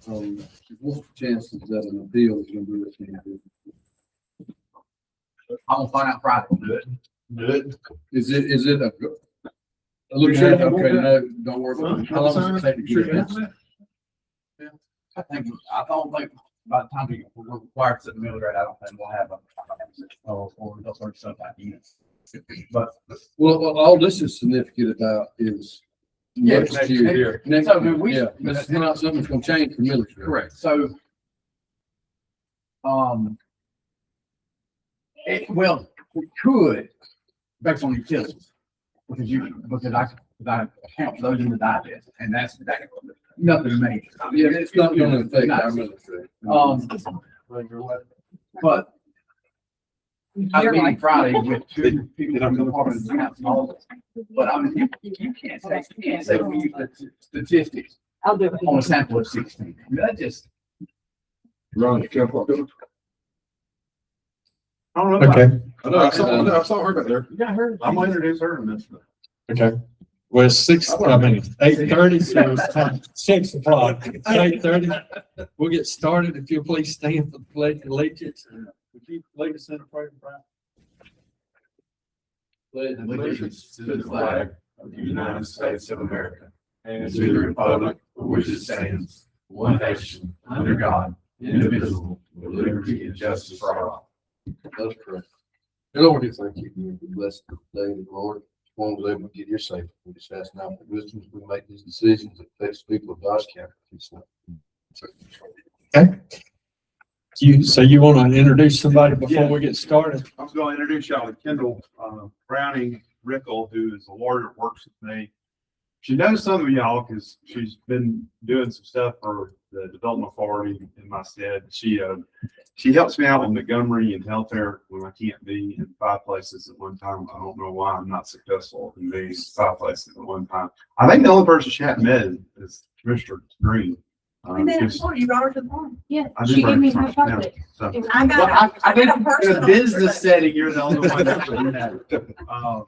What's the chances that an appeal is gonna be received? I'm gonna find out Friday. Good. Is it a? Look, Sure, okay, okay. no, don't worry about it. How long does it take to get it? I don't think by the time we're required to set the mill rate, I don't think we'll have or they'll start something like units. But Well, all this is significant about is next next year. year. Next So, year, we- yeah, that's not something that's gonna change for military. correct, so. Well, we could, based on utilities, because I count those in the digest, and that's nothing major. Yeah, it's not gonna affect our military. But I was meeting Friday with two people from the Department of Defense and all this. But I mean, you can't say we use the statistics I'll do it. on a sample of 16. I mean, that just, Ron, you can't walk up. I don't know. Okay, I saw her back there. you got her. I'm gonna introduce her in a minute. okay. Well, it's 8:30, so it's time, 6 o'clock. It's 8:30. We'll get started. If you'll please stand for the pledge of allegiance. Would you lead us in a prayer, Brian? Pledge Allegiance to the flag of the United States of America and to the republic for which it stands, one nation, under God, indivisible, with liberty and justice for all. That's correct. And Lord, we thank you for the blessed day, the Lord. One was able to get your safety. We just ask now for wisdom as we make these decisions that affects people of Dodge County. So you want to introduce somebody before we get started? I was going to introduce y'all to Kendall Browning Rickle, who is a lawyer that works with me. She knows some of y'all because she's been doing some stuff for the Development Authority in my stead. She helps me out with Montgomery and healthcare when I can't be in 5 places at one time. I don't know why I'm not successful in being in 5 places at one time. I think the only person she hadn't met is Commissioner Green. And then because you brought her to the farm. Yeah, I did she bring gave me her her to the farm. chocolate. So- I got, I think a in a personal. business setting, you're the only one that would know.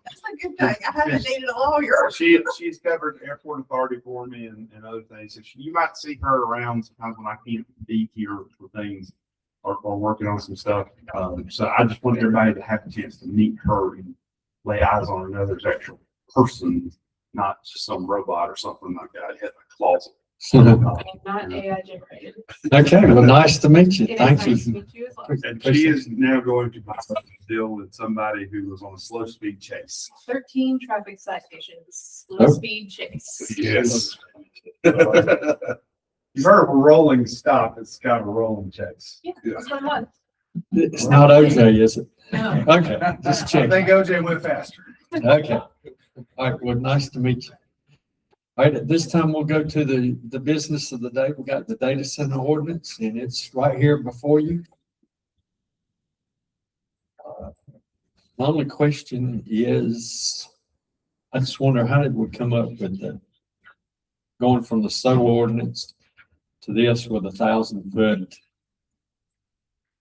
That's a good thing. I haven't dated a lawyer. She's covered airport authority for me and other things. So you might see her around sometimes when I can't be here for things or working on some stuff. So I just want everybody to have a chance to meet her and lay eyes on another actual person, not just some robot or something like that in a closet. Not AI generated. Okay, well, nice to meet you. It is Thank nice to you. meet you as well. And she is now going to deal with somebody who was on a slow speed chase. 13 traffic citations, slow Oh. speed chase. Yes. You've heard of a rolling stop. It's kind of a rolling chase. Yeah, that's what it was. It's not OJ, is it? No. Okay, just I check. think OJ went faster. Okay. All right, well, nice to meet you. All right, at this time, we'll go to the business of the day. We got the data center ordinance, and it's right here before you. My only question is, I just wonder, how did we come up with going from the solar ordinance to this with 1,000 foot?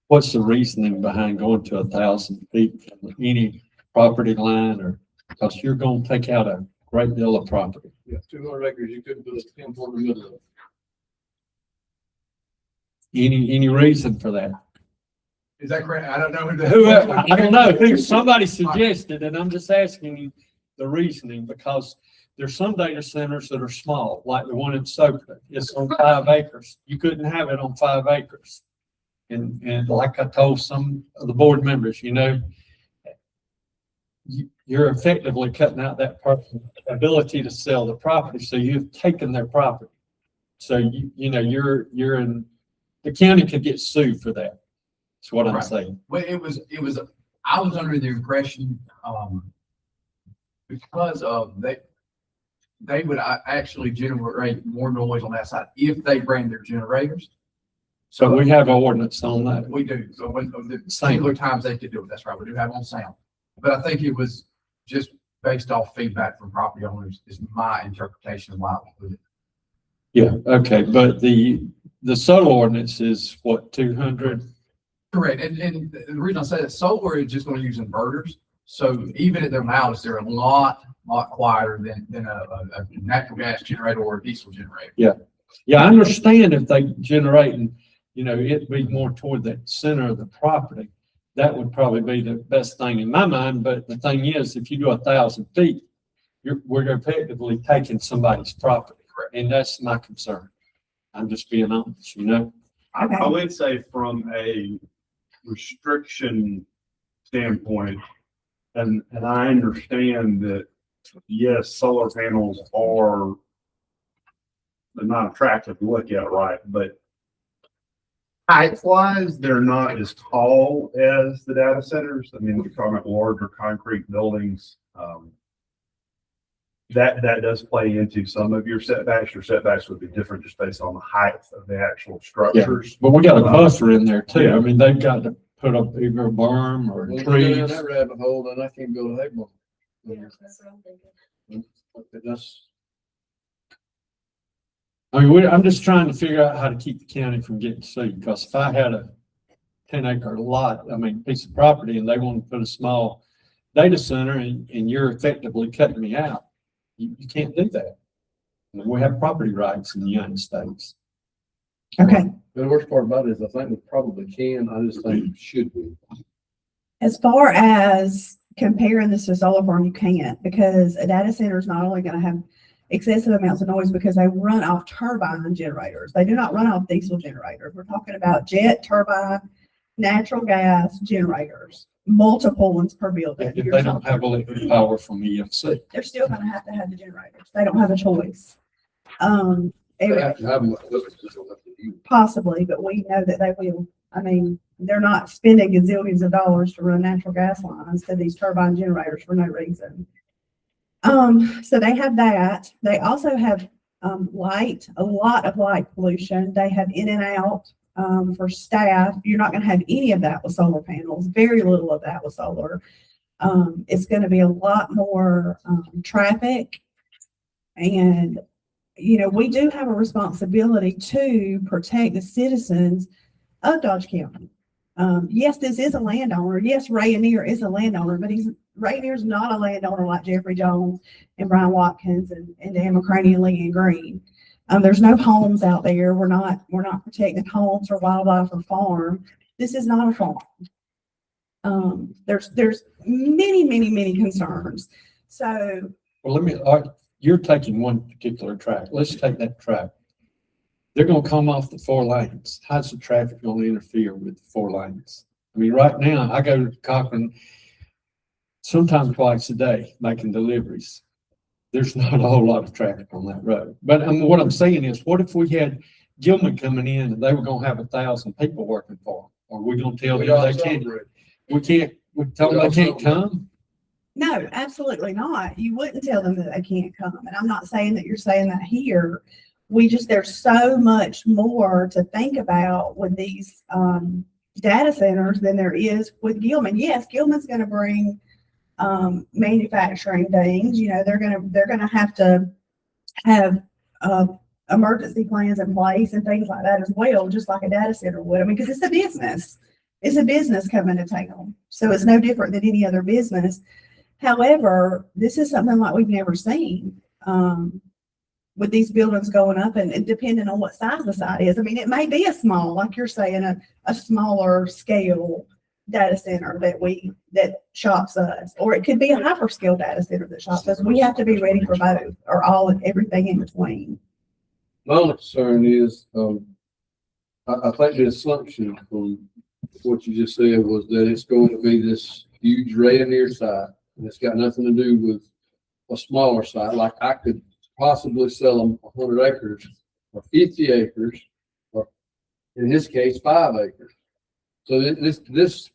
What's the reasoning behind going to 1,000 feet from any property line, or because you're going to take out a great deal of property? Yeah, 200 acres, you couldn't put a pinpoint in the middle of it. Any reason for that? Is that correct? I don't know. Whoever, I don't know, who, somebody suggested, and I'm just asking you the reasoning, because there's some data centers that are small, like the one in Soper. It's on 5 acres. You couldn't have it on 5 acres. And like I told some of the board members, you're effectively cutting out that person's ability to sell the property, so you've taken their property. So you're in, the county could get sued for that. That's what I'm Right. saying. Well, I was under the impression, because of they would actually generate more noise on that side if they ran their generators. So we have an ordinance on that. We do. So when the Same. singular times they could do it, that's right. We do have on sound. But I think it was just based off feedback from property owners is my interpretation of why it was put. Yeah, okay, but the solar ordinance is what, 200? Correct. And the reason I say that solar is just going to use inverters. So even at their loudest, they're a lot quieter than a natural gas generator or a diesel generator. Yeah. Yeah, I understand if they generating, you know, it'd be more toward that center of the property. That would probably be the best thing in my mind, but the thing is, if you do 1,000 feet, we're effectively taking somebody's property, and that's my concern. I'm just being honest, you know? I would say from a restriction standpoint, and I understand that, yes, solar panels are, they're not attractive to look at, right? But height wise, they're not as tall as the data centers. I mean, we're talking about larger concrete buildings. That does play into some of your setbacks. Your setbacks would be different just based on the height of the actual structures. But we got a buffer in there too. I mean, they've got to put up either a berm or When you go down trees. that rabbit hole, then I can't go to Haymore. That's what I'm thinking. That's, I mean, I'm just trying to figure out how to keep the county from getting sued, because if I had a 10-acre lot, I mean, piece of property, and they want to put a small data center and you're effectively cutting me out, you can't do that. I mean, we have property rights in the United States. Okay, the worst part about it is I think we probably can, I just think we should be. as far as comparing this to solar farm, you can't, because a data center is not only gonna have excessive amounts of noise because they run off turbine generators. They do not run off diesel generators. We're talking about jet turbine, natural gas generators, multiple ones per building. If they don't have electric power from EMC. They're still gonna have to have the generators. They don't have a choice. They have to have them, just don't have to use them. Possibly, but we know that they will. I mean, they're not spending gazillions of dollars to run natural gas lines to these turbine generators for no reason. So they have that. They also have light, a lot of light pollution. They have in and out for staff. You're not going to have any of that with solar panels, very little of that with solar. It's going to be a lot more traffic. And, you know, we do have a responsibility to protect the citizens of Dodge County. Yes, this is a landowner. Yes, Rayonier is a landowner, but Rayonier's not a landowner like Jeffrey Jones and Brian Watkins and Dan McCraney and Leanne Green. There's no homes out there. We're not protecting homes or wildlife or farm. This is not a farm. There's many concerns. So, Well, you're taking one particular track. Let's take that track. They're gonna come off the 4 lanes. How's the traffic gonna interfere with the 4 lanes? I mean, right now, I go to Cochran sometimes twice a day making deliveries. There's not a whole lot of traffic on that road. But what I'm saying is, what if we had Gilman coming in and they were gonna have 1,000 people working for them? Are we gonna tell them they can't, we tell them they can't come? no, absolutely not. You wouldn't tell them that they can't come. And I'm not saying that you're saying that here. There's so much more to think about with these data centers than there is with Gilman. Yes, Gilman's going to bring manufacturing things. You know, they're going to have to have emergency plans in place and things like that as well, just like a data center would. I mean, because it's a business. It's a business coming to town. So it's no different than any other business. However, this is something like we've never seen. With these buildings going up and depending on what size the site is. I mean, it may be a small, like you're saying, a smaller scale data center that shops us, or it could be a hyperscale data center that shops us. We have to be ready for both or everything in between. My only concern is, I think the assumption from what you just said was that it's going to be this huge Rayonier site, and it's got nothing to do with a smaller site. Like I could possibly sell them 100 acres or 50 acres, or in this case, 5 acres. So this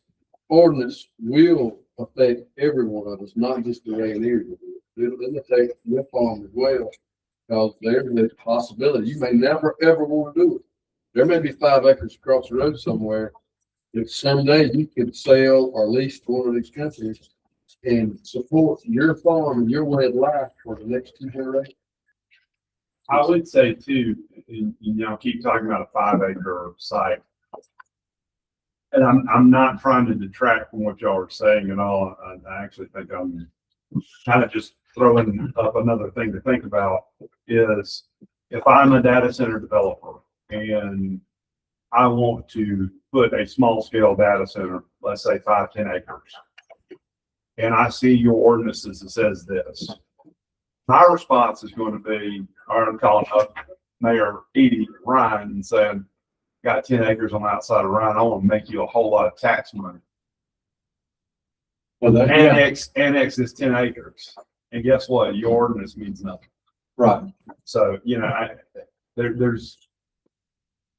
ordinance will affect every one of us, not just the Rayoniers. It'll affect your farm as well, because there's the possibility you may never ever want to do it. There may be 5 acres across the road somewhere that someday you could sell or lease to one of these companies and support your farm and your way of life for the next 2 generations. I would say too, keep talking about a 5-acre site. And I'm not trying to detract from what y'all are saying at all. I actually think I'm kind of just throwing up another thing to think about is if I'm a data center developer and I want to put a small scale data center, let's say 5-10 acres, and I see your ordinances that says this, my response is going to be, all right, I'm calling up Mayor Edie Ryan and saying, got 10 acres on the outside of Ryan, I want to make you a whole lot of tax money. Well, that, yeah, Annex this 10 acres. And guess what? Your ordinance means nothing. right. So, there's,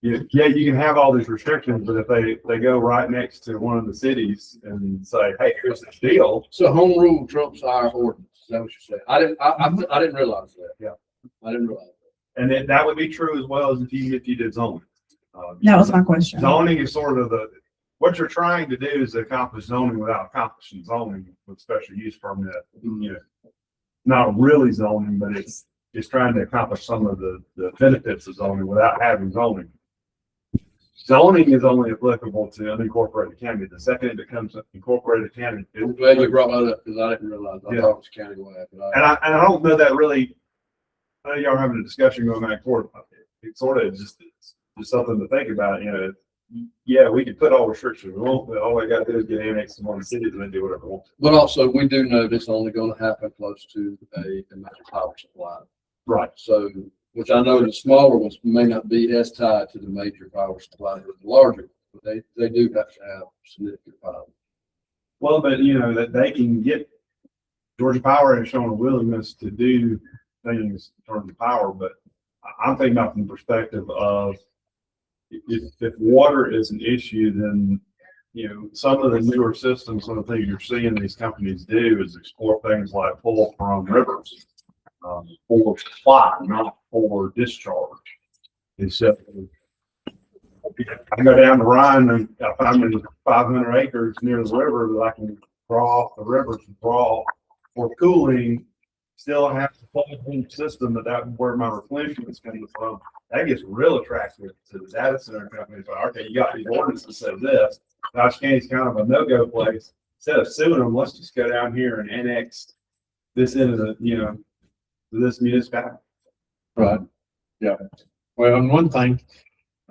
yeah, you can have all these restrictions, but if they go right next to one of the cities and say, hey, here's this deal. So home rule trumps our ordinance. Is that what you're saying? I didn't realize that. Yeah. I didn't realize that. And then that would be true as well as if you did zoning. That was my question. Zoning is sort of what you're trying to do is accomplish zoning without accomplishing zoning with special use permit. Not really zoning, but it's trying to accomplish some of the benefits of zoning without having zoning. Zoning is only applicable to unincorporated county. The second it becomes incorporated county. I'm glad you brought that up because I didn't realize. I thought it was countywide. But And I don't know that really, I know y'all are having a discussion going back and forth. It's sort of just something to think about, Yeah, we could put all restrictions we want, but all I got to do is get annexed to one of the cities and then do whatever we want. But also, we do know this only going to happen close to a major power supply. Right. So, which I know the smaller ones may not be as tied to the major power supply as the larger, but they do have to have significant power. Well, but that they can get, Georgia Power has shown a willingness to do things in terms of power, but I'm thinking about from the perspective of if water is an issue, then some of the newer systems, some of the things you're seeing these companies do is explore things like pull from rivers for supply, not for discharge. And so I go down the Rhine and I find 500 acres near the river that I can draw off the river to draw for cooling. Still have to plug in the system that's where my replenishment is coming from. That gets real attractive to the data center companies. Like, okay, you got these ordinances that say this. Dodge County's kind of a no-go place. Instead of suing them, let's just go down here and annex this into to this municipality. Right. Yeah. Well, and one thing,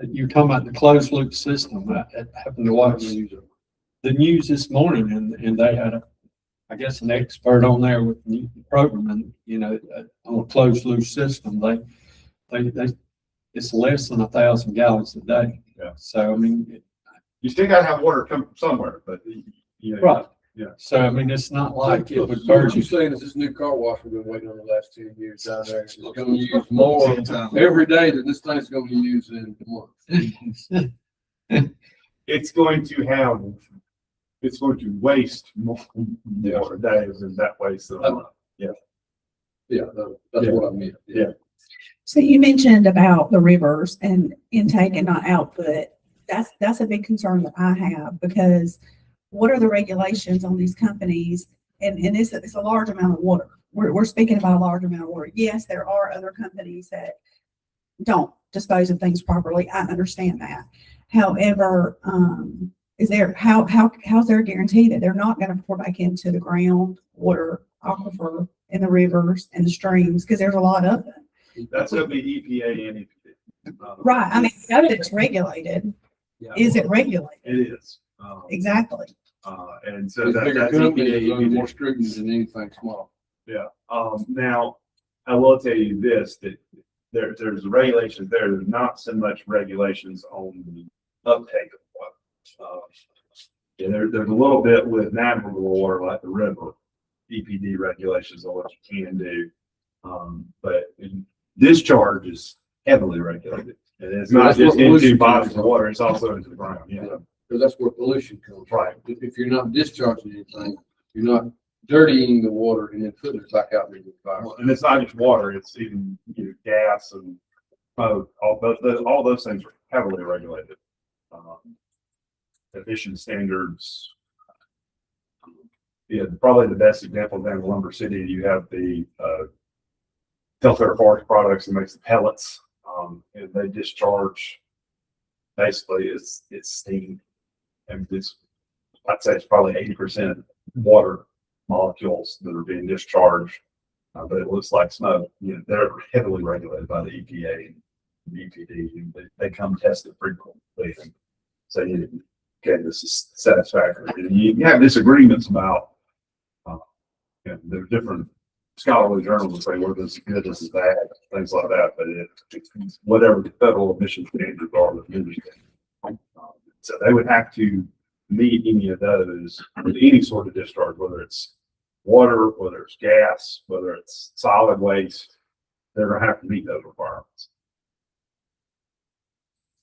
you're talking about the closed loop system. I happened to watch the news this morning and they had I guess an expert on there with the program and, on a closed loop system, they it's less than 1,000 gallons a day. Yeah. So, I mean, You still got to have water come from somewhere, but right. Yeah. So, I mean, it's not like it would So burn what you're saying is this new car wash we've been waiting on the last 10 years down there. It's going to use more every day than this thing's going to use in a month. it's going to waste more days in that way. So Yeah, that's what I meant. Yeah. So you mentioned about the rivers and intake and not output. That's a big concern that I have because what are the regulations on these companies? And it's a large amount of water. We're speaking about a large amount of water. Yes, there are other companies that don't dispose of things properly. I understand that. However, how's there a guarantee that they're not going to pour back into the ground water aquifer in the rivers and the streams? Because there's a lot of them. that's going to be EPA and EPA. Right. I mean, we know that it's regulated. Is it regulated? It is. Exactly. And so These that's bigger companies EPA, are under EPA. more scrutiny than anything small. Yeah. Now, I will tell you this, that there's regulations there. There's not so much regulations on the uptake of water. There's a little bit with navigable water like the river, EPD regulations on what you can do. But discharge is heavily regulated. And it's So not that's just what into pollution bodies comes of from. water, it's also into the ground. Yeah. Because that's where pollution comes from. Right. If you're not discharging anything, you're not dirtying the water and then putting it back out into the environment. And it's not just water, it's even gas and smoke. All those things are heavily regulated. Emission standards. Yeah, probably the best example down in Lumber City, you have the Telfair Forest Products that makes the pellets. And they discharge, basically it's steam. And I'd say it's probably 80% water molecules that are being discharged But it looks like smoke. You know, they're heavily regulated by the EPA and the EPD. And they come test it frequently. And say, okay, this is satisfactory. And you have disagreements about, you know, there are different scholarly journals that say, well, this is good, this is bad, things like that. But it's whatever the federal emission standards are with industry. So they would have to meet any of those with any sort of discharge, whether it's water, whether it's gas, whether it's solid waste. They're gonna have to meet those requirements.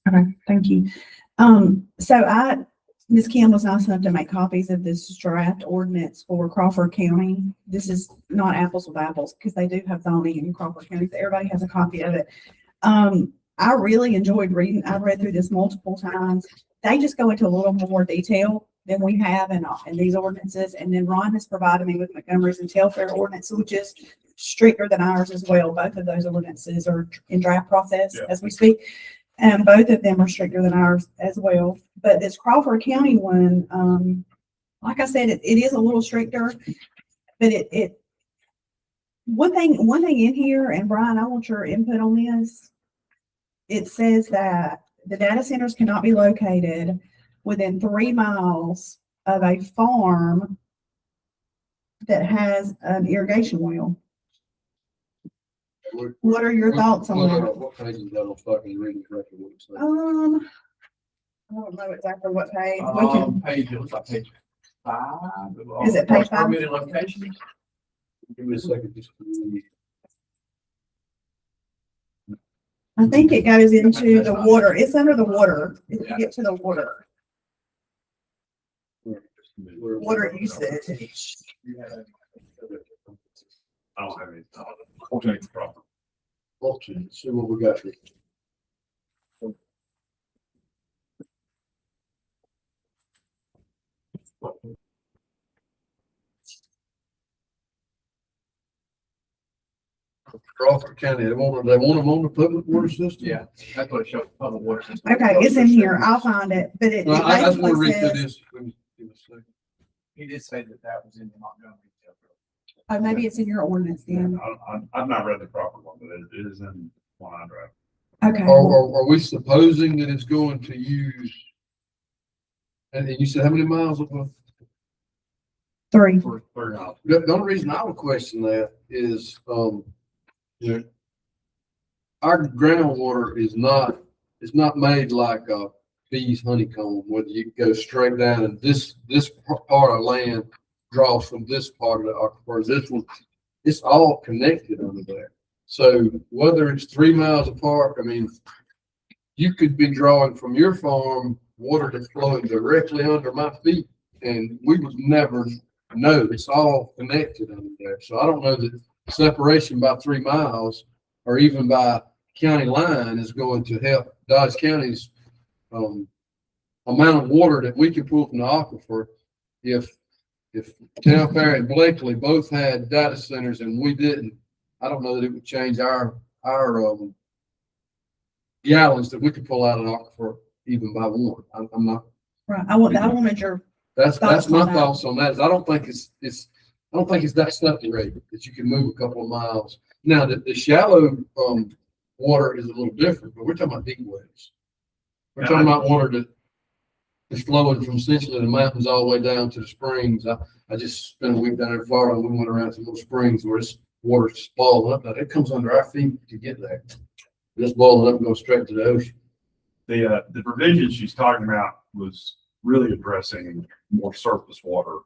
Okay, thank you. Ms. Kim was nice enough to make copies of this draft ordinance for Crawford County. This is not apples with apples because they do have zoning in Crawford County, so everybody has a copy of it. I really enjoyed reading. I've read through this multiple times. They just go into a little more detail than we have in these ordinances. And then Ron has provided me with Montgomery's and Telfair ordinance, which is stricter than ours as well. Both of those ordinances are in draft process as we speak. And both of them are stricter than ours as well. But this Crawford County one, like I said, it is a little stricter, but one thing in here, and Brian, I want your input on this. It says that the data centers cannot be located within 3 miles of a farm that has an irrigation well. What are your thoughts on that? What page is that on fucking reading correctly? What it says? I don't know exactly what page. We can, Page, it looks like page 5. Is it page 5? Permitted locations. Give me a second. Just to read. I think it goes into the water. It's under the water. If you get to the water usage. I don't have any. Okay, problem. Okay, see what we got here. Crawford County, they want them on the public water system? Yeah, that's what it shows, public water system. Okay, it's in here. I'll find it, but it Well, I just want to basically read through says, this. Let me give me a second. He did say that that was in the Montgomery. oh, maybe it's in your ordinance then. I've not read the proper one, but it is in one I drive. Okay. Are we supposing that it's going to use? And you said how many miles of? 3. For 3 miles. The only reason I would question that is, you know, our groundwater is not, it's not made like a bee's honeycomb, whether you go straight down and this part of land draws from this part of the aquifer. This one, it's all connected under there. So whether it's 3 miles apart, I mean, you could be drawing from your farm water that's flowing directly under my feet, and we would never know. It's all connected under there. So I don't know that separation by 3 miles or even by county line is going to help Dodge County's amount of water that we can pull from the aquifer. If Telfair and Blakely both had data centers and we didn't, I don't know that it would change our gallons that we could pull out of the aquifer even by one. I'm not. Right. I wanted your, That's Thoughts my on that? thoughts on that. Is I don't think it's that separated that you can move a couple of miles. Now the shallow water is a little different, but we're talking about deep wells. We're talking about water that is flowing from essentially the mountains all the way down to the springs. I just spent a week down in Florida and we went around some little springs where it's water just boiling up. Now it comes under our feet to get there. It's boiling up and goes straight to the ocean. The provision she's talking about was really addressing more surface water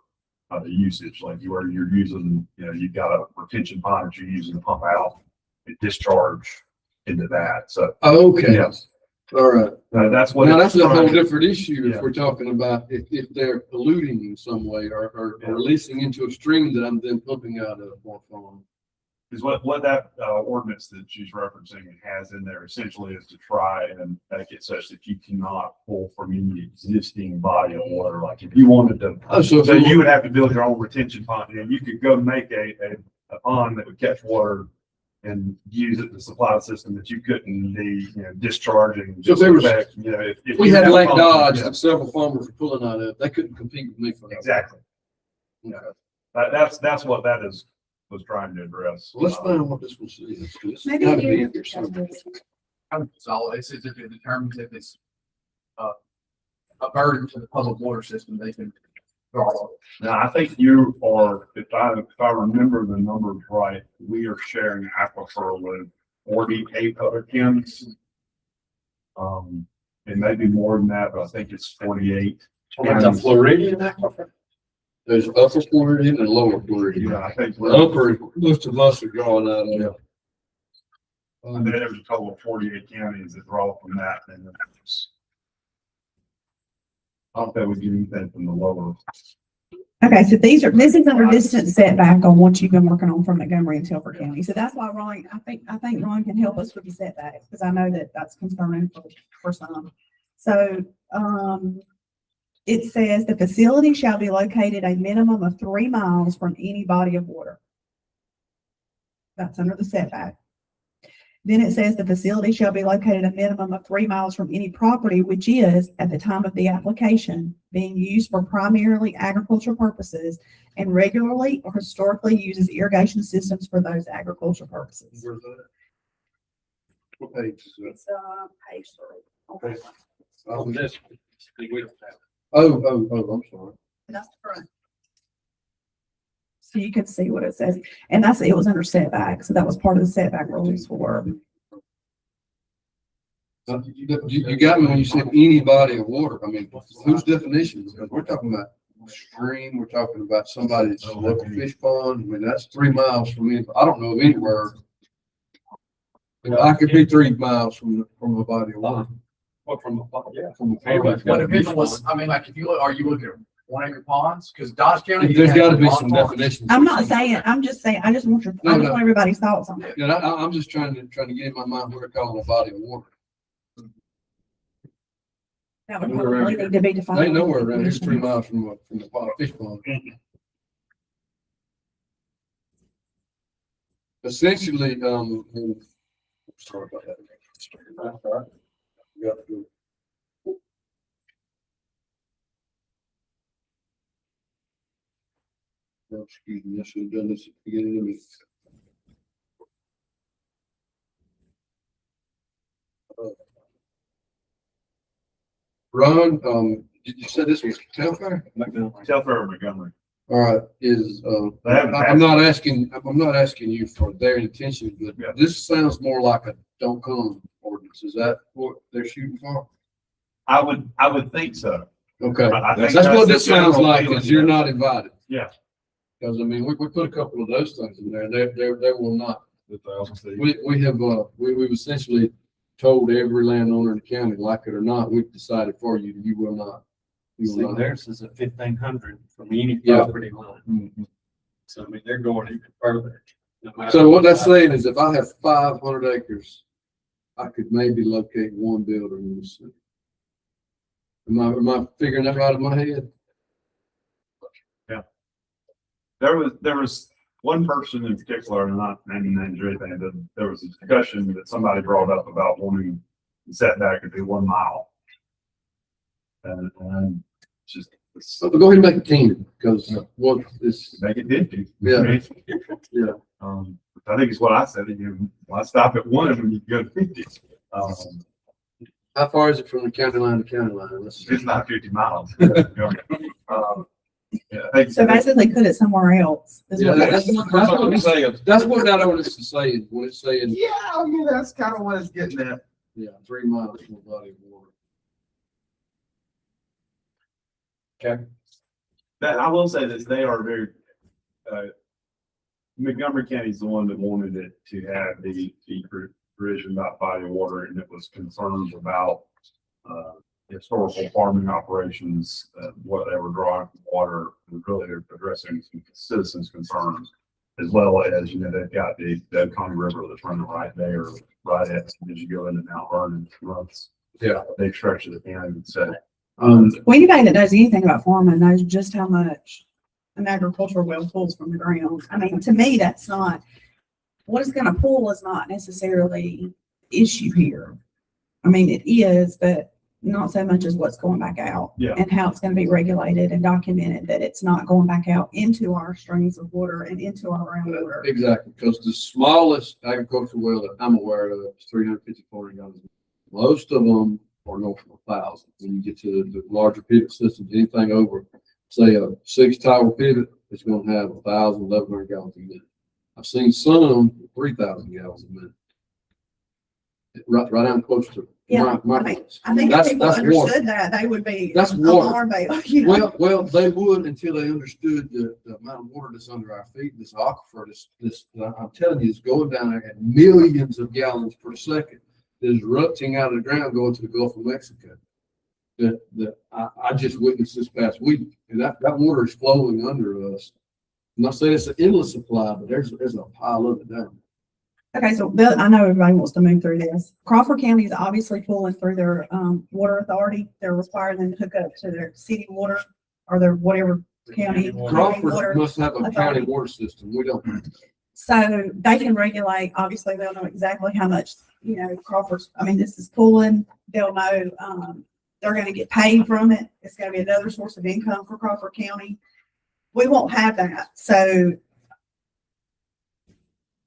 usage, like where you're using, you know, you've got a retention pond that you're using to pump out and discharge into that. So, Okay. yes, All right. that's what. Now, it's that's a whole trying to- different issue if Yeah. we're talking about if they're polluting in some way or releasing into a stream that I'm then pumping out of more farm. Is what that ordinance that she's referencing has in there essentially is to try and make it such that you cannot pull from any existing body of water. Like if you wanted to, Oh, so so you would have to build your own retention pond, and you could go make a pond that would catch water and use it to supply the system that you couldn't be, you know, discharging. So if there was- you know, if we you had have Lake pumps, Dodge yeah, that several farmers were pulling out of, they couldn't compete with me for that. exactly. Okay. That's what that is was trying to address. So let's find what this one says. 'cause it's Maybe gotta be it in there is. somewhere. So it says if it determines if it's a burden to the public water system, they can draw. Now, I think you are, if I remember the numbers right, we are sharing aquifer with 48 other counties. It may be more than that, but I think it's 48. It's a Floridian aquifer. There's upper Floridian and lower Floridian. Yeah, I think. The upper, most of us are drawing out of. And then there's a total of 48 counties that draw from that, and then there's. I don't think we get anything from the lower. Okay, so this is under distance setback on what you've been working on from Montgomery and Telford County. So that's why Ron, I think Ron can help us with the setbacks, because I know that that's concerning for some. So, it says the facility shall be located a minimum of 3 miles from any body of water. That's under the setback. Then it says the facility shall be located a minimum of 3 miles from any property which is, at the time of the application, being used for primarily agricultural purposes and regularly or historically uses irrigation systems for those agricultural purposes. Where's that? What page is that? It's, page 3. Okay. On this, we don't have. Oh, I'm sorry. That's the front. So you can see what it says, and it was under setback, so that was part of the setback rules for. You got me when you said any body of water. I mean, whose definition? Because we're talking about stream, we're talking about somebody's local fish pond. I mean, that's 3 miles from me. I don't know of anywhere. I could be 3 miles from a body of water. Well, from the, yeah. From But if it was, I mean, like, if you look, are you looking at 1 acre ponds? Because Dodge County. There's has gotta be pond some ponds. definitions. I'm not saying, I'm just saying, I just want everybody's thoughts on it. Yeah, I'm just trying to get in my mind what we're calling a body of water. That would probably need to be defined. They know where around here, 3 miles from the fish pond. Essentially, sorry about that. Got to go. Oh, excuse me, I should have done this at the beginning of the meeting. Ron, you said this was Telfair? Telfair or Montgomery. All right, I'm not asking you for their intentions, but Yeah. this sounds more like a don't come ordinance. Is that what they're shooting for? I would think so. Okay, I think that's what the this sounds general like, feeling, is you're yeah. not invited. Yeah. Because I mean, we put a couple of those things in there. They will not. The 1,000 feet. We've essentially told every landowner in the county, like it or not, we've decided for you, you will not. You will See, not. theirs is a 1,500 from any Yeah. property line. So I mean, they're going even further. no matter So what that's saying is if I have 500 acres, I could maybe locate one builder in this city. Am I figuring that right in my head? There was one person in particular, and not naming names or anything, but there was a discussion that somebody brought up about wanting the setback to be 1 mile. And just So go ahead and make it 10, because what is, make it 50. Yeah. Yeah. I think it's what I said. I stop at 1 and you go to 50. how far is it from the county line to county line? It's not 50 miles. Yeah, I think- So basically put it somewhere else. is Yeah, what- that's what that ordinance is saying, when it's saying, Yeah, I mean, that's kind of what it's getting at. yeah, 3 miles from a body of water. That, I will say this, they are very, Montgomery County is the one that wanted it to have the provision about body of water, and it was concerns about, historical farming operations, what they were drawing from water, and really addressing some citizens' concerns. As well as, they've got the Oconee River that's running right there, right as you go into Mount Vernon, runs. Yeah. A big stretch of the county, so. Well, anybody that knows anything about farming knows just how much an agricultural well pulls from the ground. I mean, to me, that's not, what it's gonna pull is not necessarily issue here. I mean, it is, but not so much as what's going back out. Yeah. And how it's gonna be regulated and documented, that it's not going back out into our streams of water and into our groundwater. Exactly, because the smallest agricultural well that I'm aware of is 350, 400 gallons. Most of them are north of 1,000. When you get to the larger pivot systems, anything over, say, a 6-tower pivot, it's gonna have 1,000, 1,100 gallons a minute. I've seen some 3,000 gallons a minute. Right down close to Yeah, my I think place. I think if That's- people that's water. understood that, they would be That's water. alarmed, you know. Well, they would until they understood the amount of water that's under our feet, this aquifer, I'm telling you, it's going down there at millions of gallons per second. That is erupting out of the ground going to the Gulf of Mexico. That I just witnessed this past week, and that water is flowing under us. I'm not saying it's an endless supply, but there's a pile of it down. Okay, so Bill, I know everybody wants to move through this. Crawford County is obviously pulling through their water authority. They're requiring them to hook up to their city water or their whatever county. water. Crawford must have a county authority. water system. We don't. So they can regulate, obviously they'll know exactly how much, Crawford's, this is pulling. They'll know, they're gonna get paid from it. It's gonna be another source of income for Crawford County. We won't have that. So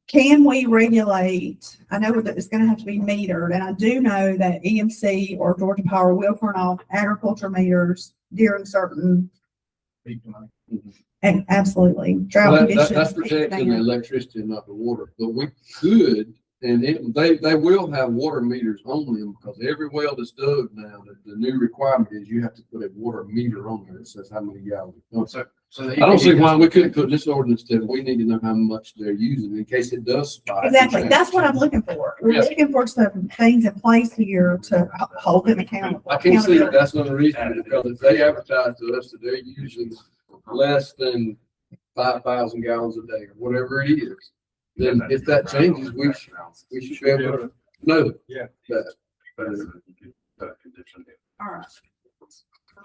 can we regulate? I know that it's gonna have to be metered, and I do know that EMC or Georgia Power will turn off agriculture meters during certain, and absolutely drought Well, conditions. that's protecting the electricity and not the water, but we could, and they will have water meters on them, because every well that's dug now, the new requirement is you have to put a water meter on there that says how many gallons. So I don't see why we couldn't put in this ordinance that we need to know how much they're using in case it does spike. Exactly. That's what I'm looking for. We're Yeah. looking for some things in place here to hold them accountable. I can't see that that's not a reason, because if they advertise to us that they're using less than 5,000 gallons a day or whatever it is, then if that changes, we should be able to know that. All right.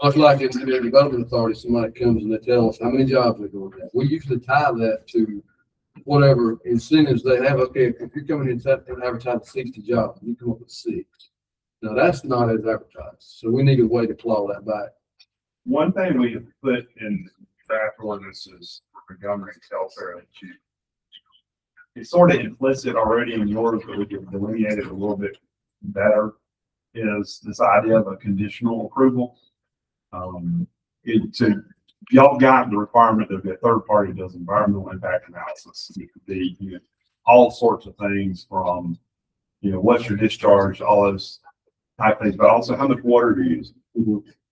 Much like in the development authority, somebody comes and they tell us how many jobs they're going to have. We usually tie that to whatever incentives they have. Okay, if you're coming in and advertising 60 jobs, you come up with 6. Now, that's not as advertised, so we need a way to claw that back. One thing we have put in draft ordinances for governing welfare, it's sort of implicit already in yours, but we can delineate it a little bit better, is this idea of a conditional approval. Y'all got the requirement that the third party does environmental impact analysis. It could be, all sorts of things from, what's your discharge, all those type things, but also how much water you're using.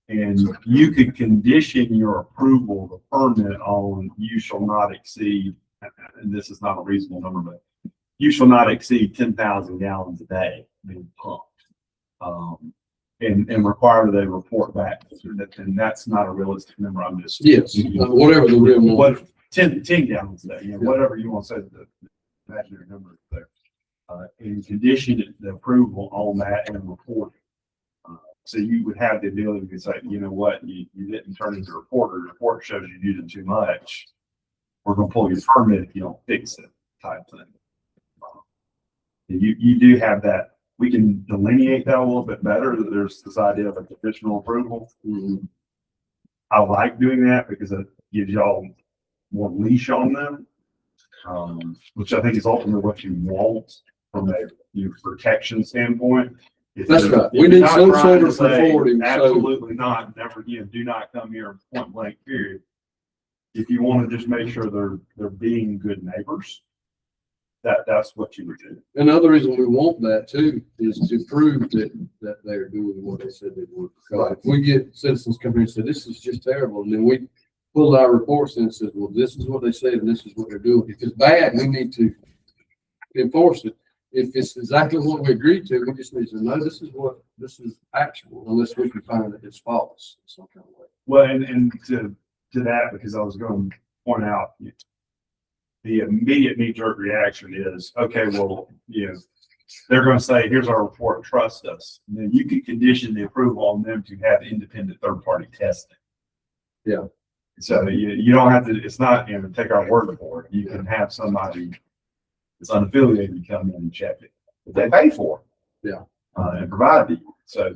And you could condition your approval, the permit on you shall not exceed, and this is not a reasonable number, but you shall not exceed 10,000 gallons a day being pumped. And require that they report back. And that's not a realistic number. I'm just. Yes, whatever the real number. What, 10 gallons a day, whatever you want to say, the imaginary number is there. And condition the approval on that and report. So you would have the ability to say, you know what, you didn't turn into a report, or the report shows you using too much. We're gonna pull your permit if you don't fix it, type thing. You do have that. We can delineate that a little bit better, that there's this idea of a conditional approval. I like doing that because it gives y'all more leash on them, which I think is ultimately what you want from a protection standpoint. That's right. We need some sort of reporting. Absolutely not. Never again. Do not come here point blank. Period. If you want to just make sure they're being good neighbors, that's what you would do. Another reason we want that too is to prove that they're doing what they said they would. Because if we get citizens come here and say, this is just terrible, and then we pull our reports and says, well, this is what they said and this is what they're doing. If it's bad, we need to enforce it. If it's exactly what we agreed to, we just need to know this is actual, unless we can find that it's false in some kind of way. Well, and to that, because I was going to point out, the immediate knee-jerk reaction is, okay, well, they're going to say, here's our report, trust us. And then you can condition the approval on them to have independent third-party testing. Yeah. So you don't have to, it's not, take our word for it. You can have somebody that's unaffiliated come in and check it. But they pay for it. Yeah. And provide it. So,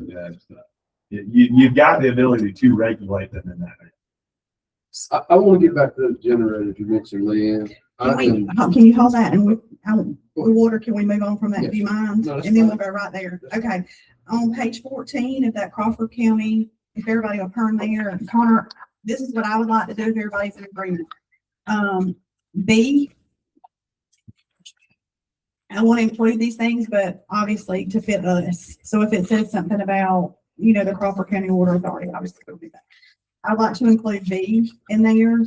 You've got the ability to regulate them in that. I want to get back to the generators you mentioned, Leanne. Can you hold that and the water, can we move on from that? Do you mind? No, that's And then fine. we'll go right there. Okay. On page 14 of that Crawford County, if everybody will turn there, and Connor, this is what I would like to do if everybody's in agreement. B, I want to include these things, but obviously to fit us. So if it says something about, the Crawford County Water Authority, obviously it'll be that. I'd like to include B in there.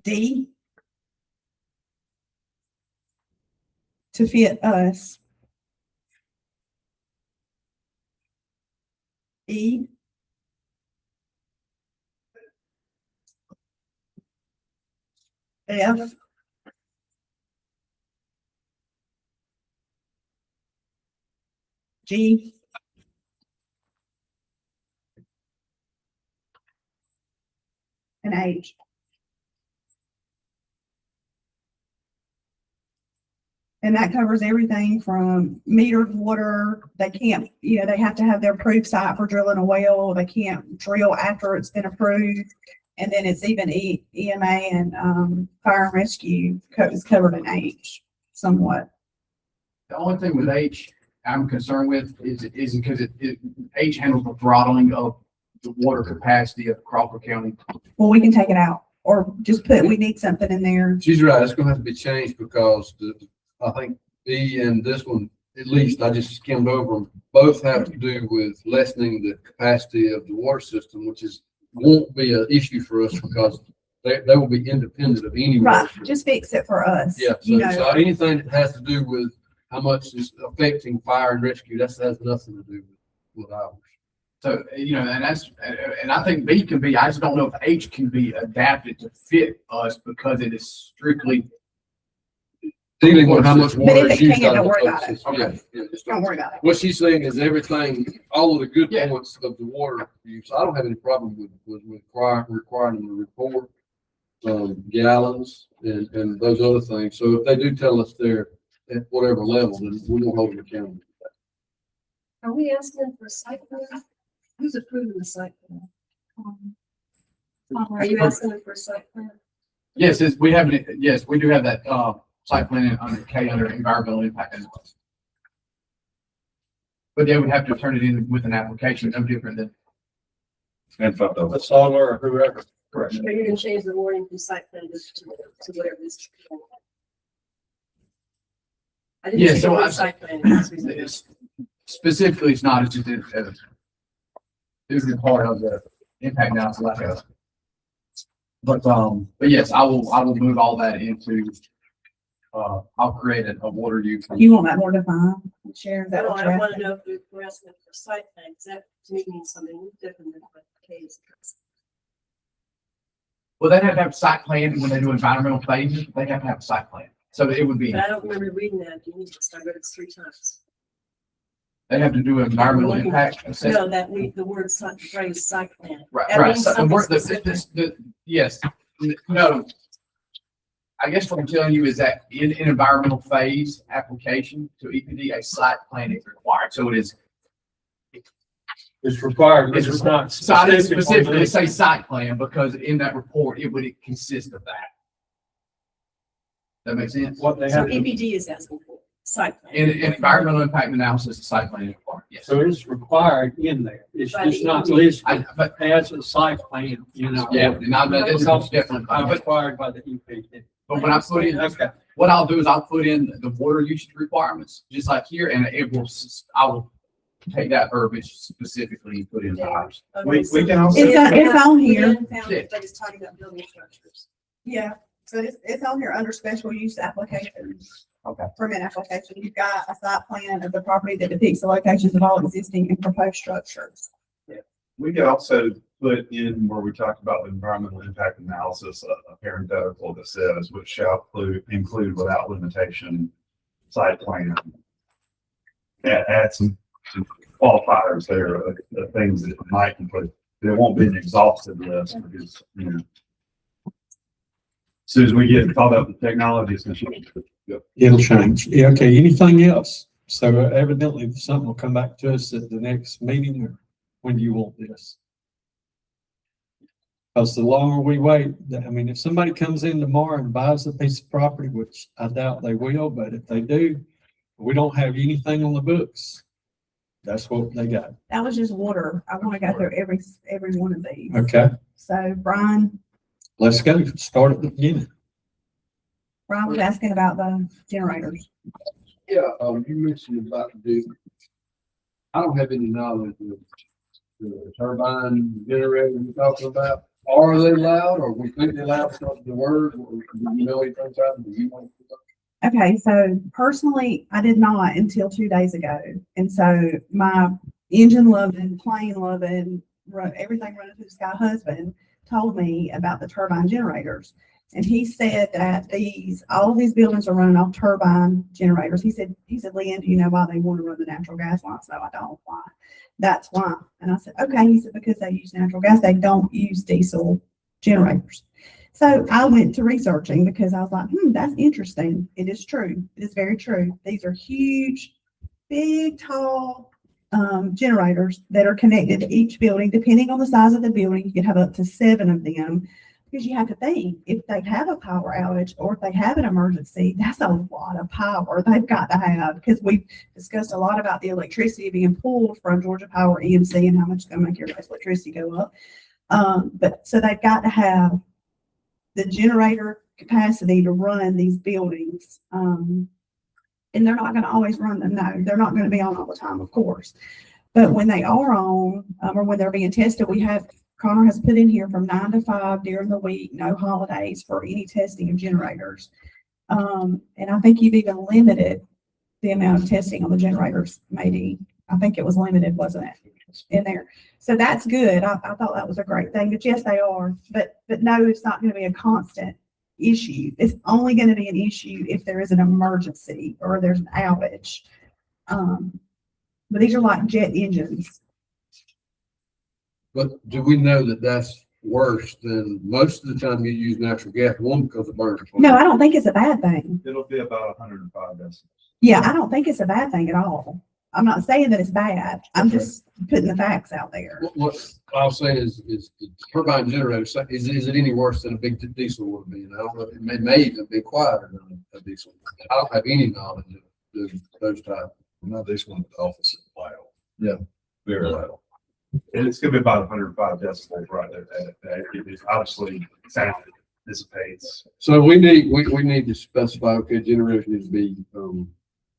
D, to fit us. E, F, G, and H. And that covers everything from metered water. They can't, they have to have their approved site for drilling a well. They can't drill after it's been approved. And then it's even EMA and fire and rescue is covered in H somewhat. The only thing with H I'm concerned with is because H handles the throttling of the water capacity of Crawford County. Well, we can take it out or just put, we need something in there. She's right. It's gonna have to be changed because I think B and this one, at least I just skimmed over them, both have to do with lessening the capacity of the water system, which won't be an issue for us because they will be independent of any. Right, water. just fix it for us. Yeah, so anything that has to do with how much is affecting fire and rescue, that has nothing to do with ours. So, and I think B can be, I just don't know if H can be adapted to fit us because it is strictly. Dealing with how much But water if is it used. can't, out of don't worry the about it. system. Yeah, just Don't worry about it. What she's saying is everything, all of the good Yeah. points of the water use. I don't have any problem with requiring them to report gallons and those other things. So if they do tell us they're at whatever level, then we won't hold them accountable. Are we asking for a site plan? Who's approving the site plan? Are you asking them for a site plan? Yes, we do have that, site plan under K under environmental impact. But they would have to turn it in with an application, no different than. And fuck The solar or whoever. Correct. So you're gonna change the wording from site plan to whatever this. I Yeah, didn't see so the word I- site plan. Specifically, it's not, it's just, it's a part of the impact analysis like us. But yes, I will move all that into, I'll create a water use. You want that more defined? Sharon, is that what I you're want to asking? know if we're asking for a site plan, because that to me means something different than what K is. Well, they have to have a site plan when they do environmental phases, they have to have a site plan. So it would be, But I don't remember reading that. You need to, I read it 3 times. they have to do an environmental impact assessment. No, that the word site, the phrase site plan. Right, That right. means So the something word, specific. yes, no. I guess what I'm telling you is that in an environmental phase application to EPD, a site plan is required. So it is, It's required, but it's not. so I didn't specific on specifically this. say site plan because in that report, it would consist of that. That makes sense? What they So have to, EPD is asking for site plan. In environmental impact analysis, a site plan is required, yes. so it's required in there. It's By just the not EPD. listed But, as a site plan, yeah, and I, that's definitely, Not but required by the EPD. when I put in, Okay. what I'll do is I'll put in the water usage requirements, just like here, and it will, I will take that verbiage specifically and put it in ours. We can also. It's on here. Found it, but it's talking about building structures. Yeah, so it's on here under special use applications. Okay. Permit application. You've got a site plan of the property that depicts the locations of all existing and proposed structures. We could also put in where we talked about the environmental impact analysis, a parenthetical that says which shall include without limitation site plan. Add some qualifiers there, the things that might include. There won't be an exhaustive list because, as soon as we get caught up with technology, it's gonna change. It'll change. Yeah, okay. Anything else? So evidently something will come back to us at the next meeting, or when do you want this? Because the longer we wait, I mean, if somebody comes in tomorrow and buys a piece of property, which I doubt they will, but if they do, we don't have anything on the books. That's what they got. That was just water. I want to go through every one of these. Okay, So Brian let's go. Start at the beginning. was asking about the generators. Yeah, you mentioned about the, I don't have any knowledge of the turbine generator you're talking about. Are they loud or we think they're loud because of the word? Or do you know anything about them? Do you want to? Okay, so personally, I did not until 2 days ago. And so my engine loving, plane loving, everything running through the sky husband told me about the turbine generators. And he said that all of these buildings are running off turbine generators. He said, Leanne, do you know why they want to run the natural gas lines? No, I don't. Why? That's why. And I said, okay. He said, because they use natural gas. They don't use diesel generators. So I went to researching because I was like, that's interesting. It is true. It is very true. These are huge, big, tall generators that are connected to each building. Depending on the size of the building, you can have up to 7 of them. Because you have to think, if they have a power outage or if they have an emergency, that's a lot of power they've got to have. Because we've discussed a lot about the electricity being pulled from Georgia Power EMC and how much it's going to make everybody's electricity go up. But so they've got to have the generator capacity to run these buildings. And they're not going to always run them. No, they're not going to be on all the time, of course. But when they are on, or when they're being tested, Connor has put in here from 9 to 5 during the week, no holidays for any testing of generators. And I think you've even limited the amount of testing on the generators, maybe. I think it was limited, wasn't it, in there? So that's good. I thought that was a great thing. But yes, they are. But no, it's not going to be a constant issue. It's only going to be an issue if there is an emergency or there's an outage. But these are like jet engines. But do we know that that's worse than most of the time you use natural gas? One, because it burns. No, I don't think it's a bad thing. It'll be about 105 decibels. Yeah, I don't think it's a bad thing at all. I'm not saying that it's bad. I'm just putting the facts out there. What I was saying is the turbine generator, is it any worse than a big diesel would be? And I don't know, it may even be quieter than a diesel. I don't have any knowledge of those types. No, this one office is loud. Yeah. Very loud. And it's gonna be about 105 decibels right there. It is obviously sound dissipates. So we need to specify, okay, generators need to be,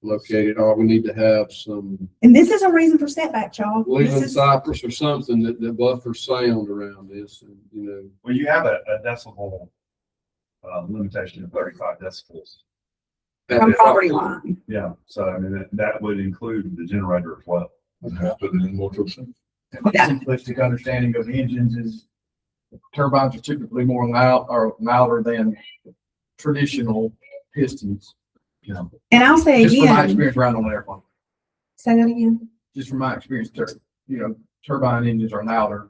located, or we need to have some And this is a reason for setback, y'all. This leland is, cypress or something that buffers sound around this, and, you know. Well, you have a decibel limitation of 35 decibels. from property line. Yeah, so I mean, that would include the generator as well. Okay, put it in more percent. My simplistic understanding of engines is turbines are typically more loud or louder than traditional pistons. You know, And I'll say just from my again, experience around on an airplane, say that again. just from my experience, turbine engines are louder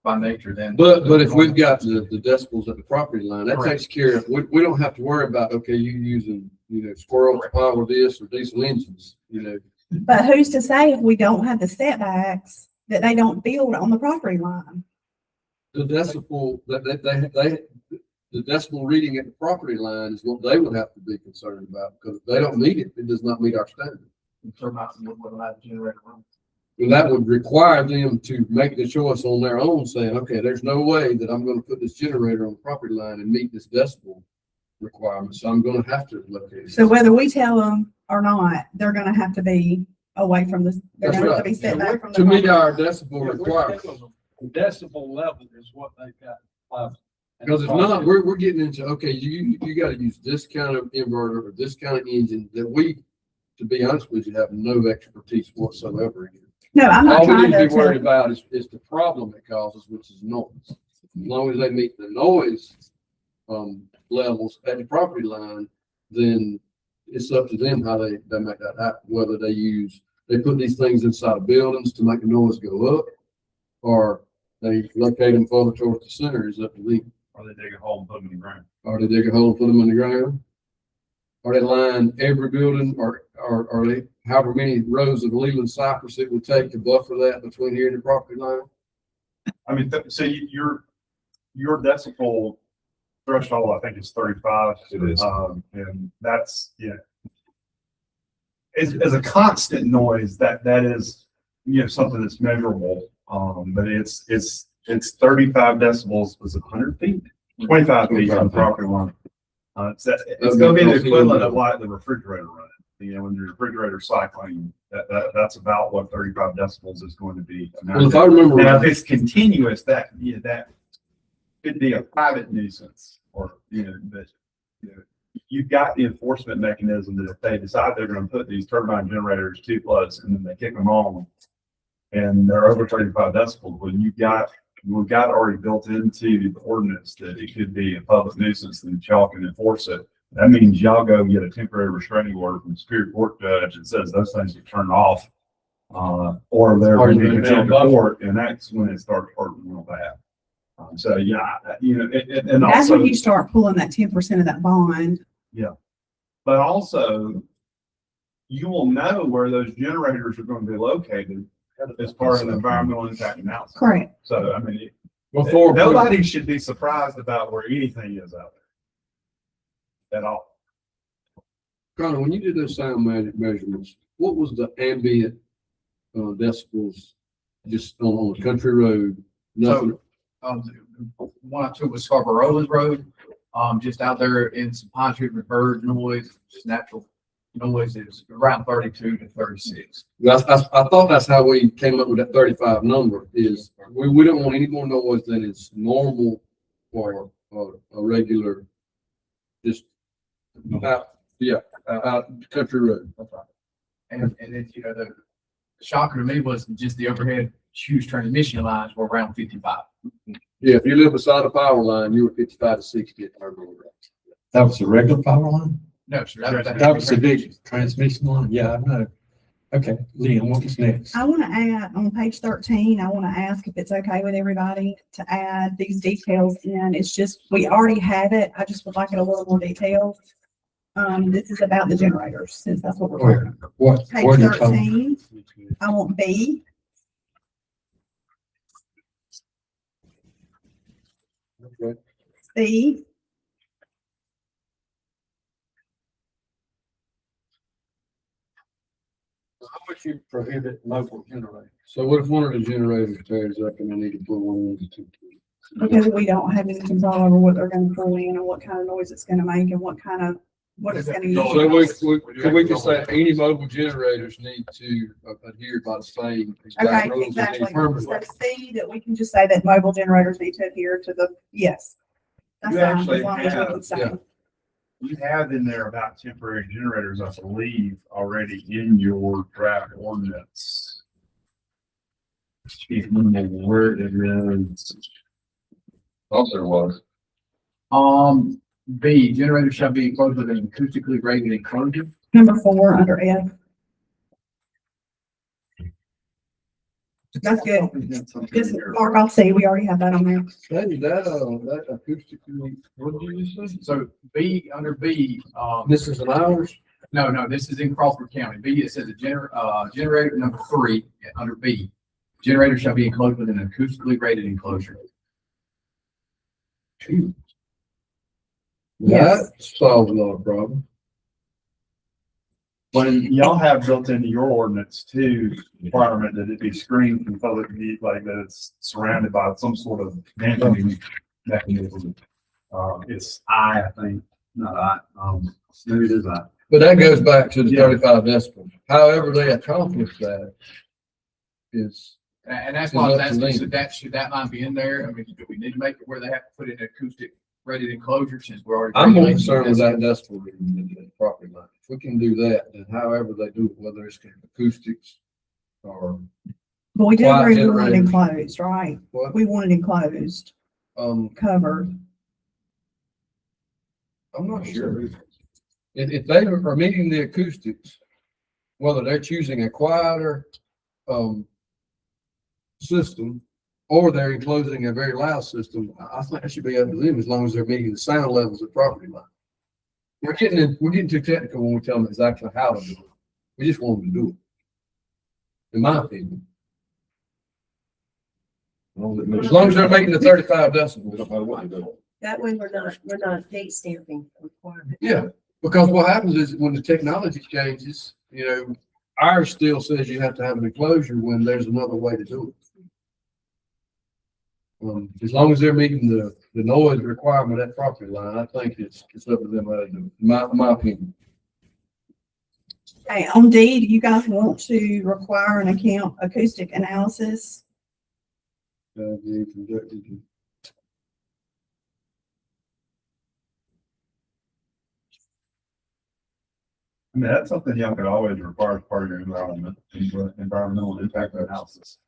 by nature than. But if we've got the decibels at the property line, that Correct. takes care of, we don't have to worry about, okay, you using, squirrel power this or diesel engines, But who's to say if we don't have the setbacks that they don't build on the property line? The decibel, the decibel reading at the property line is what they would have to be concerned about, because if they don't meet it, it does not meet our standard. Turbines would allow the generator run. And that would require them to make the choice on their own, saying, okay, there's no way that I'm gonna put this generator on the property line and meet this decibel requirement, so I'm gonna have to locate it. So whether we tell them or not, they're gonna have to be away from this, they're That's gonna have to right. be set back from the. To meet property our line. decibel requirement. The decibel level is what they've got. Because if not, we're getting into, okay, you gotta use this kind of inverter or this kind of engine that we, to be honest with you, have no expertise whatsoever in. No, I'm not All we trying need to be worried to, about is the problem it causes, which is noise. As long as they meet the noise, levels at the property line, then it's up to them how they make that happen, whether they put these things inside of buildings to make the noise go up, or they locate them further towards the center is up to them. Or they dig a hole and put them in the ground. Or they dig a hole and put them in the ground. Are they line every building or are they however many rows of Leland cypress it would take to buffer that between here and the property line? I mean, so your decibel threshold, I think is 35. It is. And that's, yeah. As a constant noise, that is, something that's measurable. But it's 35 decibels, was it 100 feet? 25 feet on the property line. It's gonna be the equivalent of like the refrigerator running. When the refrigerator cycling, that's about what 35 decibels is going to be. Well, if I remember Now, if right, it's continuous, that could be a private nuisance or, but, you've got the enforcement mechanism that if they decide they're gonna put these turbine generators too close and then they kick them on and they're over 35 decibels, well, we've got already built into the ordinance that it could be a public nuisance and y'all can enforce it. That means y'all go get a temporary restraining order from the Superior Court judge that says those things are turned off. Or they're Or going to be they're contempt buffered. of court, and that's when it starts hurting real bad. So, yeah, and That's also, when you start pulling that 10% of that bond. but also, you will know where those generators are going to be located as part of the environmental impact analysis. Correct. So, I mean, before, nobody should be surprised about where anything is out there. At all. Connor, when you did those sound measurements, what was the ambient decibels just on a country road? Nothing. One I took was Scarborough Rowlands Road, just out there in some pine tree with bird noise, just natural noise. It was around 32 to 36. I thought that's how we came up with that 35 number is we don't want any more noise than is normal for a regular, just out country road. And it's, the shocker to me was just the overhead huge transmission lines were around 55. Yeah, if you live beside a power line, you were 55 to 60 at our road. That was a regular power line? No, sir. That was a big transmission line? Yeah, I know. Okay, Liam, what was next? I want to add on page 13, I want to ask if it's okay with everybody to add these details in. It's just, we already have it. I just would like it a little more detailed. This is about the generators, since that's what we're talking about. What? Page Where did you come? 13, I want B. Okay. C. How much you prohibit mobile generators? So what if one of the generators tears up and I need to put one in? Because we don't have any control over what they're gonna pull in and what kind of noise it's gonna make and what it's gonna use. So could we just say any mobile generators need to adhere by the same exact Okay, rules? as any exactly. permanent? So C, that we can just say that mobile generators need to adhere to the, yes. That's You fine, actually as long as we have- can say. yeah. You have in there about temporary generators, I believe, already in your draft ordinance. If you know where it is. Thought there was. B, generator shall be enclosed with an acoustically rated enclosure. Number 4 under F. That's good. Just mark off C, we already have that on there. That acoustically, what did you say? So B, under B, This is an hours? no, this is in Crawford County. B, it says a generator number 3, under B. Generator shall be enclosed with an acoustically rated enclosure. Yes. That solves a lot of problems. When y'all have built into your ordinance too, requirement that it be screened from public view, like that it's surrounded by some sort of dampening mechanism. It's I think, not I, maybe it is I. But that goes back to the Yeah. 35 decibels. However they accomplish that is, And that's why I was It's up to asking, me. should that line be in there? I mean, do we need to make it where they have to put in acoustic rated enclosure since we're already. I'm more regulating concerned with this? that decibel reading than the property line. If we can do that, then however they do it, whether it's acoustics or But we did Quiet agree we wanted generators. enclosed, right? what, We wanted enclosed, covered. I'm not sure. If they are meeting the acoustics, whether they're choosing a quieter, system, or they're enclosing a very loud system, I think it should be up to them as long as they're meeting the sound levels of property line. we're getting too technical when we tell them exactly how to do it. We just want them to do it. In my opinion. As long as they're making the 35 decibels, we don't matter what they do. That way we're not date stamping the requirement. Yeah, because what happens is when the technology changes, ours still says you have to have an enclosure when there's another way to do it. As long as they're meeting the noise requirement at property line, I think it's up to them how to do it, my opinion. Okay, on D, do you guys want to require an acoustic analysis? I mean, that's something y'all could always require as part of your environmental impact analysis.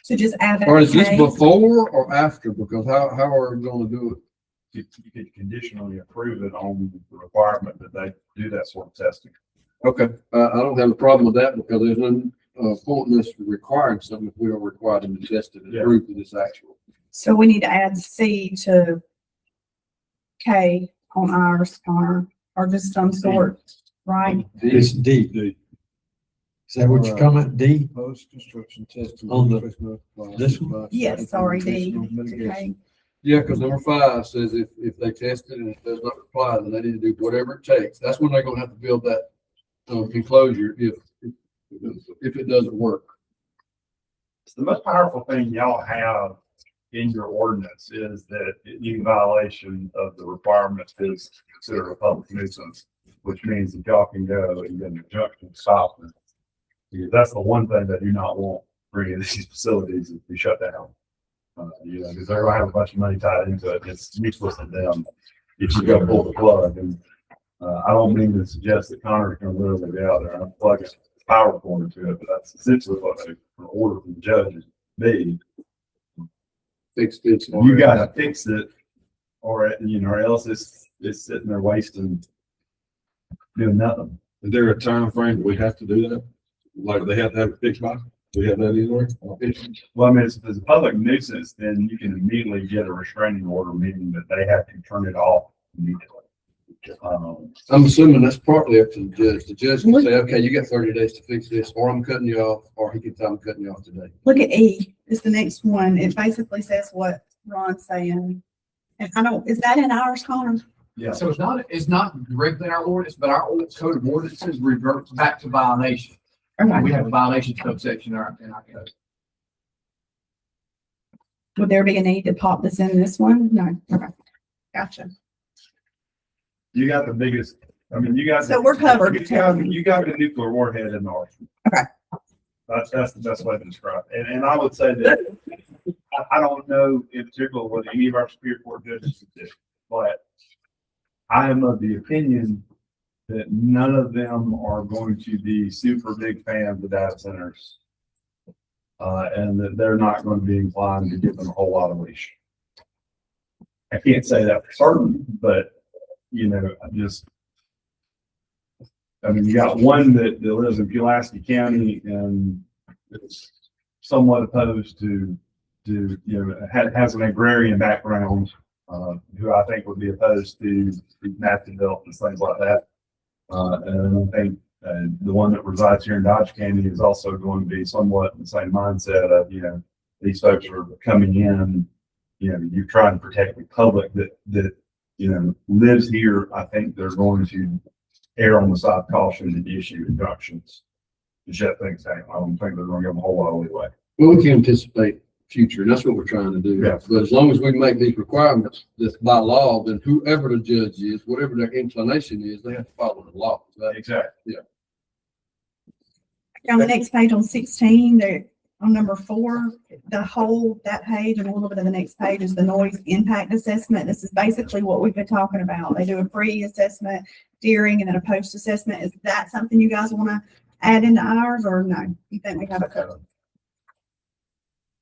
So just add that. Or is this K. before or after? Because how are we gonna do it? You could conditionally approve it on the requirement that they do that sort of testing. Okay, I don't have a problem with that because there's no point in us requiring something if we don't require them to test it and Yeah. prove that it's actual. So we need to add C to K on ours, Connor, or just some sort, right? It's D. Is that what you're comment, D? Post-construction testing. On this one? Yes, sorry, D. Okay. Yeah, because number 5 says if they test it and it does not apply, then they need to do whatever it takes. That's when they're gonna have to build that enclosure if it doesn't work. The most powerful thing y'all have in your ordinance is that any violation of the requirements is considered a public nuisance, which means that y'all can go and get an injunction to stop it. Because that's the one thing that you not want for any of these facilities is to be shut down. Because they're gonna have a bunch of money tied into it. It's useless to them if you go pull the plug. And I don't mean to suggest that Connor can literally be out there and plug a power cord into it, but that's essentially what an order from the judge is be. Fix it. You gotta fix it, or else it's sitting there wasting, doing nothing. Is there a time frame we have to do that? Like they have to have it fixed by? Do we have that anywhere? Well, I mean, if it's a public nuisance, then you can immediately get a restraining order, meaning that they have to turn it off immediately. I'm assuming that's partly up to the judge. The judge can say, okay, you got 30 days to fix this, or I'm cutting you off, or he can tell I'm cutting you off today. Look at E, it's the next one. It basically says what Ron's saying. And is that in ours, Connor? Yeah. So it's not directly in our ordinance, but our old code of ordinances reverts back to violation. Okay. We have a violation subsection in our code. Would there be a need to pop this in this one? No, okay, gotcha. You got the biggest, I mean, you got. So we're covered. You got the nuclear warhead in the arsenal. Okay. That's the best way to describe it. And I would say that, I don't know in particular what any of our Superior Court judges would do, but I am of the opinion that none of them are going to be super big fans of data centers. And that they're not going to be inclined to give them a whole lot of leash. I can't say that for certain, but I mean, you got one that lives in Pulaski County and is somewhat opposed to has an agrarian background, who I think would be opposed to map development, things like that. And I think the one that resides here in Dodge County is also going to be somewhat in the same mindset of, these folks are coming in, you're trying to protect the public that lives here. I think they're going to err on the side of caution and issue injunctions to shut things down. I don't think they're going to give them a whole lot of leeway. Well, we can anticipate future, and that's what we're trying to do. Yeah. But as long as we make these requirements that's by law, then whoever the judge is, whatever their inclination is, they have to follow the law. Exactly. On the next page on 16, there on number 4, that page and a little bit of the next page is the noise impact assessment. This is basically what we've been talking about. They do a pre-assessment, during, and then a post-assessment. Is that something you guys want to add into ours, or no? You think we have it covered?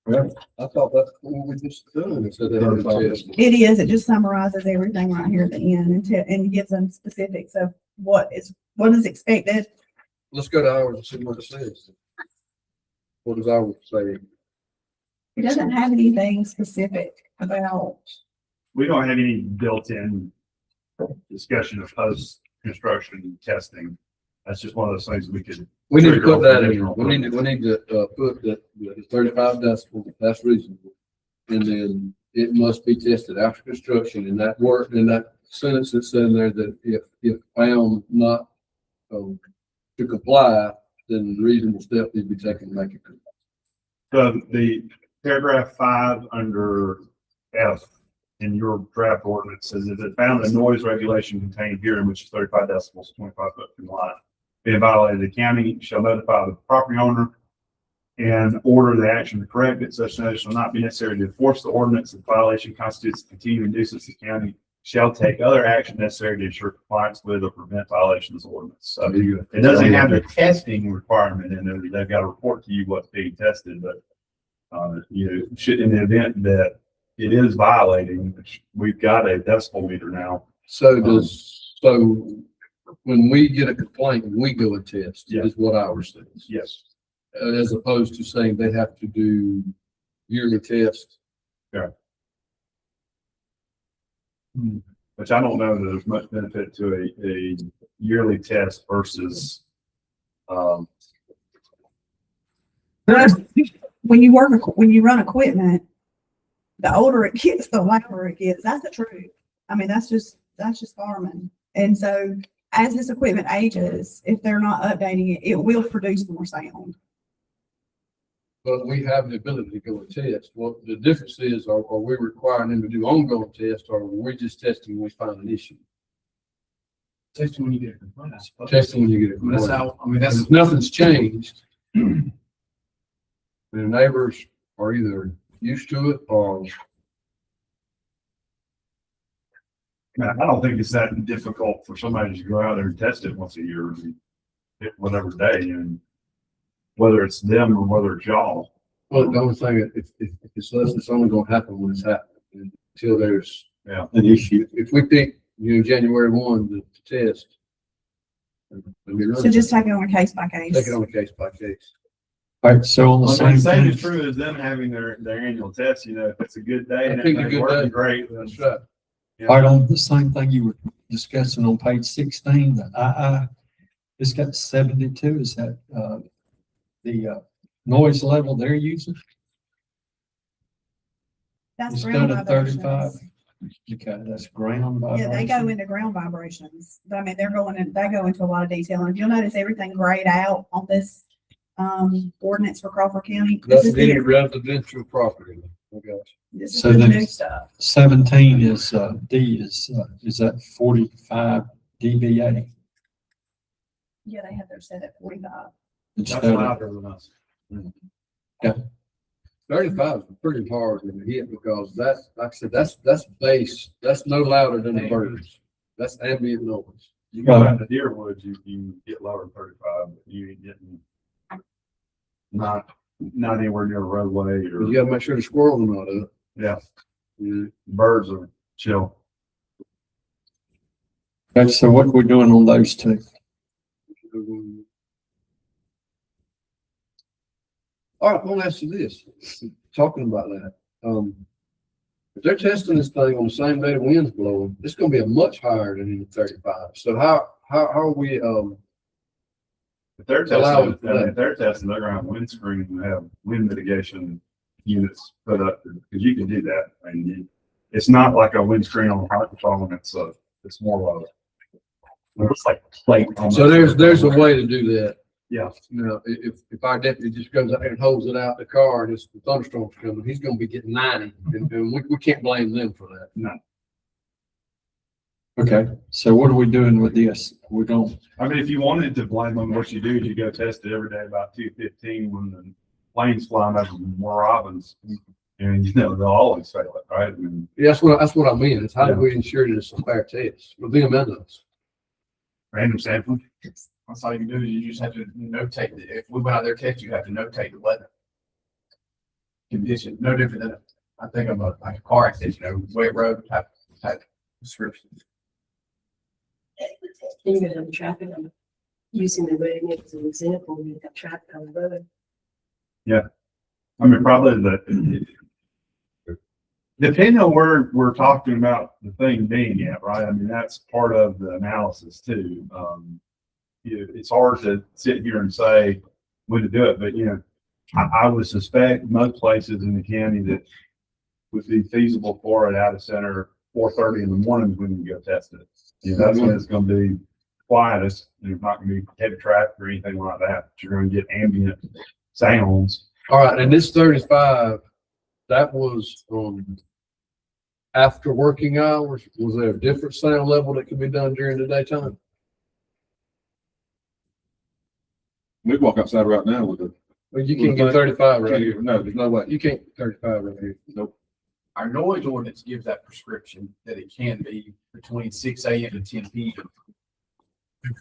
Well, I thought that's what we just done. It said they had a test. It is. It just summarizes everything right here at the end and gives them specifics of what is expected. Let's go to ours and see what it says. What does ours say? It doesn't have anything specific about. We don't have any built-in discussion of post-construction testing. That's just one of those things we could. We need to trigger put that in. additional We need to, put that, 35 decibels, that's reasonable. And then it must be tested after construction, and that work, and that sentence that's in there that if found not, to comply, then reasonable steps need to be taken to make it comply. So the paragraph 5 under F in your draft ordinance says if it found the noise regulation contained herein, which is 35 decibels, 25 foot from the line, being violated, the county shall notify the property owner and order the action to correct it. Such notice shall not be necessary to enforce the ordinance. If the violation constitutes a continuing nuisance, the county shall take other action necessary to ensure compliance with or prevent violations of the ordinance. So it doesn't have the testing requirement in there. They've got to report to you what's being tested, but should, in the event that it is violating, which we've got a decibel meter now. So when we get a complaint, we go and test, Yeah. is what ours says. Yes. As opposed to saying they have to do yearly tests. Which I don't know that there's much benefit to a yearly test versus, When you run equipment, the older it gets, the louder it gets. That's the truth. I mean, that's just farming. And so as this equipment ages, if they're not updating it, it will produce more sound. But we have the ability to go and test. Well, the difference is, are we requiring them to do ongoing tests, or are we just testing when we find an issue? Testing when you get a complaint. Testing when you get a That's complaint. how, I mean, that's, If nothing's changed, the neighbors are either used to it or man, I don't think it's that difficult for somebody to go out there and test it once a year, and hit whatever day, and whether it's them or whether it's y'all. well, the only thing, if it's us, it's only gonna happen when it's happening, until there's An issue. if we pick, January 1 to test. So just take it on a case by case. Take it on a case by case. All right, so on the Well, same the same is thing, true as them having their annual test, if it's a good day and I think a everything's good working day. great, then That's right. all right, on the same thing you were discussing on page 16, the it's got 72, is that, the noise level they're using That's instead ground of 35? vibrations. Okay, that's ground Yeah, they go vibration. into ground vibrations. I mean, they go into a lot of detail. And if you'll notice, everything grayed out on this ordinance for Crawford County. This That's is any the, residential property. Okay. this is So the then- new stuff. 17 is, D is that 45 dBA Yeah, they have their set at 45. that's instead of, louder than us. 35 is pretty hard to hit because that's, like I said, that's bass. That's no louder than the birds. That's ambient noise. You go out to Deerwood, you get lower than 35, but you ain't getting not anywhere near a roadway You or, gotta make sure the squirrels are not up. yeah, birds are chill. okay, so what we're doing on those two? All right, I want to ask you this, talking about that. If they're testing this thing on the same day the wind's blowing, it's gonna be a much higher than the 35. So how are we, If they're Allow testing, that. if they're testing, they're gonna have windscreen and have wind mitigation units put up, because you can do that. I mean, it's not like a windscreen on a microphone, it's more of a, it's like a plate. almost. so there's a way to do that. Yeah. If our deputy just goes out there and holds it out the car and it's the thunderstorm's coming, he's gonna be getting 90, and we can't blame them for that. No, Okay, so what are we doing with this? We're going, I mean, if you wanted to blame them, what you do is you go test it every day about 2:15 when the plane's flying over Moore Robbins, and they'll always fail it, right? I mean, Yeah, that's what I mean, is how do we ensure that it's a fair test for them and us? random sampling. that's all you can do is you just have to notate, if we went out there test, you have to notate the weather condition, no different than, I think of like a car accident, wet road type description. Then you're gonna have traffic on, using the rating as an example, when you have traffic on the road. I mean, probably the Depending on where we're talking about the thing being at, right? I mean, that's part of the analysis too. It's hard to sit here and say when to do it, but I would suspect most places in the county that would be feasible for it out of center 4:30 in the morning when you go test it. That's when it's going to be quietest. There's not going to be heavy traffic or anything like that. You're going to get ambient sounds. All right, and this 35, that was after working hours. Was there a different sound level that could be done during the daytime? We walk outside right now with it. Well, you can't get 35 right here. No, there's no way. You can't get 35 right here. Nope. Our noise ordinance gives that prescription that it can be between 6 a.m. to 10 p.m.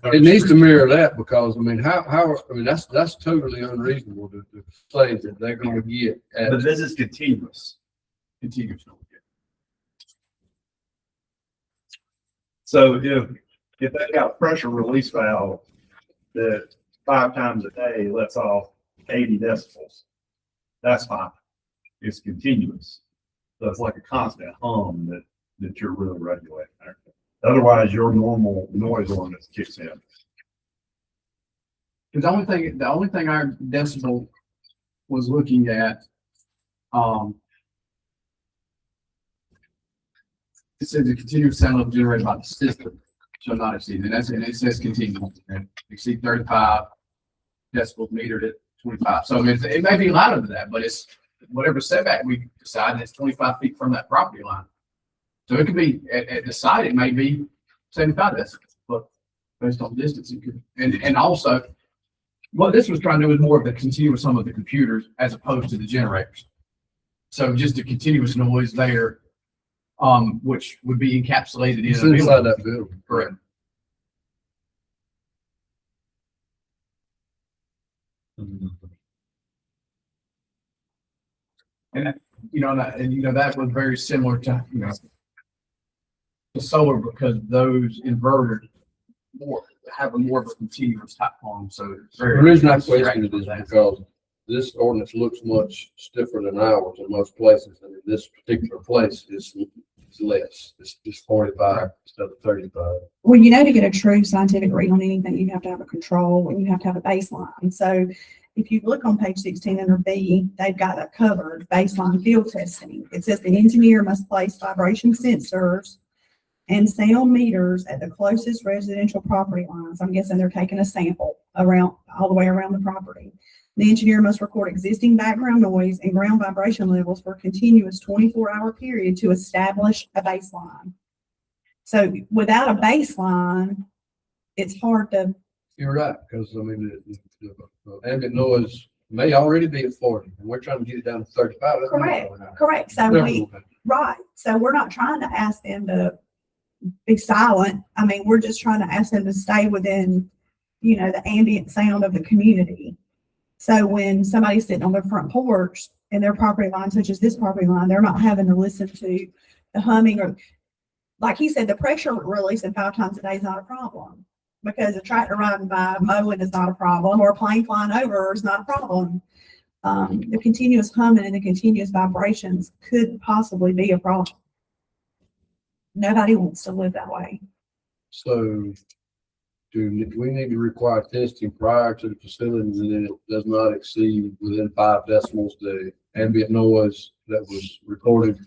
It needs to mirror that because, I mean, that's totally unreasonable to say that they're going to get at. But this is continuous. Continuous noise. So if they got a pressure release valve that 5 times a day lets off 80 decibels, that's fine. It's continuous. So it's like a constant hum that you're really regulating there. Otherwise, your normal noise ordinance kicks in. The only thing our decibel was looking at, it says the continuous sound level generated by the system shall not exceed, and it says continuous, and exceed 35 decibels metered at 25. So I mean, it may be louder than that, but it's whatever setback we decide, it's 25 feet from that property line. So it could be at the site, it may be 75 decibels, but based on distance, it could, and also what this was trying to do is more of the continuous hum of the computers as opposed to the generators. So just the continuous noise there, which would be encapsulated It's in a inside building. that building. Correct. And that was very similar to the solar, because those inverters have a more of a continuous type home. So it's very. The reason I question it is because this ordinance looks much stiffer than ours in most places, and in this particular place, it's less. It's 45 instead of 35. Well, to get a true scientific read on anything, you have to have a control and you have to have a baseline. So if you look on page 16 under B, they've got that covered, baseline field testing. It says the engineer must place vibration sensors and sound meters at the closest residential property lines. I'm guessing they're taking a sample all the way around the property. The engineer must record existing background noise and ground vibration levels for a continuous 24-hour period to establish a baseline. So without a baseline, it's hard to. You're right, because I mean, the ambient noise may already be at 40, and we're trying to get it down to 35. That's Correct. So So we're not trying to ask them to be silent. I mean, we're just trying to ask them to stay within, the ambient sound of the community. So when somebody's sitting on their front porch and their property line touches this property line, they're not having to listen to the humming or, like he said, the pressure releasing 5 times a day is not a problem, because a tractor riding by mowing is not a problem, or a plane flying over is not a problem. The continuous humming and the continuous vibrations could possibly be a problem. Nobody wants to live that way. So do we need to require testing prior to the facility that it does not exceed within 5 decibels the ambient noise that was recorded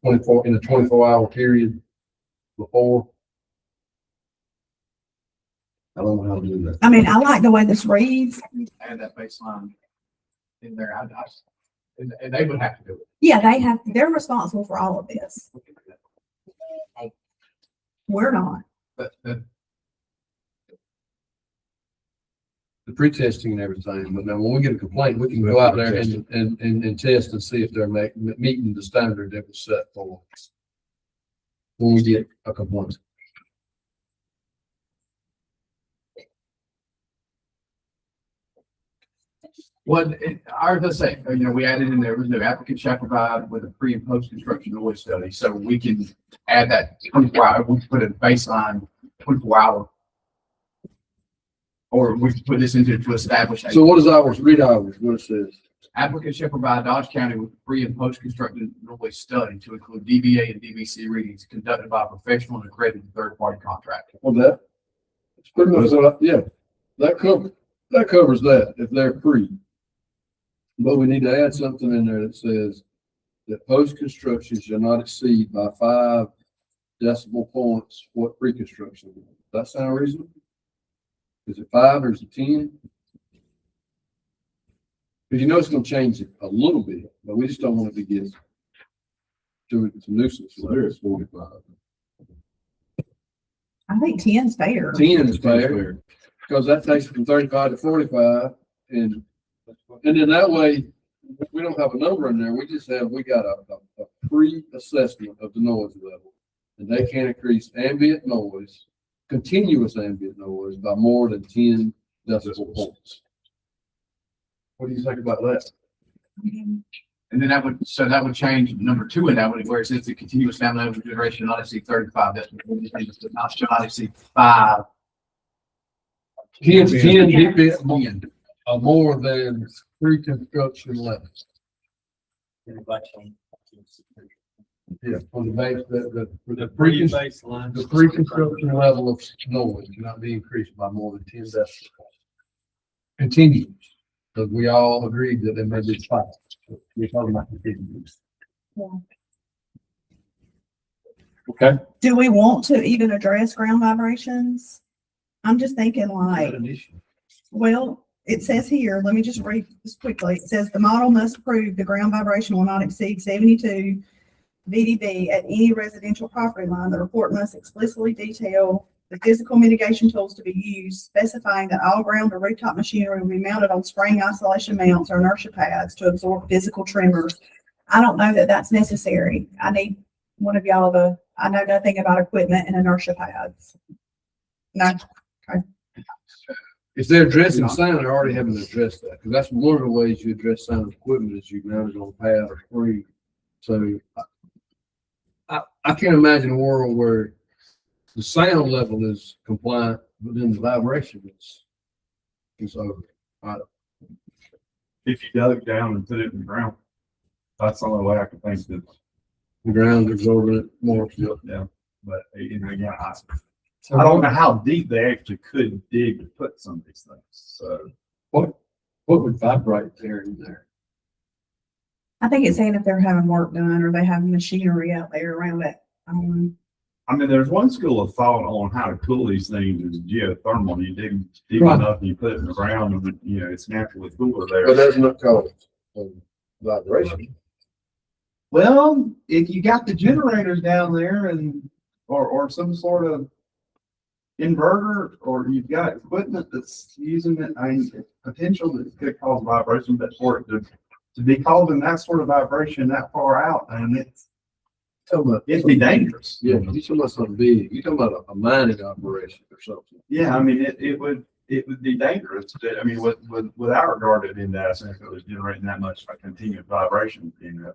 in a 24-hour period before? I don't know how to do that. I mean, I like the way this reads. Add that baseline in there. And they would have to do it. Yeah, they're responsible for all of this. We're not. But The pre-testing and everything, but now when we get a complaint, we can go out there and test and see if they're meeting the standard that was set for when we get a complaint. Let's say, we added in there, the applicant shall provide with a pre and post construction noise study. So we can add that 24-hour, we can put a baseline 24-hour. Or we can put this into to establish. So what is ours? Read ours, what it says. Applicant shall provide Dodge County with pre and post-construction noise study to include DBA and DVC readings conducted by a professional and accredited third-party contractor. Well, it's pretty much, yeah, that covers that if they're pre. But we need to add something in there that says that post-construction shall not exceed by 5 decibel points what pre-construction is. Does that sound reasonable? Is it 5 or is it 10? Because you know it's gonna change it a little bit, but we just don't want it to get to nuisance. So there it's 45. I think 10's fair. 10 is fair, because that takes it from 35 to 45, and then that way, we don't have a number in there, we got a pre-assessment of the noise level. And they can't increase ambient noise, continuous ambient noise by more than 10 decibel points. What do you think about that? And then that would change number 2 in that one, where it says the continuous sound level generation not exceed 35 decibels, not exceed 5. 10 dB more than pre-construction levels. Yeah, on the base, the Baseline. the pre-construction level of noise cannot be increased by more than 10 decibels. Continues, because we all agreed that there may be 5. We're talking about continues. Okay. Do we want to even address ground vibrations? I'm just thinking like, Not an issue. well, it says here, let me just read this quickly. It says the model must prove the ground vibration will not exceed 72 VDB at any residential property line. The report must explicitly detail the physical mitigation tools to be used, specifying that all ground or rooftop machinery will be mounted on spring isolation mounts or inertia pads to absorb physical tremors. I don't know that that's necessary. I need one of y'all I know nothing about equipment and inertia pads. No. If they're addressing sound, they're already having to address that, because that's one of the ways you address sound equipment is you mount it on a pad or spring. So I can't imagine a world where the sound level is compliant, but then the vibration is over. If you dug down and put it in the ground, that's the only way I can think that, The ground absorbing it more. yeah. But you know, again, I don't know how deep they actually could dig to put some of these things, so. What would vibrate there and there? I think it's saying if they're having work done or they have machinery out there around it. I mean, there's one school of thought on how to cool these things is geothermal. You dig deep Right. enough and you put it in the ground and, you know, it's naturally cooler But there. that's not called vibration. Well, if you got the generators down there or some sort of inverter, or you've got equipment that's using it, I mean, potential that could cause vibration, but for it to be causing that sort of vibration that far out, and it'd be dangerous. Yeah, you're talking about something big. You're talking about a mining operation or something. Yeah, I mean, it would be dangerous. I mean, without regard to the data center, if it was generating that much continuous vibration, you know,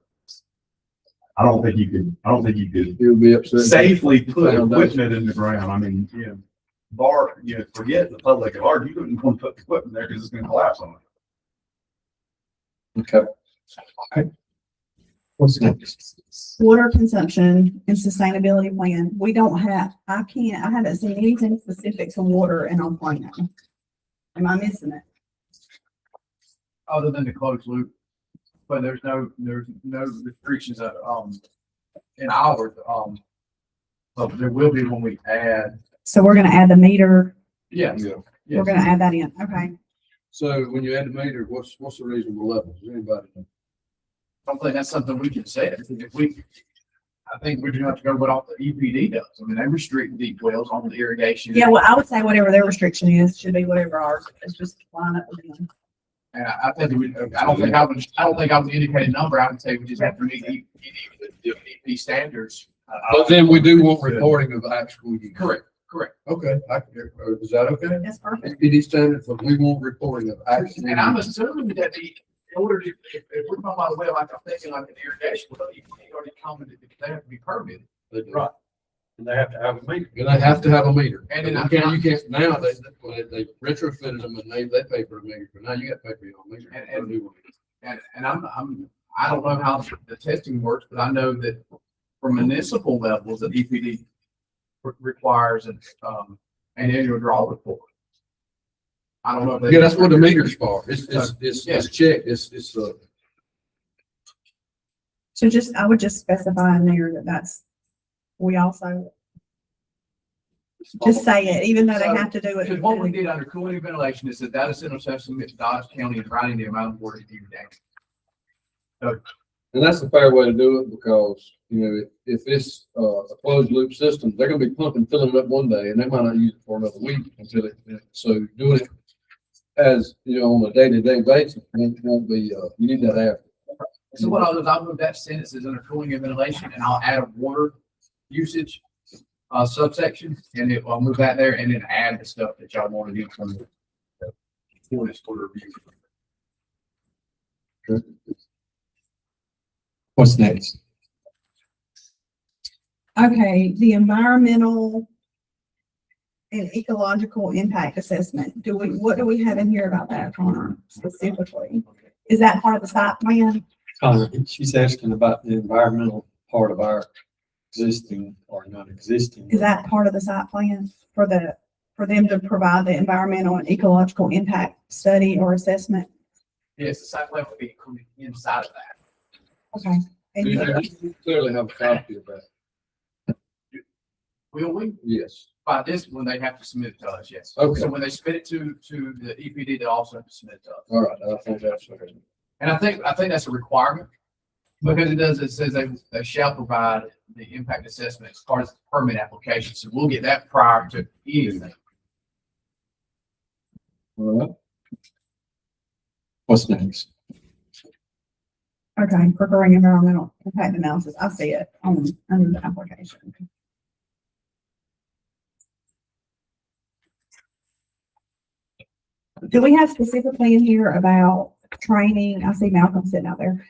I don't think you could It would be upset. safely put Foundation. equipment in the ground. I mean, forget the public at large. You couldn't want to put equipment there because it's going to collapse on it. Okay. What's next? Water consumption and sustainability plan. We don't have, I haven't seen anything specific to water in our plan. Am I missing it? Other than the closed loop, but there's no restrictions in ours, but there will be when we add. So we're gonna add the meter. Yeah. Yeah. We're gonna add that in. Okay. So when you add the meter, what's the reasonable level? Does anybody know? I don't think that's something we can say. I think we're gonna have to go with all the EPD does. I mean, they restrict deep wells on the irrigation. Yeah, well, I would say whatever their restriction is, should be whatever ours. It's just line up with them. And I think I don't think I would indicate a number. I would say we just have to meet the EP standards. But then we do want reporting of actual use. Correct. Okay, is that okay? That's perfect. PD standard, but we want reporting of actual. And I'm use. assuming that in order to, if we're talking about the well, like I'm thinking like an irrigation, well, you already commented that they have to be permitted. They do. Right. And they have to have a meter. And they have to have a meter. And then You can't, now they retrofitted them and they pay for a meter, but now you got to pay for your own meter. And- A new one. and I don't know how the testing works, but I know that for municipal levels, the EPD requires an annual draw report. I don't know if they. Yeah, that's what the meter's for. It's checked. So just, I would just specify in there that we also, just say it, even though they have to do Because it. what we did under cooling and ventilation is that data center shall submit to Dodge County in writing the amount of water you need. And that's a fair way to do it because, you know, if it's a closed loop system, they're gonna be pumping, filling it up one day and they might not use it for another week until so doing it as, you know, on a day-to-day basis won't be, you need that after. So what I'll do is I'll move that sentence is under cooling and ventilation and I'll add a water usage subsection and I'll move that there and then add the stuff that y'all want to do from the for this order review. What's next? Okay, the environmental and ecological impact assessment. What do we have in here about that, Connor, specifically? Is that part of the site plan? Connor, she's asking about the environmental part of our existing or non-existing. Is that part of the site plan for them to provide the environmental and ecological impact study or assessment? Yes, the site plan will be included inside of that. Okay. And You clearly have a copy of that. Will we? Yes. By this one, they have to submit it to us, yes. Okay. So when they submit it to the EPD, they also have to submit it to us. All right. I think that's fair. And I think that's a requirement because it says they shall provide the impact assessment as part of the permit application. So we'll get that prior to anything. All right. What's next? Okay, preparing environmental impact analysis. I see it under the application. Do we have specifically in here about training? I see Malcolm sitting out there.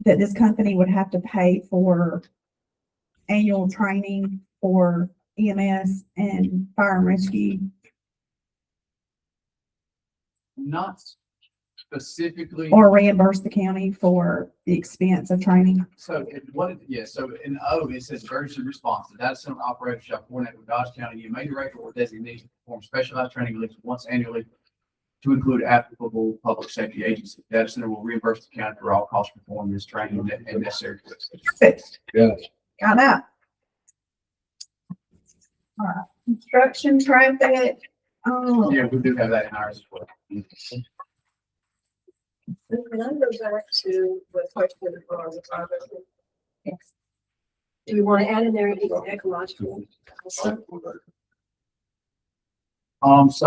That this company would have to pay for annual training for EMS and fire and rescue? Not specifically. Or reimburse the county for the expense of training? So so in O, it says emergency response. The data center operator shall coordinate with Dodge County EMA director or designee to perform specialized training at least once annually to include applicable public safety agencies. Data center will reimburse the county for all costs performing this training and necessary. Perfect. Yeah. Got that. All right, construction traffic. Oh, Yeah, we do have that in ours as well. Can I go back to the question on the progress? yes. Do we want to add in there any ecological? So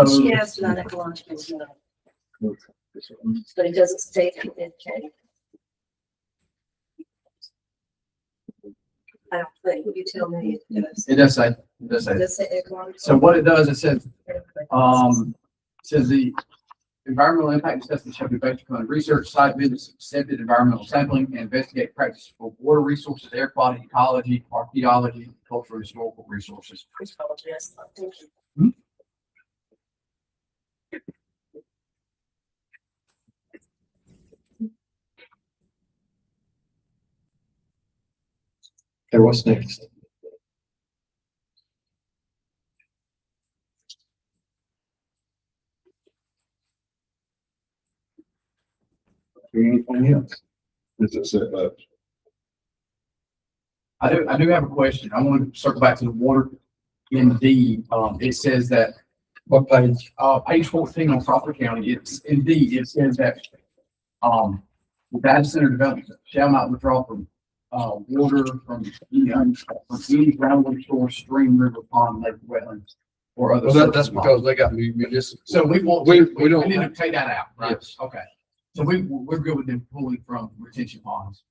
She asked about ecological, but it doesn't state it, okay? I don't think, you tell me it does. it does say, Does it say ecological? So what it does, it says, says the environmental impact assessment shall be based upon research, site visits, accepted environmental sampling, and investigate practices for water resources, air quality, ecology, archaeology, cultural, and historical resources. Yes, thank you. Okay, what's next? Anything else? Is it set up? I do have a question. I want to circle back to the water in D. It says that, What page? page 14 on Crawford County, it's in D, it says that, the data center development shall not withdraw from, water from any groundwater source, stream, river, pond, lake, wetlands, or other. Well, that's surface bodies. because they got municipal. So we want, We we don't- need to take that out, right? Yes. Okay. So we're good with them pulling from retention ponds.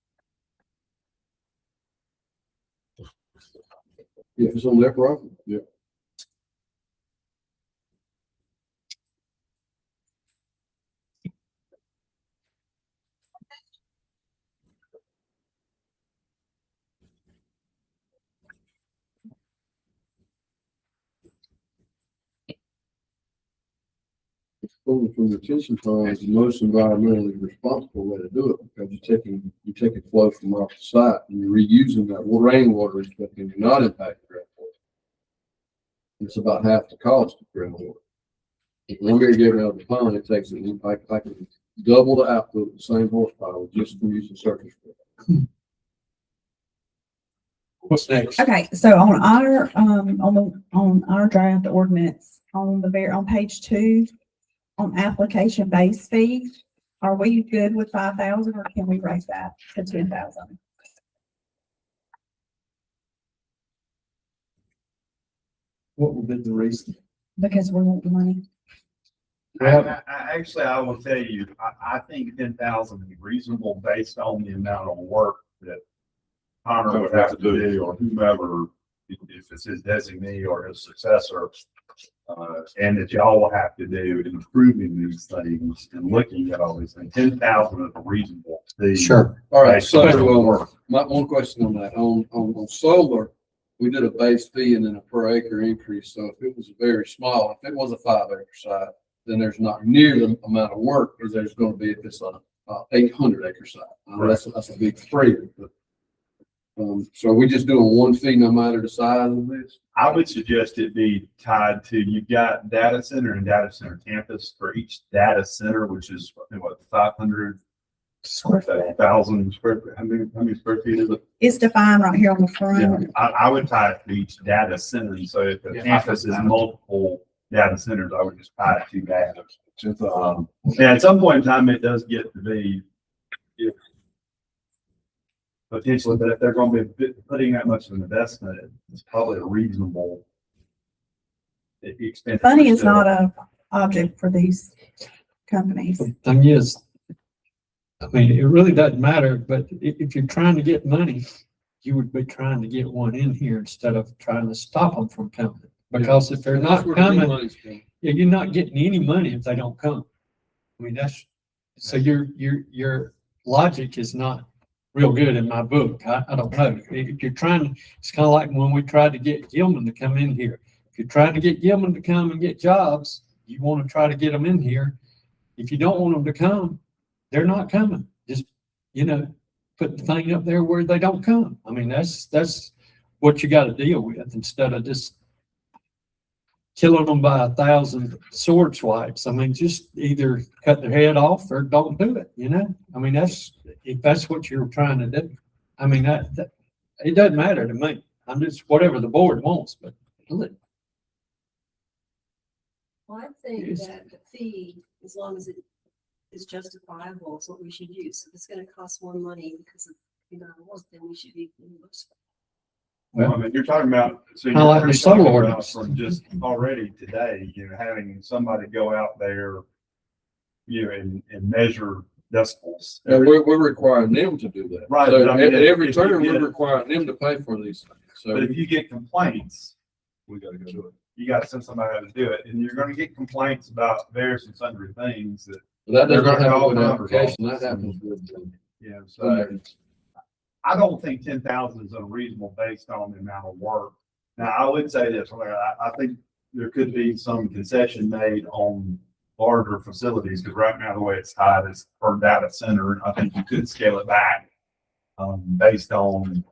Yeah, it's on their property. Yeah. pulling from retention ponds is the most environmentally responsible way to do it, because you're taking flow from off the site and you're reusing that rainwater and stuff, and you're not impacting groundwater. It's about half the cost of groundwater. If I'm gonna get out of the pond, it takes, I can double the output of the same horsepower just from using surface water. What's next? Okay, so on our draft ordinance, on page 2, on application base fee, are we good with 5,000 or can we raise that to 10,000? What would be the reason? Because we want the money. Actually, I will tell you, I think 10,000 is reasonable based on the amount of work that Connor would have to do, or whomever, if it's his designee or his successor, and that y'all will have to do in improving these things and looking at all these things. 10,000 is a reasonable fee. Sure. All right, Based on the so, work. my, one question on that, on solar, we did a base fee and then a per acre increase, so if it was very small, if it was a 5-acre site, then there's not near the amount of work as there's gonna be if it's a 800-acre site. That's a big freedom, but, so are we just doing one fee no matter the size of this? I would suggest it be tied to, you've got data center and data center campus for each data center, which is what, 500 Square foot. 1,000 square feet. How many square feet is it? It's defined right here on the front. I would tie it to each data center. So if the campus is multiple data centers, I would just tie it to that. And at some point in time, it does get to be, if potentially, but if they're going to be putting that much of an investment, it's probably a reasonable expense. Money is not a object for these companies. The thing is, I mean, it really doesn't matter, but if you're trying to get money, you would be trying to get one in here instead of trying to stop them from coming. Because if they're not That's where the big coming, money's coming. yeah, you're not getting any money if they don't come. I mean, so your logic is not real good in my book. I don't know. If you're trying, it's kind of like when we tried to get Gilman to come in here. If you're trying to get Gilman to come and get jobs, you want to try to get them in here. If you don't want them to come, they're not coming. Just, put the thing up there where they don't come. I mean, that's what you got to deal with instead of just killing them by 1,000 sword swipes. I mean, just either cut their head off or don't do it, I mean, if that's what you're trying to do. I mean, that it doesn't matter to me. I'm just whatever the board wants, but look, Well, I think that the fee, as long as it is justifiable, is what we should use. If it's gonna cost more money because of, work, then we should be. Well, I mean, you're talking about, so I like the solar talking about ordinance. from just already today, having somebody go out there, and measure decibels. And we're requiring them to do that. Right, So but I mean, at every if you turn, we're get- requiring them to pay for these things. So But if you get complaints, we gotta go do it. You gotta send somebody out to do it, and you're gonna get complaints about various and sundry things that, that does They're not gonna happen call with numbers application. off. That happens with them. so. I don't think 10,000 is unreasonable based on the amount of work. Now, I would say this, I think there could be some concession made on larger facilities, because right now the way it's tied is per data center. I think you could scale it back based on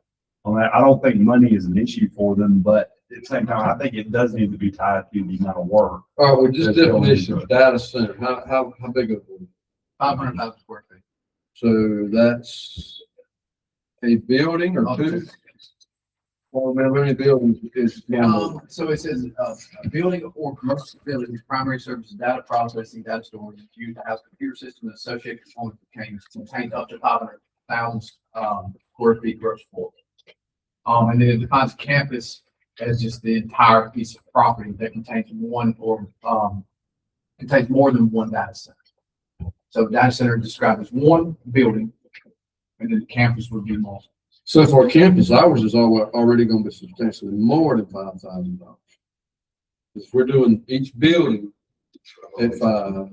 that. I don't think money is an issue for them, but at the same time, I think it does need to be tied to the amount of work. All right, well, just That's going definition into of it. data center, how big of one? 500,000 square feet. So that's a building or two? Well, how many buildings is? So it says, a building or commercial facilities, primary services, data processing, data storage, is used to house computer systems and associated components contains up to 500,000 square feet gross floor. And then it defines campus as just the entire piece of property that contains contains more than one data center. So data center is described as one building, and then the campus would be multiple. So for a campus, ours is already gonna be substantially more than $5,000. If we're doing each building at 5,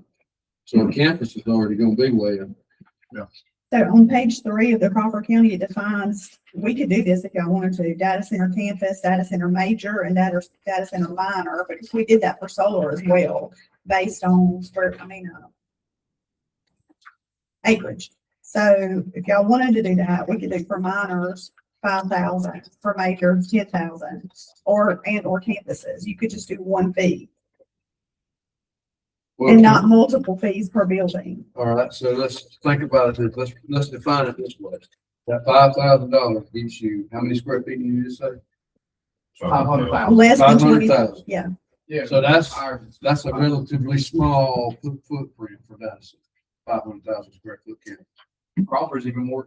so a campus is already gonna be way up. So on page 3 of the Crawford County, it defines, we could do this if y'all wanted to, data center campus, data center major, and data center minor, but if we did that for solar as well, based on acreage. So if y'all wanted to do that, we could do for minors, 5,000, for majors, 10,000, or campuses. You could just do one fee and not multiple fees per building. All right, so let's think about it. Let's define it this way. That $5,000 gives you, how many square feet did you just say? 500,000. Less than 20, 500,000. yeah. Yeah. So that's Ours is a relatively small footprint for Madison. 500,000 square foot county. Crawford's even more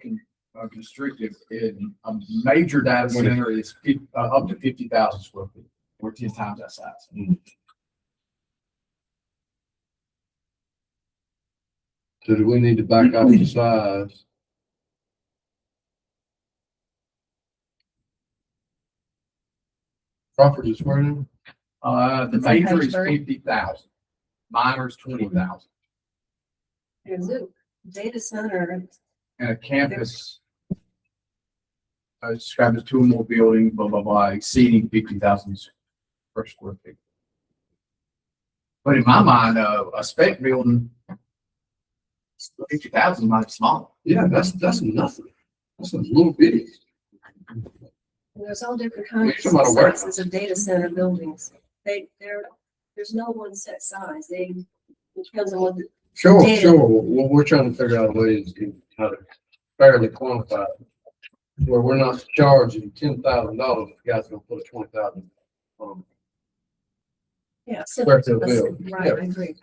constrictive in a major data center is up to 50,000 square feet. We're 10 times that size. So do we need to back out the size? Crawford is where now? The It's on major page is 3. 50,000. Minor is 20,000. There's a data center, And a campus described as 2 or more buildings, blah, blah, blah, exceeding 50,000 per square feet. But in my mind, a spec building, 50,000 might be small. Yeah, that's nothing. That's a little bitty. and there's all different You're kinds talking about a of warehouse. sizes of data center buildings. There's no one set size. It depends on what the Sure, Yeah. sure. Well, we're trying to figure out ways to how to fairly quantify it. Where we're not charging $10,000 if the guy's gonna put a 20,000. Yeah. Square foot bill. Right, Yeah. I agree.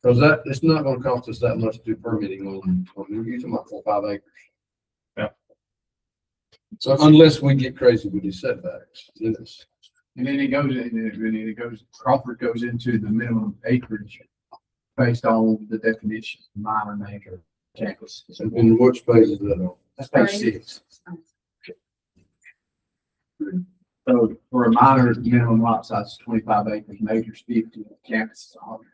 Cause it's not gonna cost us that much to do permitting on you're talking about 4 or 5 acres. Yeah. So unless we get crazy with these setbacks, then it's. And then Crawford goes into the minimum acreage based on the definition, minor, major, campus. In which page is that on? That's page 6. So for a minor, the minimum lot size is 25 acres, major is 50, campus is 100.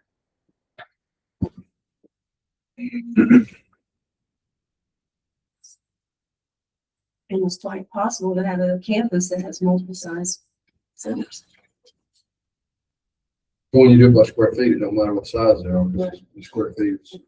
And it's quite possible to have a campus that has multiple size centers. When you do it by square feet, it don't matter what size they are, because the square feet is.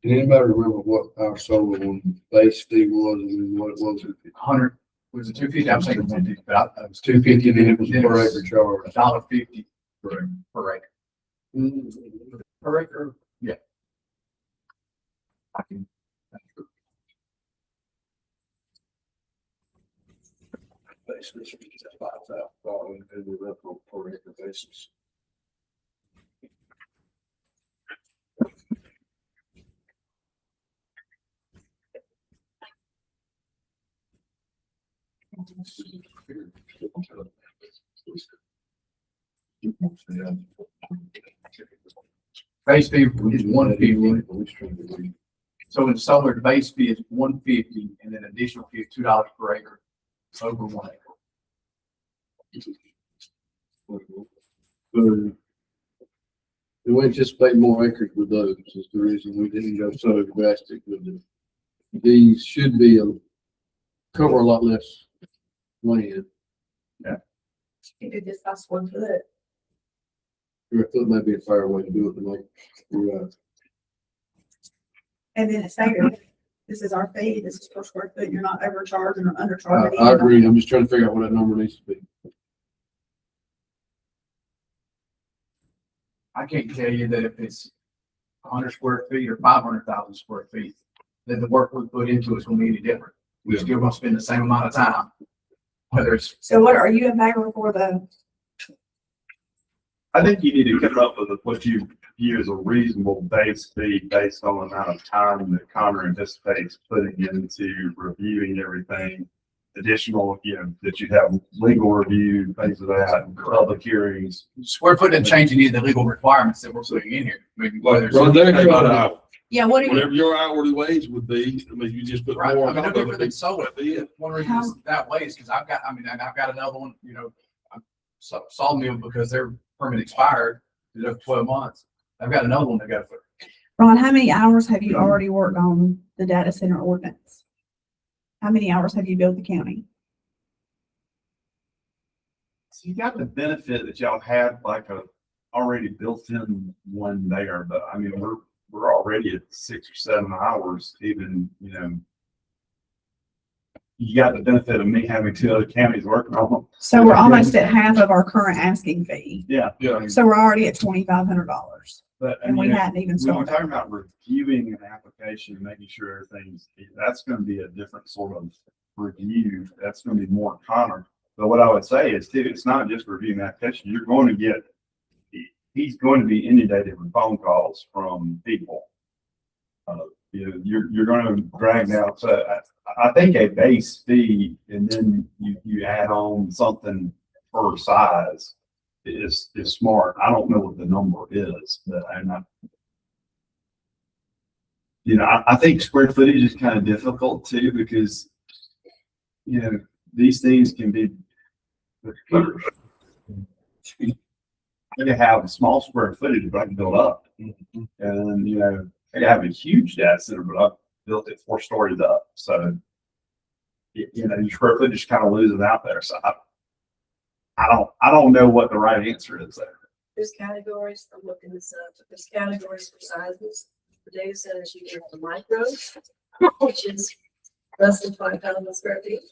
Can anybody remember what our solar one base fee was and what it was? 100 was a 250, I was thinking 150, but it was 250 and then it was Then per it's acre charge. $1.50 per acre. Per acre, yeah. I can. Basically, it's $5,000 and we're up on per acre basis. Base fee is 150. So in solar, the base fee is 150 and then additional fee is $2 per acre over 1 acre. We anticipate more acreage with those is the reason we didn't go so drastic with it. These should be cover a lot less land. You did this by square foot. Square foot might be a fair way to do it to make, And then it's fair. This is our fee. This is per square foot. You're not overcharging or undercharging. I agree. I'm just trying to figure out what that number needs to be. I can't tell you that if it's 100 square feet or 500,000 square feet, then the work we put into it's going to be any different. We're still going to spend the same amount of time. Whether it's, So what are you in favor for the, I think you need to come up with what you view as a reasonable base fee based on the amount of time that Connor anticipates putting into reviewing everything. Additional, that you have legal review, things of that, and public hearings. square foot doesn't change any of the legal requirements that we're putting in here. I mean, whether it's. yeah, what are you, Whatever your hourly wage would be, I mean, you just put Right, more. I mean, no on different than it. solar. One reason it's that way is because I've got another one, Sawmill because their permit expired, 12 months. I've got another one to go through. Ron, how many hours have you already worked on the data center ordinance? How many hours have you billed the county? So you got the benefit that y'all had like a already built-in one there, but I mean, we're already at 6 or 7 hours even, you know. You got the benefit of me having 2 other counties working on them. So we're almost at half of our current asking fee. Yeah. Yeah. So we're already at $2,500 But I and we mean, hadn't even when we're started. talking about reviewing an application, and making sure everything's, that's gonna be a different sort of review. That's gonna be more common. But what I would say is, too, it's not just reviewing the application. You're going to get, he's going to be inundated with phone calls from people. You're going to drag out. So I think a base fee and then you add on something per size is smart. I don't know what the number is, but I'm not. I think square footage is kind of difficult too, because, these things can be, you can have a small square footage, but I can build up. And, I can have a huge data center, but I've built it 4 stories up. So, your square footage kind of loses out there. So I don't know what the right answer is there. There's categories, I'm looking this up, but there's categories for sizes. For data centers, you can have the micro, which is less than 5,000 square feet.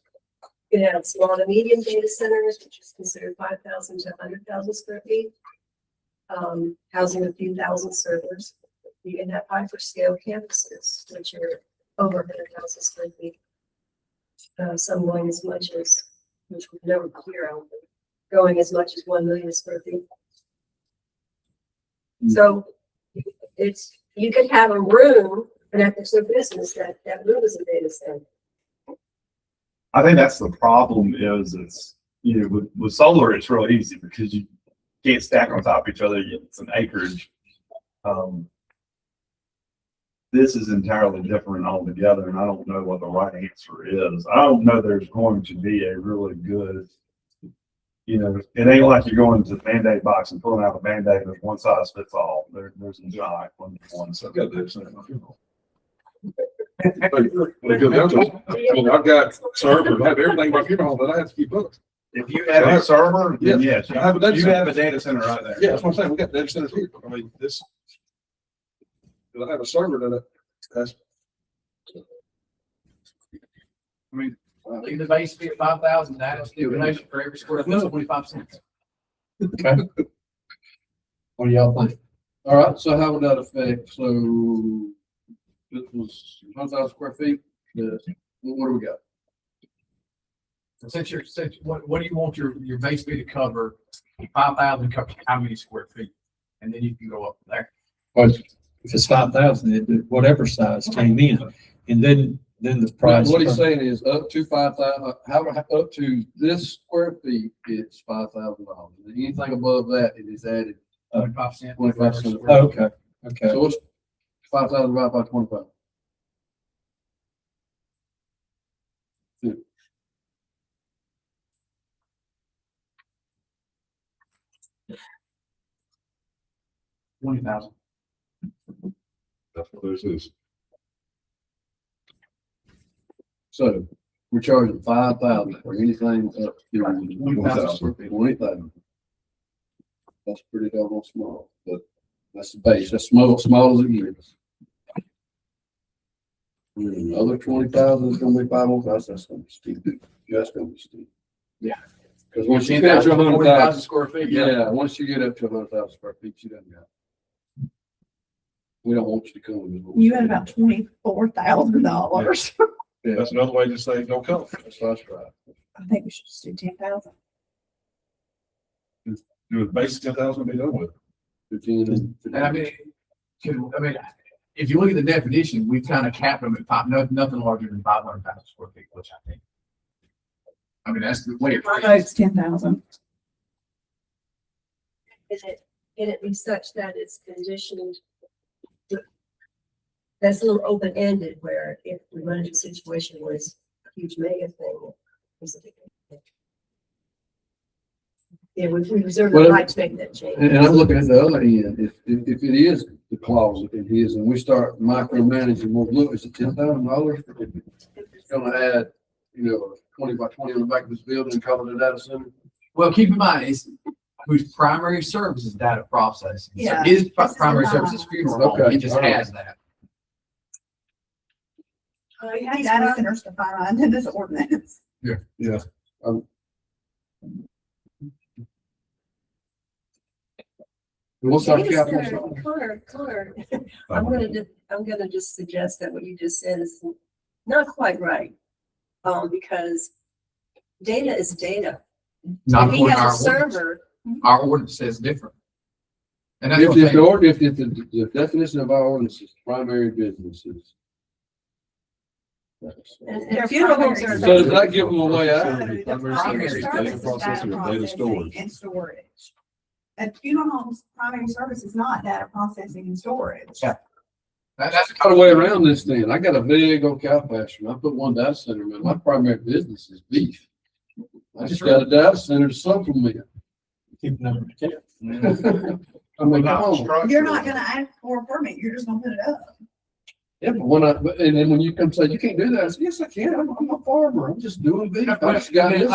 You can have small to medium data centers, which is considered 5,000 to 100,000 square feet. Housing a few thousand servers. You can have hyperscale campuses, which are over 100,000 square feet. Some going as much as, which we've never clear out, going as much as 1 million square feet. So you could have a room, and if there's a business, that room is a data center. I think that's the problem is it's, with solar, it's real easy because you can't stack on top of each other. It's an acreage. This is entirely different altogether, and I don't know what the right answer is. I don't know there's going to be a really good, it ain't like you're going to the Band-Aid box and pulling out a Band-Aid with one size fits all. There's a giant one. So I've got servers, I have everything by funeral home that I have to keep up. if you have a server, then yes, I have a data you center. have a data center right there. Yeah, that's what I'm saying. We got data centers here. I mean, this. I have a server that that's. I mean, Leave the base fee at 5,000, add a stipulation for every square foot, 25 cents. Okay. What do y'all think? All right, so how would that affect? So this was 100,000 square feet. What do we got? Since what do you want your base fee to cover? 5,000 covers how many square feet? And then you can go up there. Well, if it's 5,000, whatever size came in, and then the price. What he's saying is up to 5,000, up to this square feet, it's $5,000. Anything above that, it is added 25%. 25%. Oh, okay, okay. So what's 5,000 divided by 25? $20,000. That's what this is. So we're charging 5,000 for anything up to 20,000 square feet. 20,000. That's pretty doggone small, but that's the base. That's small as it gets. Another 20,000 is gonna be 5,000. That's gonna be steep. That's gonna be steep. Yeah. Because once you get up to 100,000, 40,000 square feet. yeah, once you get up to 100,000 square feet, you done got. We don't want you to come. You had about $24,000. Yeah, That's another way to say don't come. that's right. I think we should just do 10,000. Do it basic 10,000 be done with. 15 And I mean, if you look at the definition, we've kind of capped them at nothing larger than 500,000 square feet, which I think. I mean, that's the way. I know it's 10,000. Can it be such that it's conditioned? That's a little open-ended where if we run into a situation where it's a huge mega thing. Yeah, we reserve the Well, right to make that change. And I'm looking at the other end, if it is the clause in his, and we start micromanaging, well, look, it's $10,000. It's gonna add, 20 by 20 on the back of this building and call it a data center. Well, keep in mind, it's whose primary service is data processing. So Yeah, his this is primary the service is line. funeral home. Okay, He just all right. has that. We have data centers defined in this ordinance. Yeah. What's our Data capital? center, Connor, I'm gonna just suggest that what you just said is not quite right. Because data is data. Not If he according to our has a ordinance. server, Our ordinance says different. And that's If what the I'm saying. order, if the definition of our ordinance is primary businesses. and funeral homes are. So does that give them a way out? The Primary primary service, service data is processing data or data processing storage. and storage. A funeral home's primary service is not data processing and storage. Yeah. That's Got a way around this thing. I got a big old cow pasture. and I put one data center in. My primary business is beef. I just got a data center to supplement. Keep number 10. I mean, come Not on. structure. You're not gonna ask for a permit, you're just gonna put it up. Yeah, and then when you come say, you can't do that, I say, yes, I can. I'm a farmer. I'm just doing beef. I just got this.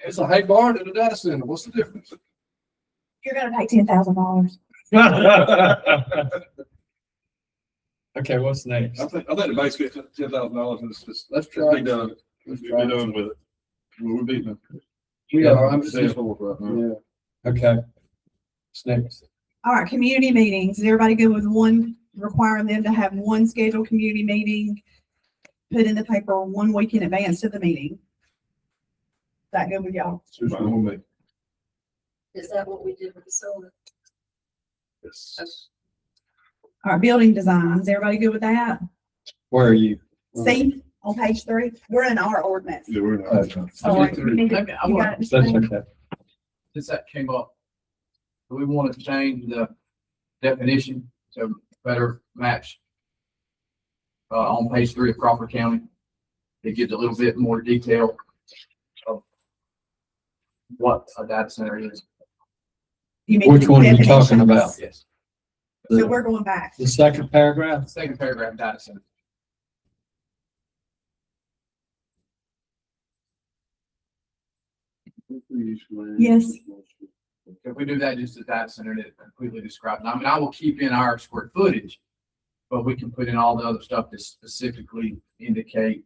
It's a hay barn and a data center. What's the difference? You're gonna pay $10,000. Okay, what's next? I think basically $10,000 is just, Let's let's try. be done. Let's Be try. done with it. We're beating We are. I'm just, it. Right now. yeah. Okay. What's next? All right, community meetings. Is everybody good with requiring them to have one scheduled community meeting? Put in the paper 1 week in advance of the meeting? Is that good with y'all? It's fine with me. Is that what we did with the solar? Yes. All right, building designs. Everybody good with that? Where are you? See, on page 3, we're in our ordinance. Yeah, we're not. Sorry, you need to- Okay, I you want- got it? That's okay. Since that came up, we want to change the definition to better match on page 3 of Crawford County. It gives a little bit more detail of what a data center is. You mean Which one are you talking definitions? about? Yes. So we're going back. The second paragraph? Second paragraph, data center. Yes. If we do that just as data center, it completely describes, I mean, I will keep in our square footage, but we can put in all the other stuff to specifically indicate,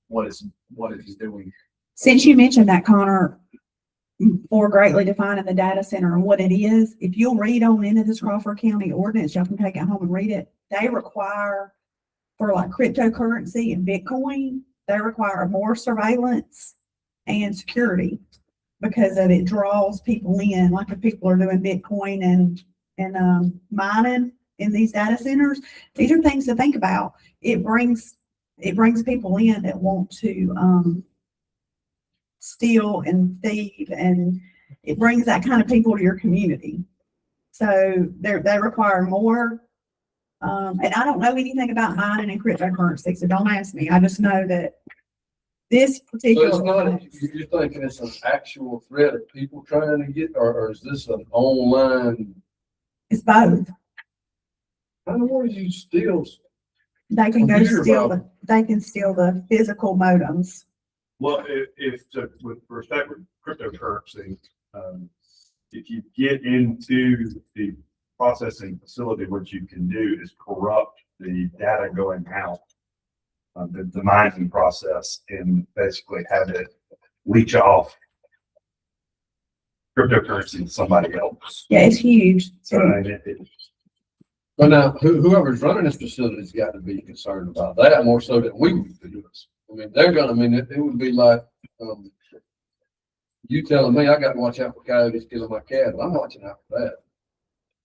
what it is doing. Since you mentioned that, Connor, for greatly defining the data center and what it is, if you'll read on into this Crawford County ordinance, y'all can take it home and read it. They require, for like cryptocurrency and Bitcoin, they require more surveillance and security because of it draws people in, like if people are doing Bitcoin and mining in these data centers. These are things to think about. It brings people in that want to steal and thieve, and it brings that kind of people to your community. So they require more. And I don't know anything about mining and cryptocurrency, so don't ask me. I just know that this So particular. it's not, you're thinking it's an actual threat of people trying to get, or is this an online? It's both. How in the world you steal? They can go Computer steal problem. they can steal the physical modems. Well, with respect with cryptocurrency, if you get into the processing facility, what you can do is corrupt the data going out, the mining process, and basically have it leach off cryptocurrency to somebody else. Yeah, it's huge. So I mean, But now, whoever's running this facility's got to be concerned about that more so than we would be. I mean, it would be like, you telling me I got to watch out for coyotes killing my cattle. I'm watching out for that.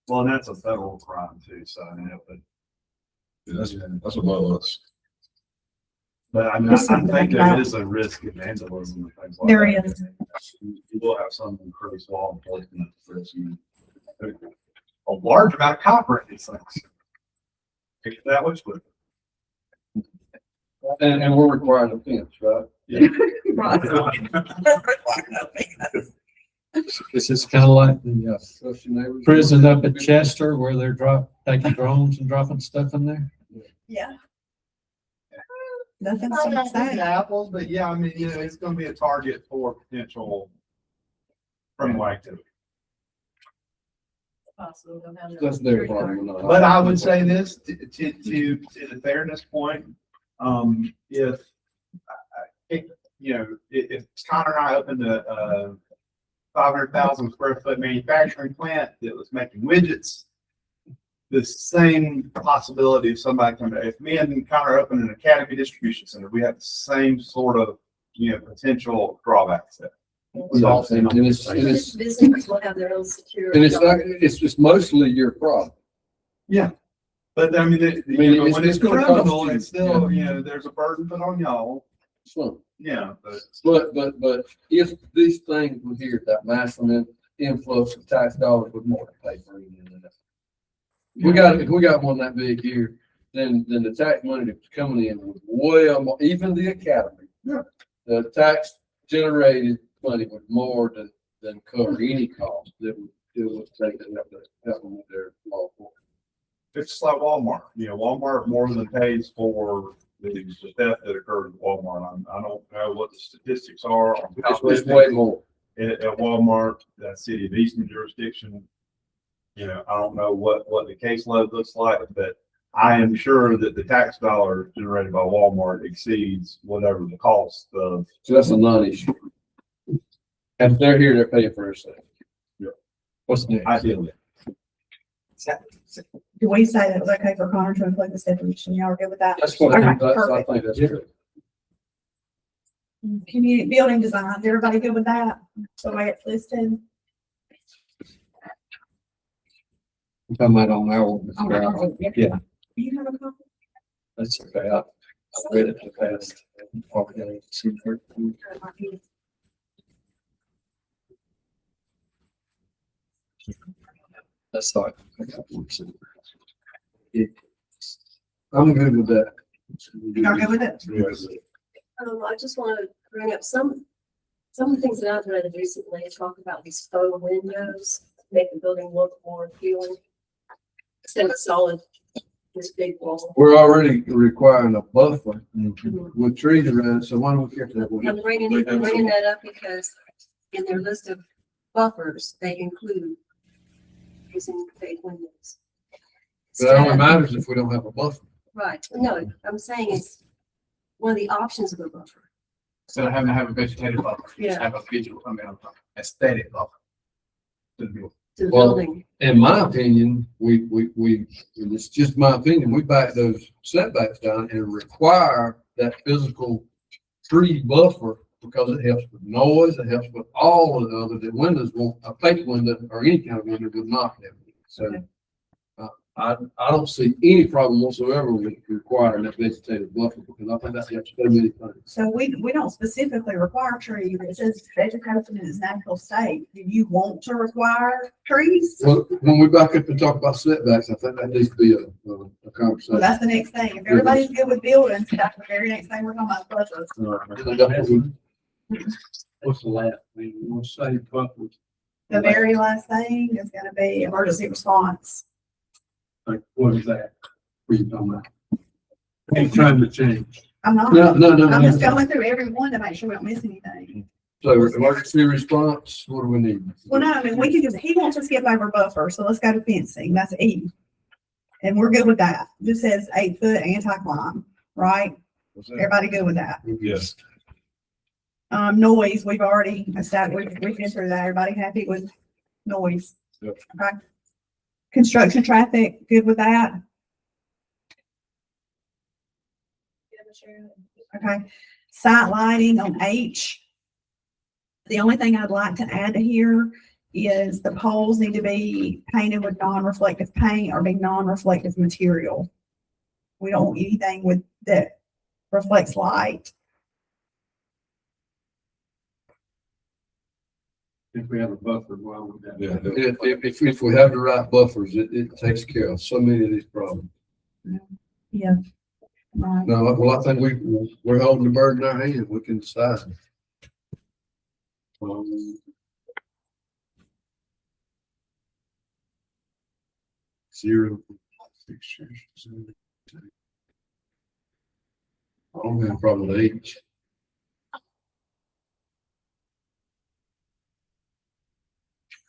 well, and that's a federal crime too, so I know, That's above us. but I mean, Just I something to think think there about. is a risk of vandalism and things like There that. is. You will have some increased law enforcement risk. A large amount of copper in these things. Take it that way, but And we're requiring a fence, right? yeah. Right. This is kind of like the Trust your neighbors. prison up at Chester where they're taking drones and dropping stuff in there. Yeah. Nothing's Not to apples say. and apples, but yeah, I mean, you know, it's gonna be a target for potential criminal activity. Possible, they'll have That's their problem. not But I would ours. say this, to the fairness point, if, you know, if Connor and I opened a 500,000 square foot manufacturing plant that was making widgets, the same possibility of somebody coming, if me and Connor open an academy distribution center, we have the same sort of, you know, potential drawbacks there. Yeah, and it's, Businesses will have their own security. and it's not, it's just mostly your problem. But I mean, mean, when it's it's gonna cost criminal, you. it's still, you know, there's a burden put on y'all. So, Yeah, but but if these things were here, that massive influx of tax dollars would more than pay for anything than that. If we got one that big here, then the tax money that's coming in would well more, even the academy. Yeah. The tax generated money would more than cover any cost that would take to help them with their law enforcement. it's just like Walmart, you know, Walmart more than pays for the theft that occurred at Walmart. I don't know what the statistics are on how It's way more. at Walmart, that city of Eastern jurisdiction. You know, I don't know what the caseload looks like, but I am sure that the tax dollars generated by Walmart exceeds whatever the cost of. So that's a non-issue. And if they're here, they're paying for themselves. What's next? Ideally. Do we say that it was okay for Connor to include this definition? Y'all are good with that? That's what, Okay, I perfect. think that's good. Community building design, is everybody good with that? The way it's listed? I'm talking about on our ordinance. Yeah. You have a copy? That's okay. I read it in the past. That's all. I got one. I'm good with that. Y'all good with it? I just want to bring up some of the things that I've read recently, talk about these faux windows, make the building look more appealing. Instead of solid, this big wall. We're already requiring a buffer with trees around, it, so why don't we get that one? I'm bringing that up because in their list of buffers, they include using fake windows. But it only matters if we don't have a buffer. Right, no, I'm saying it's one of the options of a buffer. Instead of having to have a vegetative buffer, Yeah. just have a visual, aesthetic buffer. To the building. To the Well, building. In my opinion, we, and it's just my opinion, we back those setbacks down and require that physical tree buffer because it helps with noise, it helps with all of the other, the windows won't, a fake window or any kind of window would not have. it. So, I don't see any problem whatsoever with requiring that vegetative buffer because I think that helps so many things. So we don't specifically require trees. It says vegetation in its natural state. Do you want to require trees? Well, when we back up and talk about setbacks, I think that needs to be a Well, conversation. that's the next thing. If everybody's good with buildings, that's the very next thing we're talking about buffers. What's the last thing? You want to say buffers? The very last thing is gonna be emergency response. Like, what is that? What are you talking about? Ain't trying to change. I'm not, No, I'm just no. going through every one to make sure we don't miss anything. So emergency response, what do we need? Well, no, I mean, we can just, he wants to skip over buffer, so let's go to fencing. That's E. And we're good with that. This says 8-foot anti-climb, right? Everybody good with that? Yes. Noise, we've already established, we've been through that. Everybody happy with noise? Yep. Okay. Construction traffic, good with that? Okay. Site lighting on H. The only thing I'd like to add to here is the poles need to be painted with non-reflective paint or be non-reflective material. We don't want anything with that reflects light. If we have a buffer, why would that? Yeah, if we have the right buffers, it takes care of so many of these problems. Yeah. Right. No, well, I think we're holding the bird in our hand. We can decide. 0. I don't have a problem with H.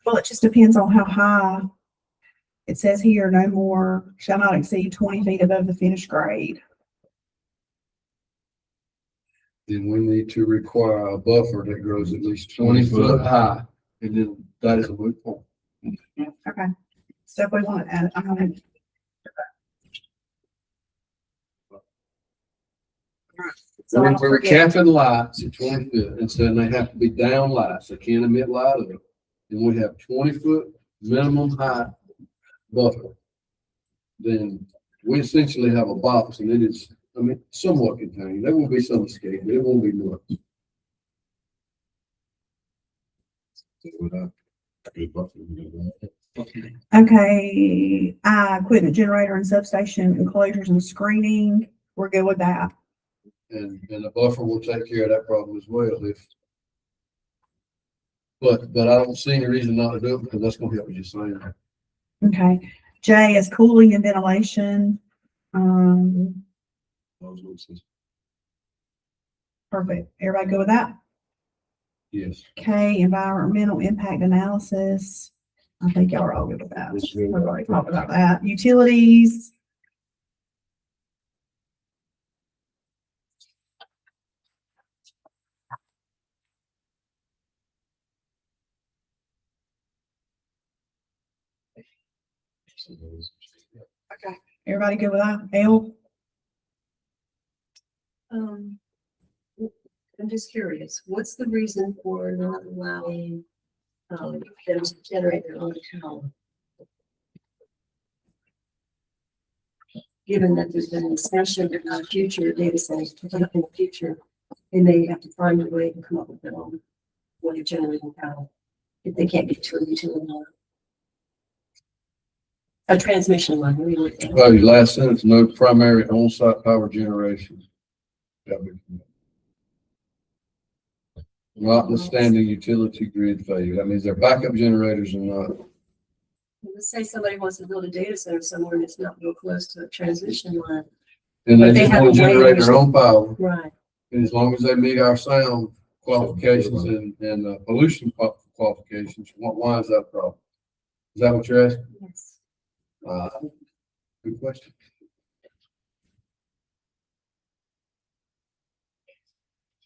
Well, it just depends on how high. It says here, no more, shall not exceed 20 feet above the finished grade. Then we need to require a buffer that grows at least 20 foot high, and then that is a moot point. Okay. So if we want to add, so I don't We're forget. capping lights at 20 foot, and saying they have to be down lights, they can't emit light of it. And we have 20 foot minimum height buffer. Then we essentially have a box, and it is, I mean, somewhat contained. There will be some escape, but it won't be much. Okay, equipment generator and substation enclosures and screening, we're good with that. And the buffer will take care of that problem as well if. But I don't see any reason not to do it because that's gonna help you just saying. Okay, J is cooling and ventilation. Perfect. Everybody go with that? Yes. K, environmental impact analysis. I think y'all are all good with that. Yes, We've we are. already talked about that. Utilities. Okay. Everybody good with that? L? I'm just curious, what's the reason for not allowing, them to generate their own power? Given that there's been discussion about future data centers, in the future, they may have to find a way to come up with their own way of generating power if they can't get to a utility line. A transmission line, really. Well, your last sentence, no primary on-site power generation. Notwithstanding utility grid failure. That means their backup generators are not. Let's say somebody wants to build a data center somewhere and it's not real close to a transmission line. And But they they just have want to a way in generate which their they- own power. Right. And as long as they meet our sound qualifications and pollution qualifications, why is that a problem? Is that what you're asking? Yes. Good question.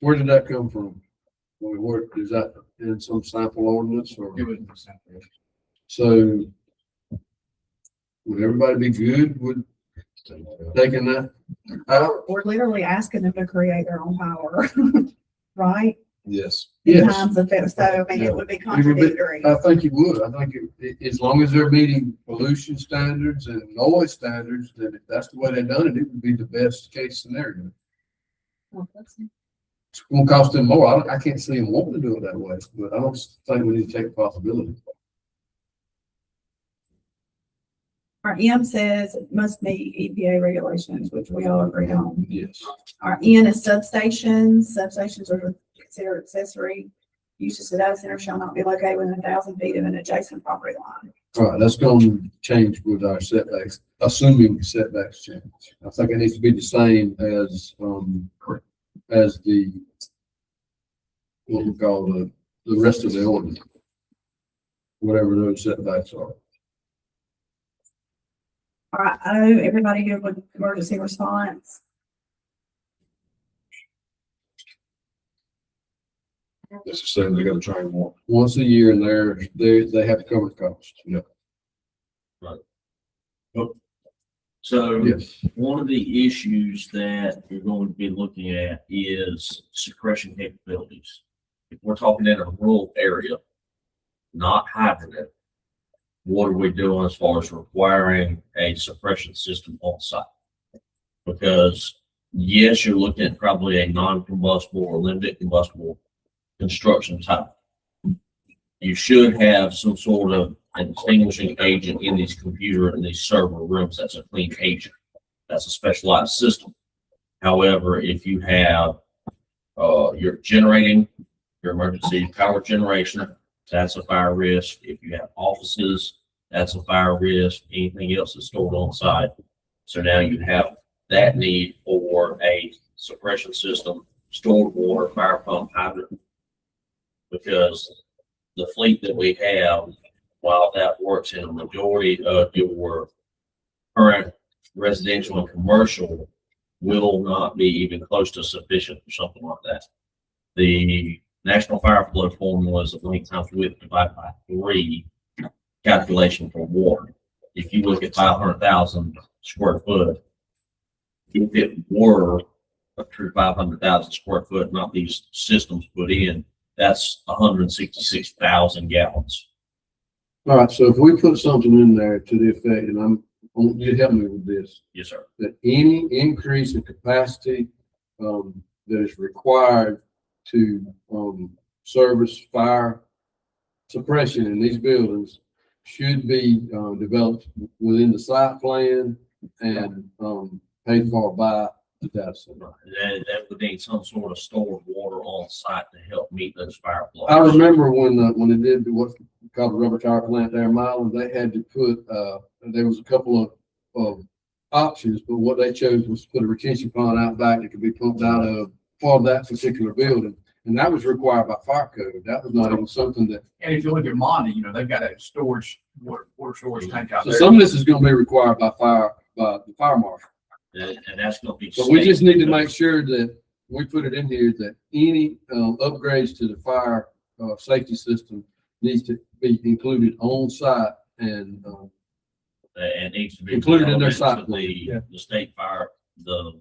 Where did that come from? Where, is that in some sample ordinance or? So would everybody be good with taking that out? We're literally asking them to create their own power, right? Yes. In Yes. times of it, so I mean, it would be contradictory. I think you would. I think as long as they're meeting pollution standards and noise standards, then if that's the way they've done it, it would be the best case scenario. It's gonna cost them more. I can't see them wanting to do it that way, but I don't think we need to take a possibility. Our M says it must meet EPA regulations, which we all agree on. Yes. Our N is substations. Substations are considered accessory uses to data center shall not be located within 1,000 feet of an adjacent property line. All right, that's gonna change with our setbacks, assuming setbacks change. I think it needs to be the same as the, what we call the rest of the ordinance. Whatever those setbacks are. All right, O, everybody good with emergency response? That's the same, they gotta train more. Once a year and they have to cover the cost. Yeah. So Yes. one of the issues that you're going to be looking at is suppression capabilities. If we're talking in a rural area, not having it, what are we doing as far as requiring a suppression system on site? Because yes, you're looking at probably a non-combustible or limited combustible construction type. You should have some sort of extinguishing agent in these computer and these server rooms. That's a clean agent. That's a specialized system. However, if you have, you're generating your emergency power generation, that's a fire risk. If you have offices, That's a fire risk, anything else that's stored on site. So now you have that need for a suppression system, stored water, fire pump, hydrant. Because the fleet that we have, while that works in a majority of your current residential and commercial, will not be even close to sufficient for something like that. The National Fire Flow formula is a length times width divided by 3 calculation for water. If you look at 500,000 square foot, if it were a true 500,000 square foot, not these systems put in, that's 166,000 gallons. All right, so if we put something in there to the effect, and I want you to help me with this, Yes, sir. that any increase in capacity, that is required to, service fire suppression in these buildings should be, developed within the site plan and, paid for by the data center. That would need some sort of stored water on site to help meet those fire flows. I remember when they did what's called the rubber tire plant there in Milan, they had to put, there was a couple of options, but what they chose was to put a retention pond out back that could be pumped out of for that particular building. And that was required by fire code. That was not even something that, And if you look at Monty, you know, they've got a storage, water storage tank out so there. some of this is gonna be required by the fire marshal. And that's gonna be. So we just need to state- make sure that we put it in here that any, upgrades to the fire, safety system needs to be included on site and, And needs to be. Included in their relevant to site plan. The state fire, the,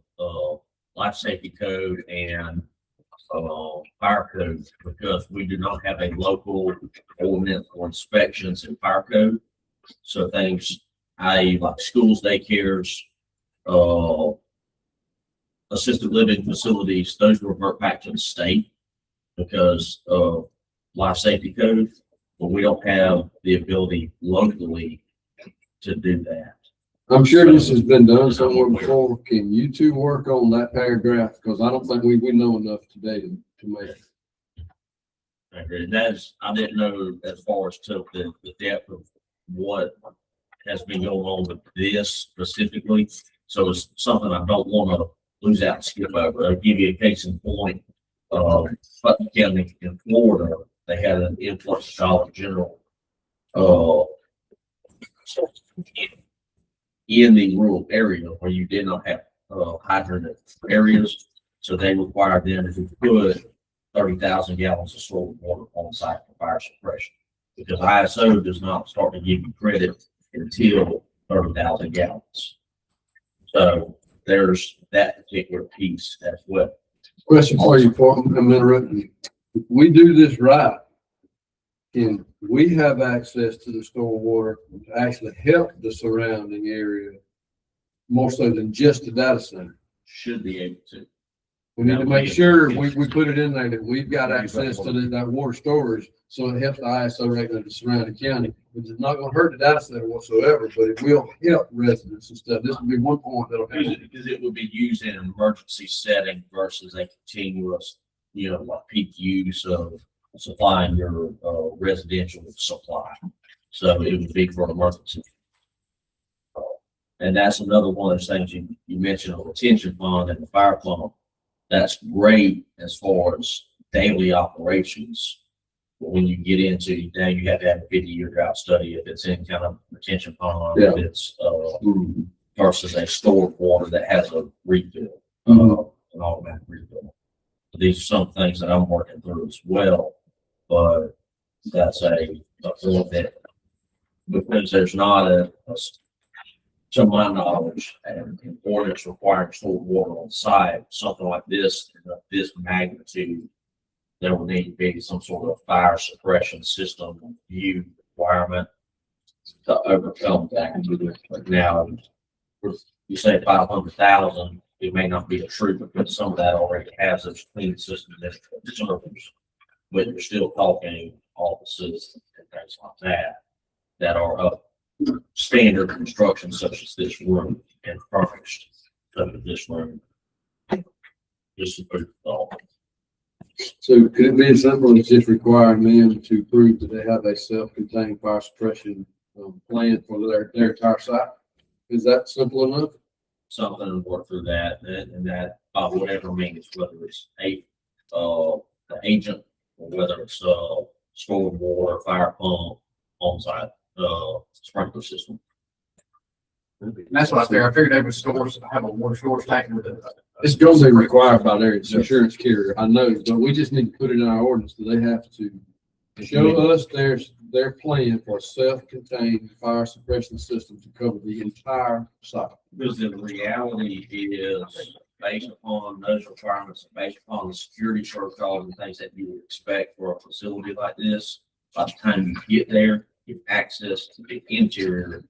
life safety code and, fire code, because we do not have a local ordinance for inspections and fire code. So things, i.e. like schools, daycares, assisted living facilities, those revert back to the state because of life safety code, but we don't have the ability locally to do that. I'm sure this has been done somewhere before. Can you two work on that paragraph? Because I don't think we know enough today to make. I agree. That's, I didn't know as far as to the depth of what has been going on with this specifically. So it's something I don't want to lose out and skip over. I'll give you a case in point. Putnam County in Florida, they had an influx of Dollar General, in the rural area where you did not have, hydrant areas. So they required them to put 30,000 gallons of stored water on site for fire suppression. Because ISO does not start to give you credit until 30,000 gallons. So there's that particular piece as well. Question for you, before I'm interrupting you. If we do this right, can we have access to the stored water to actually help the surrounding area more so than just the data center? Should be able to. We need to make sure we put it in there that we've got access to that water storage, so it helps the ISO rating of the surrounding county. It's not gonna hurt the data center whatsoever, but it will help residents and stuff. This would be one point that'll help. Because it would be used in an emergency setting versus a continuous, like peak use of supplying your residential supply. So it would be for an emergency. And that's another one of those things you mentioned, a retention pond and the fire pump. That's great as far as daily operations. But when you get into, now you have to have a 50-year drought study if it's in kind of retention pond, if it's versus a stored water that has a refill, an automatic refill. So these are some things that I'm working through as well, but that's a point that, because there's not to my knowledge, an ordinance requiring stored water on site, something like this, of this magnitude, there will need to be some sort of fire suppression system view requirement to overcome that. But now, you say 500,000, it may not be a true, because some of that already has those clean systems that servers, but you're still talking offices and things like that are up standard construction such as this room and furnished such as this room. Just a quick thought. So could it be as simple as just requiring them to prove that they have a self-contained fire suppression plan for their entire site. Is that simple enough? Something to work through that, and that, whatever means, whether it's the agent, or whether it's, storm water, fire pump, on-site, sprinkler system. And that's what I figured. I figured they would have a water storage tank with it. It's gonna be required by their insurance carrier, I know, but we just need to put it in our ordinance that they have to show us their plan for a self-contained fire suppression system to cover the entire site. Because the reality is, based upon those requirements, based upon the security protocols and things that you would expect for a facility like this, by the time you get there, you have access to the interior,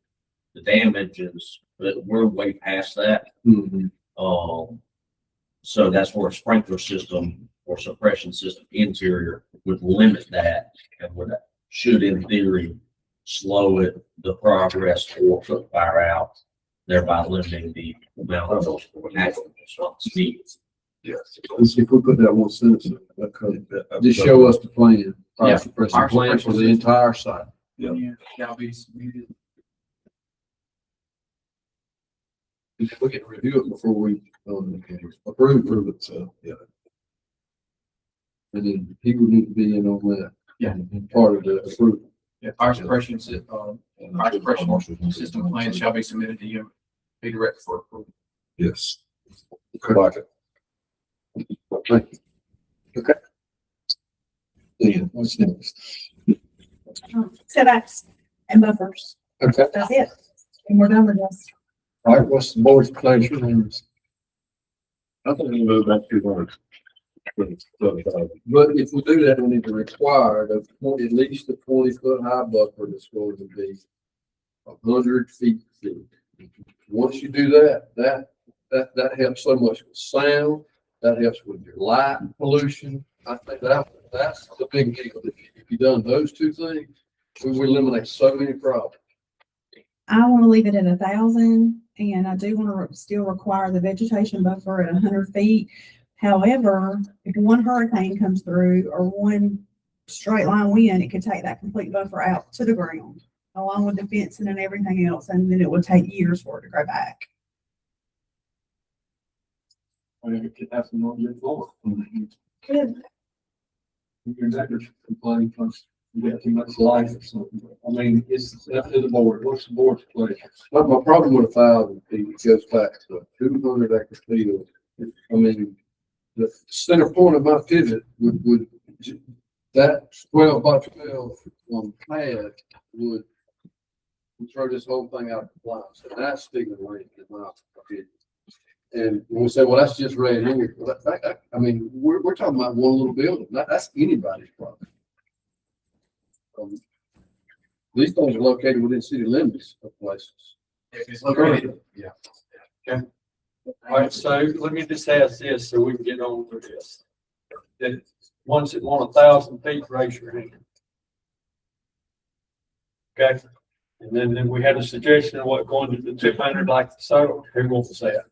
the damages, but we're way past that. So that's where a sprinkler system or suppression system interior would limit that and should in theory slow the progress or put fire out, thereby limiting the amount of actual response needs. Yes. Let's see if we put that one sentence, okay, just show us the plan, fire Yeah, suppression fire plan for the suppression entire site. Yeah. Shall be submitted. We can review it before we, approve it, so, yeah. And then he would need to be in on that. Yeah. Part of the approval. Yeah, fire suppression system plan shall be submitted to you, be directed for approval. Yes. Okay. Like it. Thank you. Okay. Yeah, what's next? Setbacks and buffers. Okay. That's it. And we're done with this. All right, what's the board's pleasure? I think we move back to one. But if we do that, we need to require at least a 20-foot high buffer that's going to be 100 feet thick. Once you do that, that helps so much with sound, that helps with your light pollution. I think that's the big deal. If you done those two things, we will eliminate so many problems. I want to leave it at 1,000, and I do want to still require the vegetation buffer at 100 feet. However, if one hurricane comes through or one straight line wind, it could take that complete buffer out to the ground, along with the fencing and everything else, and then it would take years for it to grow back. We could have some more good for Good. Your neighbors complaining because you got too much life or something. I mean, it's up to the board. What's the board's pleasure? But my problem with 1,000 feet goes back to 200 acre feet of, I mean, the center point of my pivot would that 12 by 12 pad would throw this whole thing out of compliance. And that's sticking away in my opinion. And when we say, well, that's just right here, I mean, we're talking about one little building. That's anybody's problem. These things are located within city limits of places. If it's located, yeah. All right, so let me just ask this so we can get on with this. That once it want 1,000 feet, raise your hand. Okay, and then we had a suggestion of what going to the 200 like the solar. Who wants that?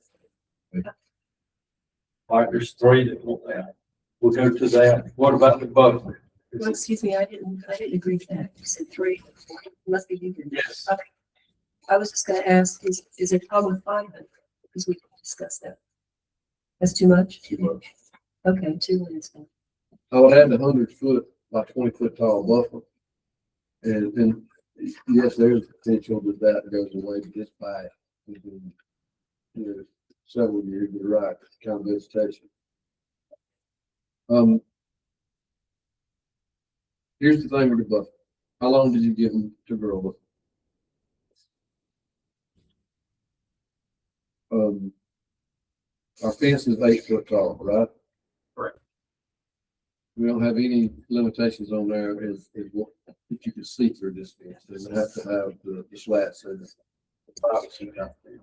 All right, there's 3 that want that. We'll go to that. What about the buffer? Well, excuse me, I didn't agree to that. You said 3. Must be you. Yes. Okay. I was just gonna ask, is it a problem with 500? Because we can discuss that. That's too much? Too much. Okay, 200 is fine. I would add the 100-foot by 20-foot tall buffer. And yes, there's potential that goes away just by, several years, you're right, kind of vegetation. Here's the thing with the buffer. How long did you give them to grow it? Our fence is 8 foot tall, right? Correct. We don't have any limitations on there is what, if you can see through this fence. They would have to have the slats and the privacy out there.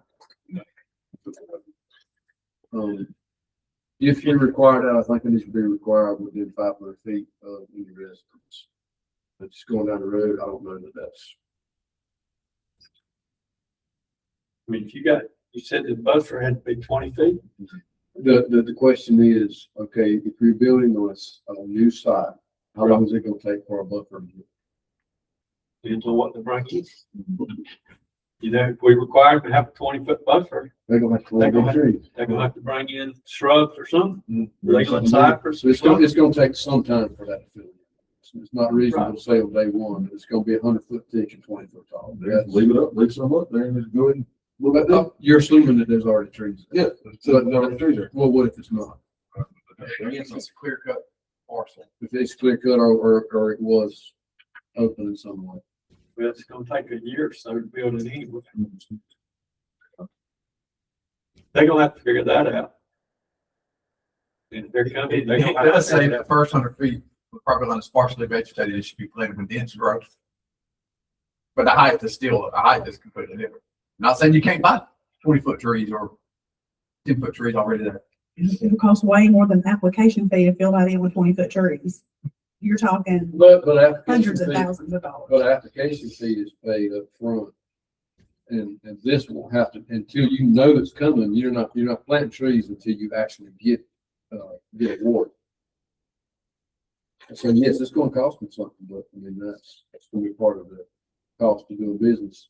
If you require that, I think it needs to be required within 500 feet of any residence. But just going down the road, I don't know that that's. I mean, you said the buffer had to be 20 feet. The question is, okay, if you're building on a new site, how long is it gonna take for a buffer? Depends on what the break is. You know, if we require to have a 20-foot buffer, They're gonna have to They're plant gonna big trees. they're gonna have to bring in shrubs or something, legal cypress So or it's something. gonna take some time for that to fill. It's not reasonable to say on day one, it's gonna be 100 foot thick and 20 foot tall. Leave it up, leave some up there and just go ahead. Well, you're assuming that there's already trees. Yeah. So, well, what if it's not? Again, so it's a clear cut parcel. If it's clear cut or it was open in some way. Well, it's gonna take a year or so to build it anyway. They're gonna have to figure that out. And if they're coming, they're It gonna have does to say figure the first 100 feet, the property line is sparsely vegetated, it should be planted with dense growth. But the height is still, a height is completely different. Not saying you can't buy 20-foot trees or 10-foot trees already there. It'll cost way more than the application fee to fill that in with 20-foot trees. You're talking But application hundreds of fee, thousands of dollars. but application fee is paid up front. And this won't have to, until you know it's coming, you're not planting trees until you actually get awarded. So yes, it's gonna cost them something, but I mean, that's gonna be part of the cost of doing business.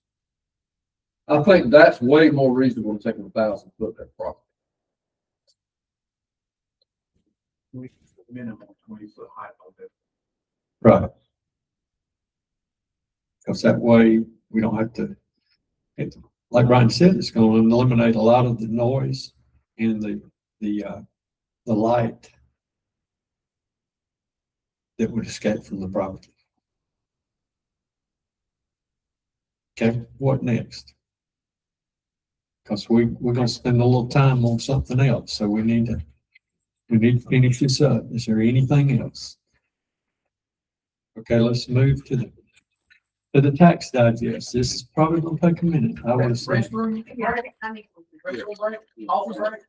I think that's way more reasonable than taking 1,000 foot that property. Minimum 20-foot height on it. Right. Cause that way we don't have to, like Brian said, it's gonna eliminate a lot of the noise and the light that would escape from the property. Okay, what next? Cause we're gonna spend a little time on something else, so we need to finish this up. Is there anything else? Okay, let's move to the tax digest. This is probably gonna take a minute. I would say. Restroom, restroom break, office break.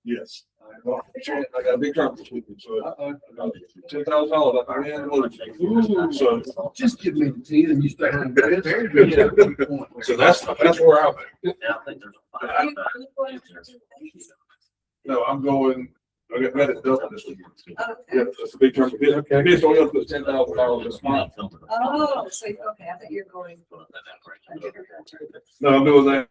Yes. I got a big truck this weekend, so $10,000. So Just give me the 10 and you stay home. So that's where I'm at. Yeah, I think there's a. No, I'm going, I got it done this weekend. Yeah, that's a big truck. It's only up to $10,000 this month. Oh, so, okay, I thought you were going. No, I'm doing that.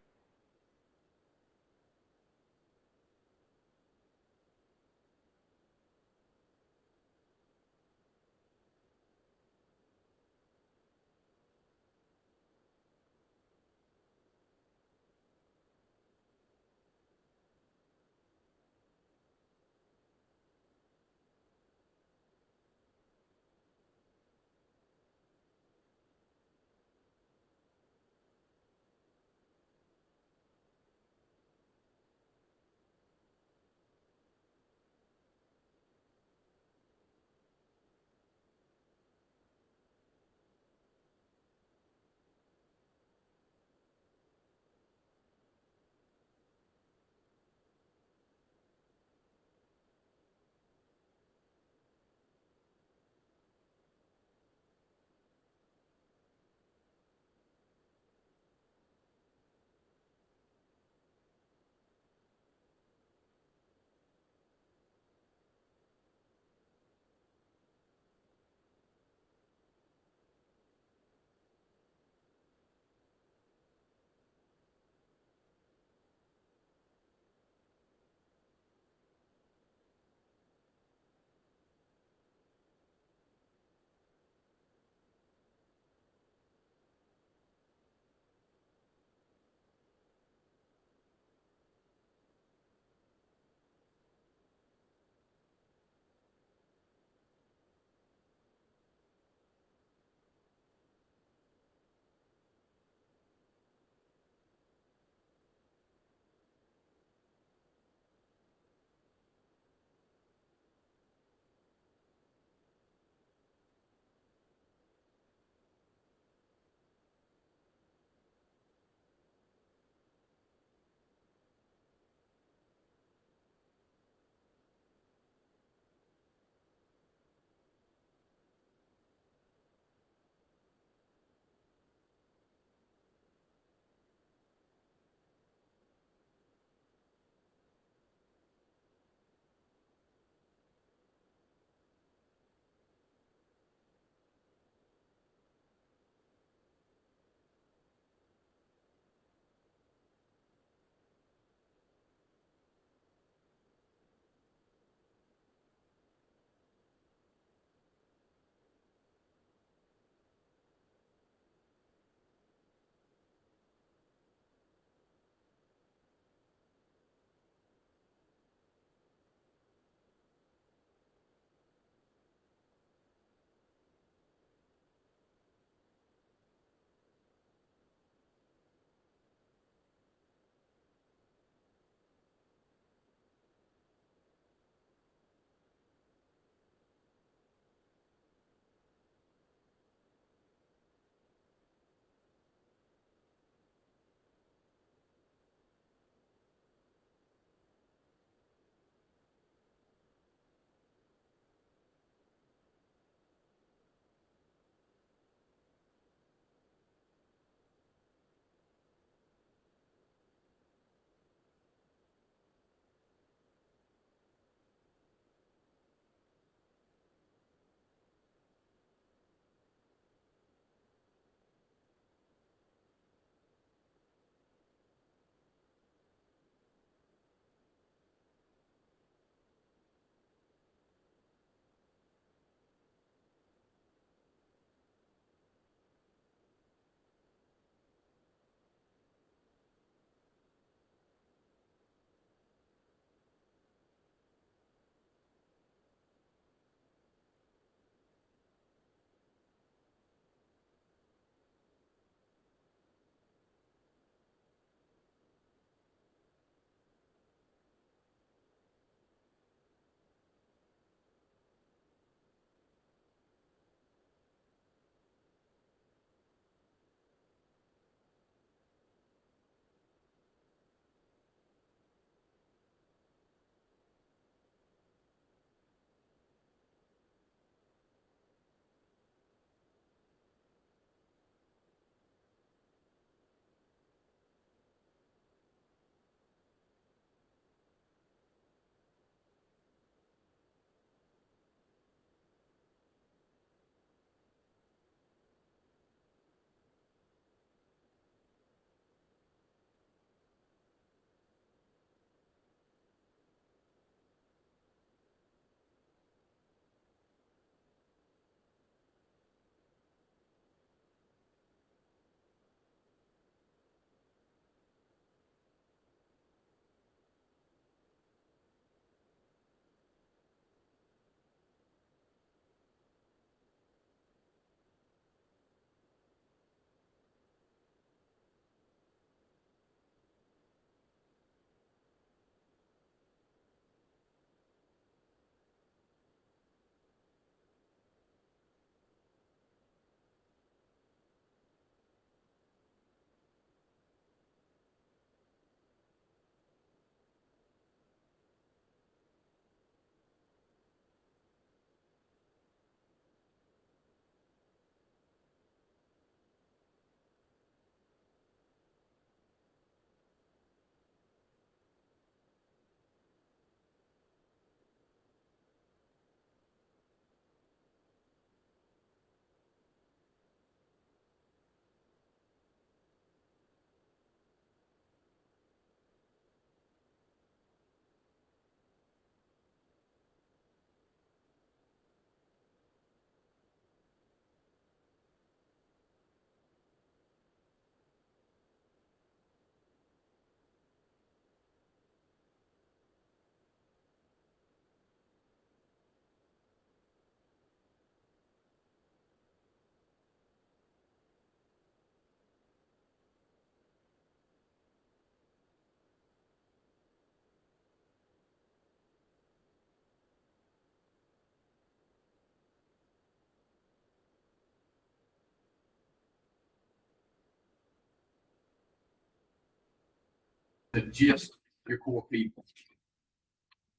the gist, your core people.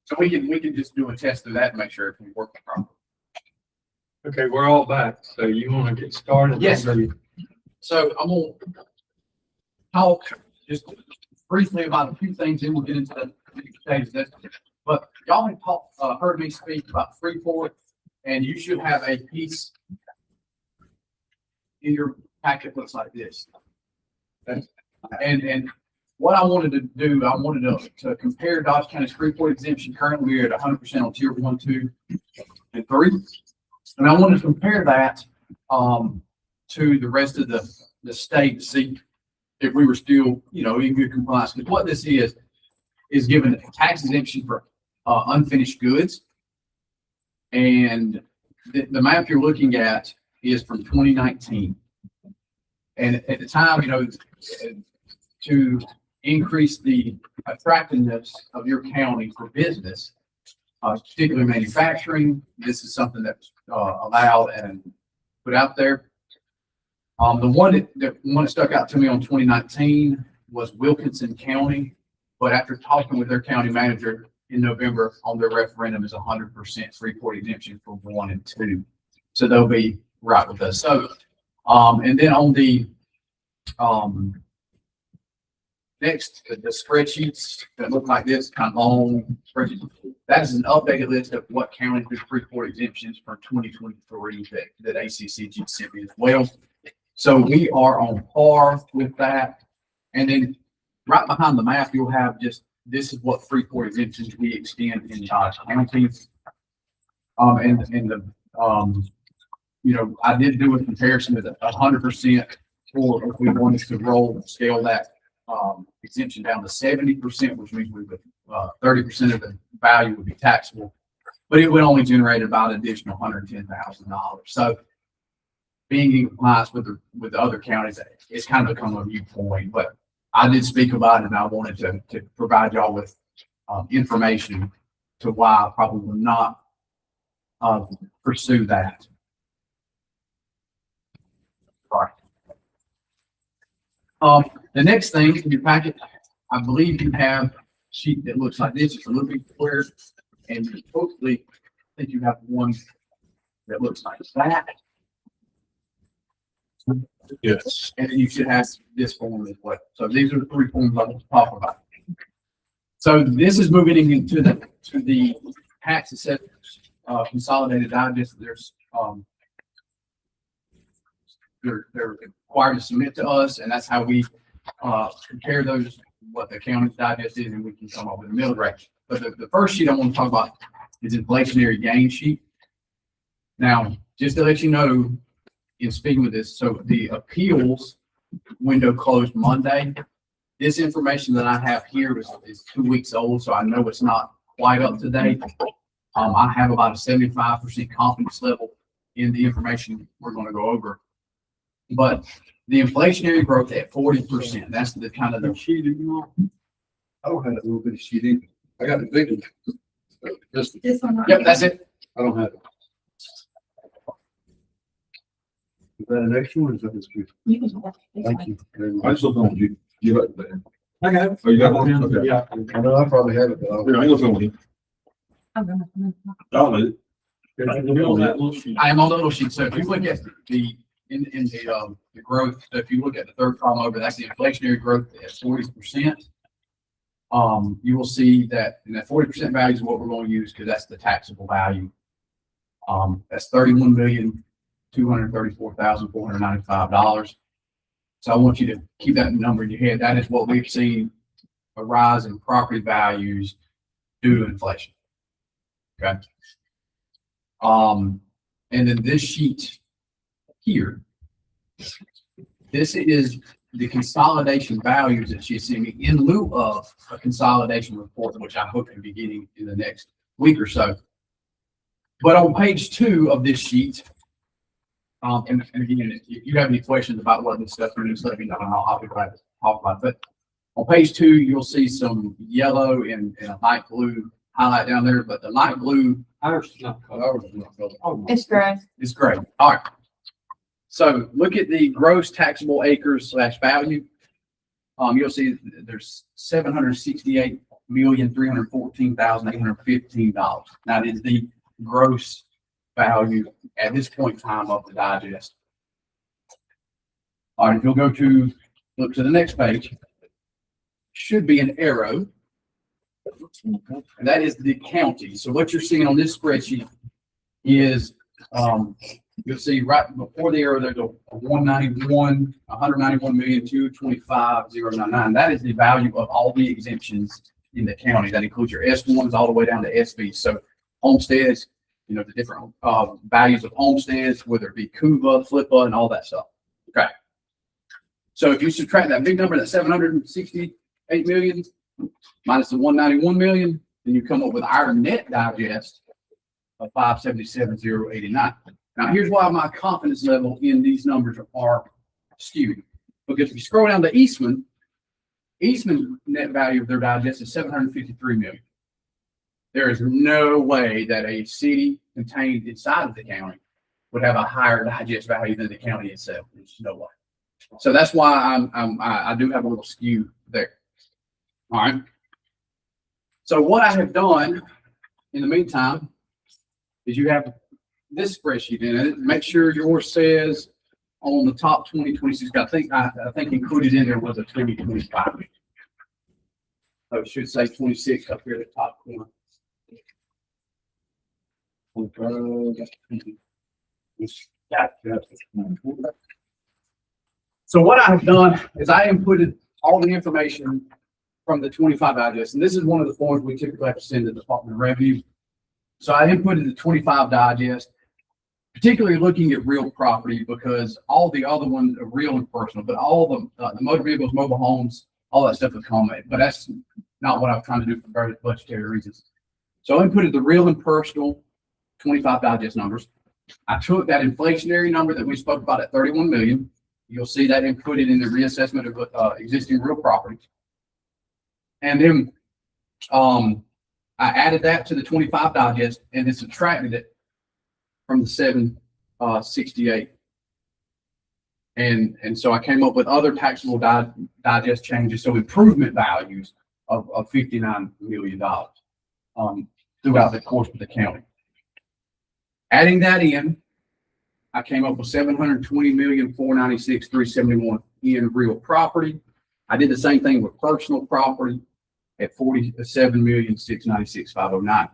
So we can just do a test of that and make sure everything works properly. Okay, we're all back. So you want to get started? Yes, sir. So I'm gonna talk just briefly about a few things, and we'll get into the stages. But y'all have heard me speak about Freeport, and you should have a piece in your packet looks like this. And what I wanted to do, I wanted to compare Dodge County's Freeport exemption. Currently, we're at 100% on tier 1, 2, and 3. And I wanted to compare that to the rest of the state to see if we were still, in good compliance. Because what this is given a tax exemption for unfinished goods. And the map you're looking at is from 2019. And at the time, to increase the attractiveness of your county for business, particularly manufacturing, this is something that's allowed and put out there. The one that stuck out to me on 2019 was Wilkinson County, but after talking with their county manager in November on their referendum is 100% Freeport exemption for 1 and 2. So they'll be right with us. So, and then on the next, the spreadsheets that look like this, kind of long spreadsheets, that is an updated list of what counties do Freeport exemptions for 2023 that ACCG sent me as well. So we are on par with that. And then right behind the map, you'll have just, this is what Freeport exemptions we extend in Dodge County. I did do a comparison with 100% for if we wanted to scale that exemption down to 70%, which means we would 30% of the value would be taxable, but it would only generate about an additional $110,000. So being in compliance with the other counties, it's kind of become a viewpoint, but I did speak about it and I wanted to provide y'all with information to why I probably will not pursue that. All right. The next thing in your packet, I believe you have a sheet that looks like this. It's a little bit square, and hopefully, I think you have one that looks like that. Yes. And then you should have this form as well. So these are the 3 forms I want to talk about. So this is moving into the tax assessors consolidated digest. They're required to submit to us, and that's how we compare those, what the county's digest is, and we can come up with a mill rate. But the first sheet I want to talk about is inflationary gain sheet. Now, just to let you know, in speaking with this, so the appeals window closed Monday. This information that I have here is 2 weeks old, so I know it's not quite up to date. I have about a 75% confidence level in the information we're going to go over. But the inflationary growth at 40%, that's the kind of the sheet you want? I don't have that little bit of sheet either. I got the big one. Just, This one. right Yep, here. that's it. I don't have it. Is that an extra one? Or is that this good? You can have this Thank one. you. very much. I just don't you. You got that. I got it. Oh, you got one? Okay. Yeah. I know I probably have it, but I Yeah, I don't. know something. I'm gonna- I'll let it. On that little sheet. I am on the little sheet. So if you look at the growth, so if you look at the third column over, that's the inflationary growth at 40%. You will see that, and that 40% value is what we're going to use because that's the taxable value. That's $31,234,495. So I want you to keep that number in your head. That is what we've seen a rise in property values due to inflation. Okay. And then this sheet here, this is the consolidation values that she's seeing in lieu of a consolidation report, which I hope to be getting in the next week or so. But on page 2 of this sheet, and again, if you have any questions about what this stuff is, let me know, and I'll be glad to talk about it. But on page 2, you'll see some yellow and a light blue highlight down there, but the light blue Ours is not colored. Ours is not colored. Oh, It's gray. is great. All right. So look at the gross taxable acres / value. you'll see there's $768,314,815. That is the gross value at this point in time of the digest. All right, if you'll look to the next page, should be an arrow. And that is the county. So what you're seeing on this spreadsheet is, you'll see right before the arrow, there's a 191,225,099. That is the value of all the exemptions in the county. That includes your S1s all the way down to SV. So homesteads, the different values of homesteads, whether it be CUVA, FLIPA, and all that stuff. Okay. So if you subtract that big number, that 768 million minus the 191 million, then you come up with our net digest of 577,089. Now, here's why my confidence level in these numbers are skewed. Because if you scroll down to Eastman's net value of their digest is 753 million. There is no way that a city contained inside of the county would have a higher digest value than the county itself. There's no way. So that's why I do have a little skew there. All right. So what I have done in the meantime is you have this spreadsheet in it. Make sure yours says on the top 2026. I think included in there was a 2025. So it should say 26 up here at the top corner. So what I have done is I inputted all the information from the 25 digest, and this is one of the forms we typically have to send to the Department of Revenue. So I inputted the 25 digest, particularly looking at real property, because all the other ones are real and personal, but all the motor vehicles, mobile homes, all that stuff is common. But that's not what I'm trying to do for various budgetary reasons. So I inputted the real and personal 25 digest numbers. I took that inflationary number that we spoke about at 31 million. You'll see that included in the reassessment of existing real property. And then I added that to the 25 digest and then subtracted it from the 768. And so I came up with other taxable digest changes, so improvement values of $59 million throughout the course of the county. Adding that in, I came up with 720,496,371 in real property. I did the same thing with personal property at 47,696,509.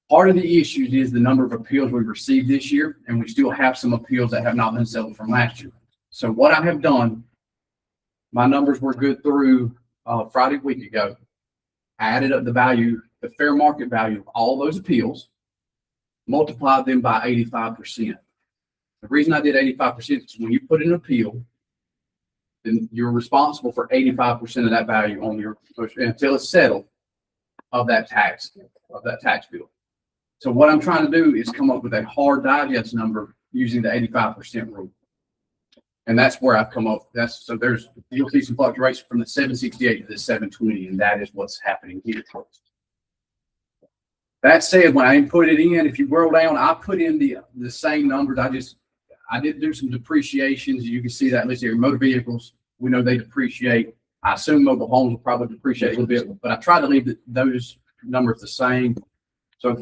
Part of the issues is the number of appeals we've received this year, and we still have some appeals that have not been settled from last year. So what I have done, my numbers were good through Friday week ago. I added up the value, the fair market value of all those appeals, multiplied them by 85%. The reason I did 85% is when you put in an appeal, then you're responsible for 85% of that value on your, until it's settled, of that tax bill. So what I'm trying to do is come up with a hard digest number using the 85% rule. And that's where I've come up. You'll see some fluctuation from the 768 to the 720, and that is what's happening here. That said, when I input it in, if you roll down, I put in the same numbers. I did do some depreciations. You can see that listed here. Motor vehicles, we know they depreciate. I assume mobile homes will probably depreciate a little bit, but I try to leave those numbers the same. So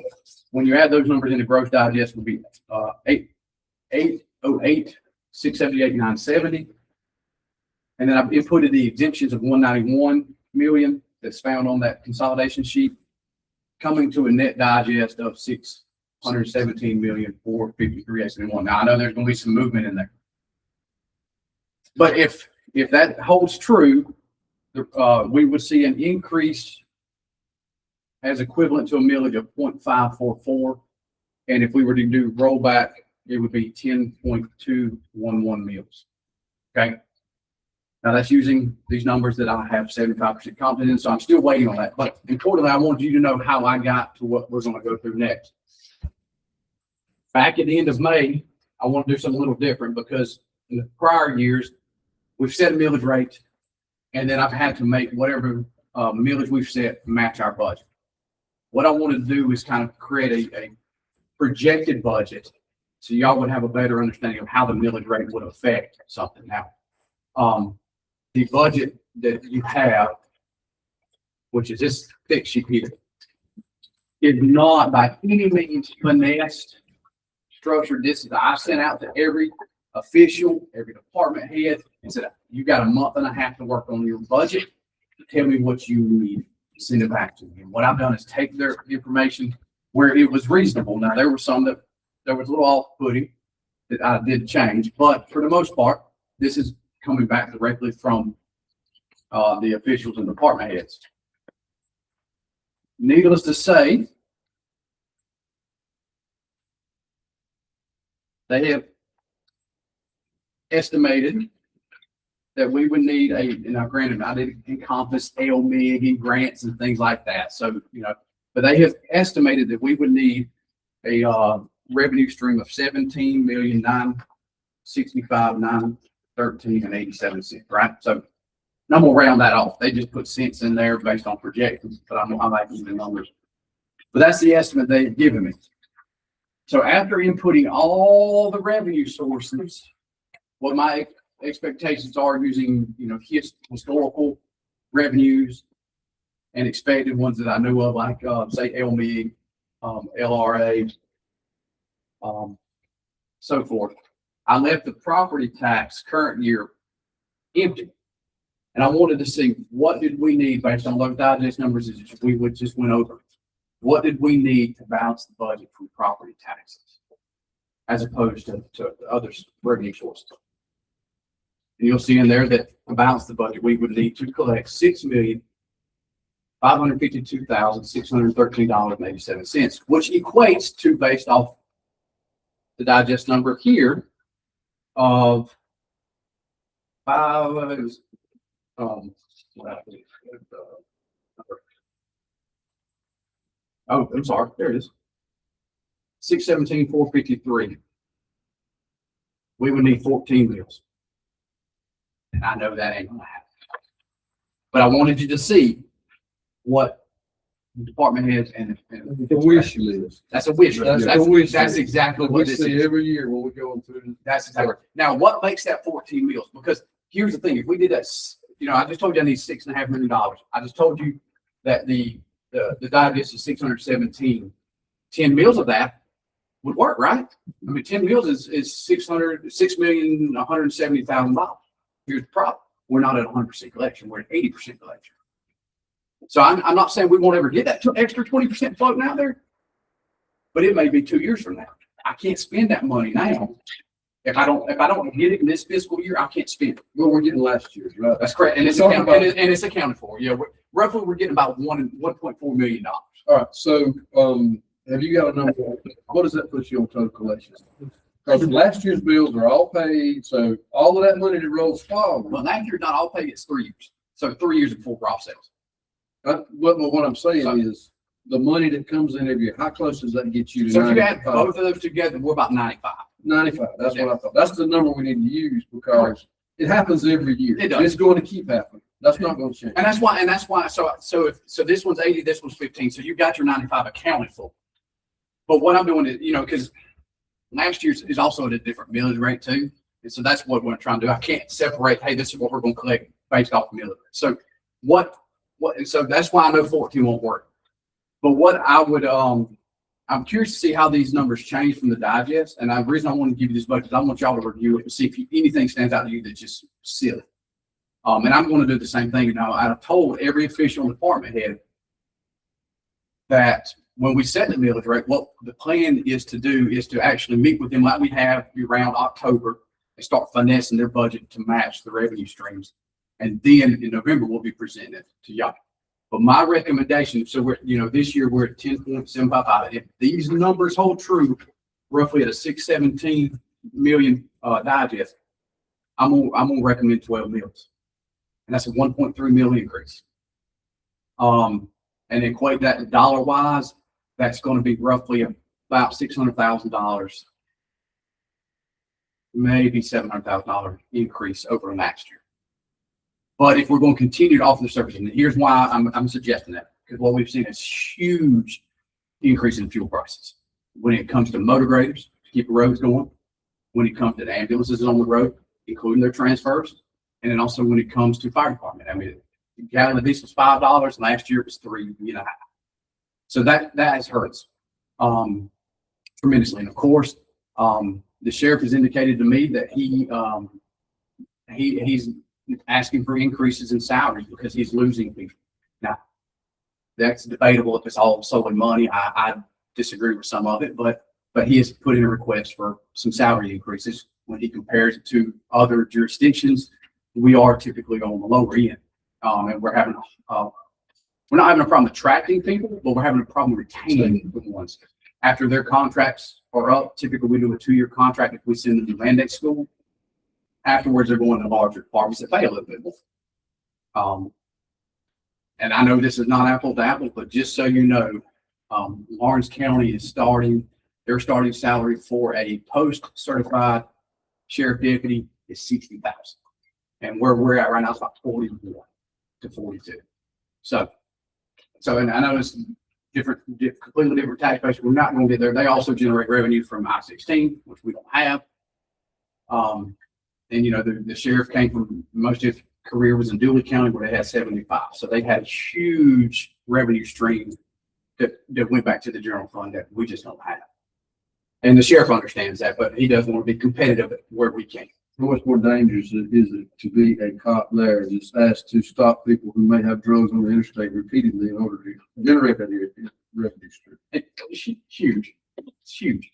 when you add those numbers into gross digest, would be 808,678,970. And then I've inputted the exemptions of 191 million that's found on that consolidation sheet, coming to a net digest of 617,453,871. Now I know there's going to be some movement in there, but if that holds true, we would see an increase as equivalent to a millage of 0.544, and if we were to do rollback, it would be 10.211 mils. Okay. Now that's using these numbers that I have 75% confidence in, so I'm still waiting on that. But importantly, I wanted you to know how I got to what we're going to go through next. Back at the end of May, I want to do something a little different because in the prior years, we've set a millage rate, and then I've had to make whatever millage we've set match our budget. What I wanted to do is kind of create a projected budget so y'all would have a better understanding of how the millage rate would affect something. Now, the budget that you have, which is this thick sheet here, is not by any means finessed, structured. This is, I sent out to every official, every department head, and said, you got a month and a half to work on your budget. Tell me what you need, send it back to me. And what I've done is take their information where it was reasonable. Now, there were some that there was a little off-putting that I did change, but for the most part, this is coming back directly from the officials and department heads. Needless to say, they have estimated that we would need now granted, I didn't encompass LMIG and grants and things like that. So, but they have estimated that we would need a revenue stream of 17,965,913.87, right? So I'm gonna round that off. They just put cents in there based on projections, but I like even numbers. But that's the estimate they've given me. So after inputting all the revenue sources, what my expectations are using, historical revenues and expected ones that I know of, like, say, LMIG, LRA, so forth. I left the property tax current year empty. And I wanted to see what did we need based on those digest numbers that we would just went over. What did we need to balance the budget from property taxes as opposed to other revenue sources? And you'll see in there that to balance the budget, we would need to collect $6,552,613.87, which equates to, based off the digest number here, of I'm sorry, there it is. 617,453. We would need 14 meals. And I know that ain't gonna happen. But I wanted you to see what the department heads and The wish list. that's a wish list. That's the wish That's list. exactly We what this see is. every year when we go through. That's exactly. Now, what makes that 14 meals? Because here's the thing, if we did that, I just told you I need $6.5 million. I just told you that the digest is 617. 10 meals of that would work, right? I mean, 10 meals is $6,170,000. Here's the problem. We're not at 100% collection. We're at 80% collection. So I'm not saying we won't ever get that extra 20% floating out there, but it may be 2 years from now. I can't spend that money now. If I don't get it in this fiscal year, I can't spend it. Well, we're getting last year's, right? That's correct. And it's accounted for. Yeah. Roughly we're getting about $1.4 million. All right, so, have you got a number? What does that put you on total collections? Because last year's bills are all paid, so all of that money that rolls forward. Well, last year not all paid, it's 3 years. So 3 years of full process. What I'm saying is, the money that comes in every year, how close does that get you to? So if you add 95? both of those together, we're about 95. 95, that's what I thought. That's the number we need to use because it happens every year. It does. It's going to keep happening. That's not going to change. And that's why, so this one's 80, this one's 15. So you've got your 95 accounted for. But what I'm doing is, because last year's is also at a different millage rate too. And so that's what we're trying to do. I can't separate, hey, this is what we're going to collect based off the millage rate. So and so that's why I know 14 won't work. But what I would, I'm curious to see how these numbers change from the digest. And the reason I want to give you this budget is I want y'all to review it and see if anything stands out to you that's just silly. And I'm going to do the same thing. Now, I've told every official department head that when we set the millage rate, what the plan is to do is to actually meet with them like we have around October and start finessing their budget to match the revenue streams. And then in November, we'll be presenting it to y'all. But my recommendation, so we're, this year we're at 10.755. If these numbers hold true, roughly at a 617 million digest, I'm gonna recommend 12 meals. And that's a 1.3 mil increase. And equate that to dollar wise, that's going to be roughly about $600,000, maybe $700,000 increase over last year. But if we're going to continue to offer the service, and here's why I'm suggesting that, because what we've seen is huge increase in fuel prices when it comes to motor graders to keep the roads going, when it comes to the ambulances on the road, including their transfers, And then also when it comes to fire department, I mean, the gallon of diesel's $5. Last year it was $3.50. So that has hurt us, tremendously. And of course, the sheriff has indicated to me that he's asking for increases in salaries because he's losing people. Now, that's debatable if it's all solely money. I disagree with some of it, but he has put in a request for some salary increases. When he compares it to other jurisdictions, we are typically on the lower end. And we're not having a problem attracting people, but we're having a problem retaining the ones. After their contracts are up, typically we do a 2-year contract if we send them to Landex school. Afterwards, they're going to larger departments that pay a little bit more. And I know this is not apple to apple, but just so you know, Lawrence County is their starting salary for a post-certified sheriff deputy is $60,000. And where we're at right now is about 41 to 42. So, and I know it's completely different tax base. We're not going to get there. They also generate revenue from I-16, which we don't have. And the sheriff came from, most of his career was in Dooley County where they had 75. So they had a huge revenue stream that went back to the general fund that we just don't have. And the sheriff understands that, but he doesn't want to be competitive where we can. What's more dangerous is it to be a cop there that's asked to stop people who may have drugs on the interstate repeatedly in order to generate that revenue stream? It's huge. It's huge.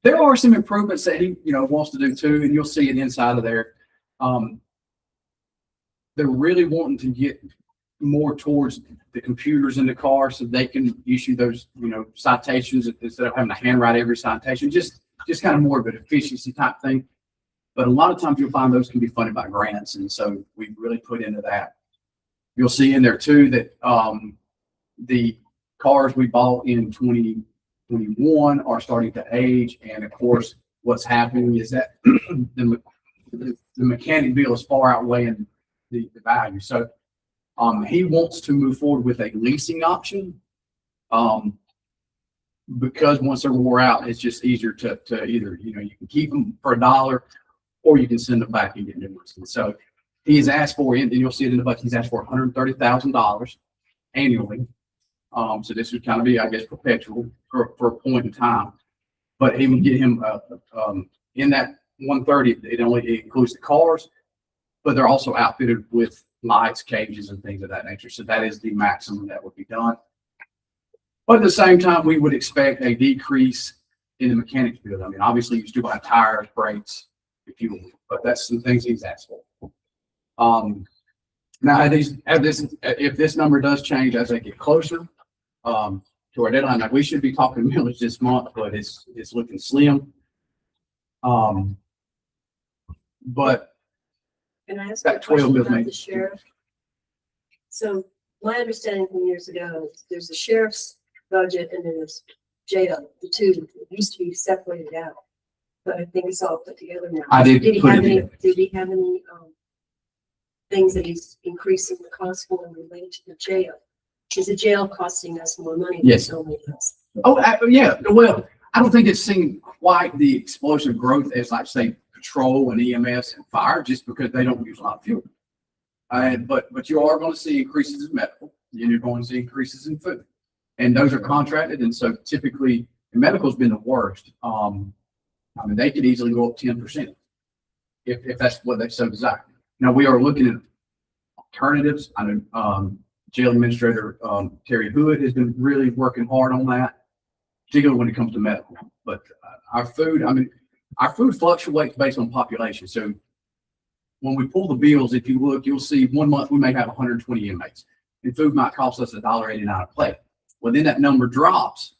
There are some improvements that he, wants to do too, and you'll see it inside of there. They're really wanting to get more towards the computers in the car so they can issue those, citations instead of having to handwrite every citation. Just kind of more of an efficiency type thing. But a lot of times you'll find those can be funded by grants, and so we really put into that. You'll see in there too that the cars we bought in 2021 are starting to age, and of course, what's happening is that the mechanic bill is far outweighing the value. So he wants to move forward with a leasing option because once they're wore out, it's just easier to either you can keep them for $1 or you can send them back and get new ones. And so he's asked for, and you'll see it in the budget, he's asked for $130,000 annually. So this would kind of be, I guess, perpetual for a point in time. But he would get him in that 130. It includes the cars, but they're also outfitted with lights, cages, and things of that nature. So that is the maximum that would be done. But at the same time, we would expect a decrease in the mechanics bill. I mean, obviously, you still buy tires, brakes, fuel, but that's some things he's asked for. Now, if this number does change as they get closer to our deadline, like we should be talking millage this month, but it's looking slim. But Can I ask That a question 12 bill about made- the sheriff? So my understanding from years ago, there's the sheriff's budget and then there's jail. The two used to be separated out, but I think it's all put together now. I did Did he put have it any, in. did he have any, things that he's increasing the cost for related to the jail? Is the jail costing us more money? than Yes. it's only us? Yeah. Well, I don't think it's seen quite the explosive growth as, like, say, patrol and EMS and fire, just because they don't use a lot of fuel. But you are going to see increases in medical, and you're going to see increases in food, and those are contracted. And so typically, medical's been the worst. I mean, they could easily go up 10% if that's what they so desire. Now we are looking at alternatives. I know jail administrator Terry Hood has been really working hard on that, particularly when it comes to medical. But our food fluctuates based on population. So when we pull the bills, if you look, you'll see 1 month we may have 120 inmates, and food might cost us $1.89 a plate. Well, then that number drops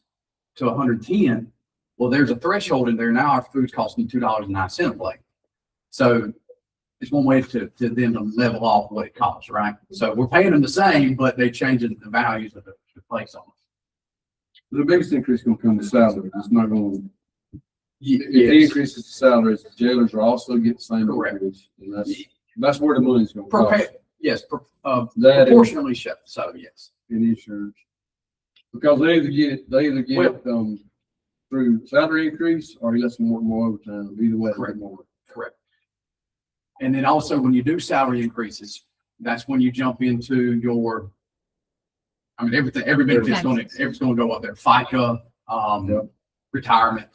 to 110. Well, there's a threshold in there. Now our food's costing $2.09 a plate. So it's one way to them to level off what it costs, right? So we're paying them the same, but they're changing the values of the place on them. The biggest increase is going to come to salaries. It's not going to. If he Yes. increases the salaries, the jailers are also getting the same Correct. increase. And that's where the money's going to cost. Yes, That proportionally so. So yes. in insurance. Because they either get through salary increase or he lets them work more overtime. Either way, they get more. Correct. And then also when you do salary increases, that's when you jump into your, I mean, everything, every benefit's gonna go up there. FICA, Yep. retirement.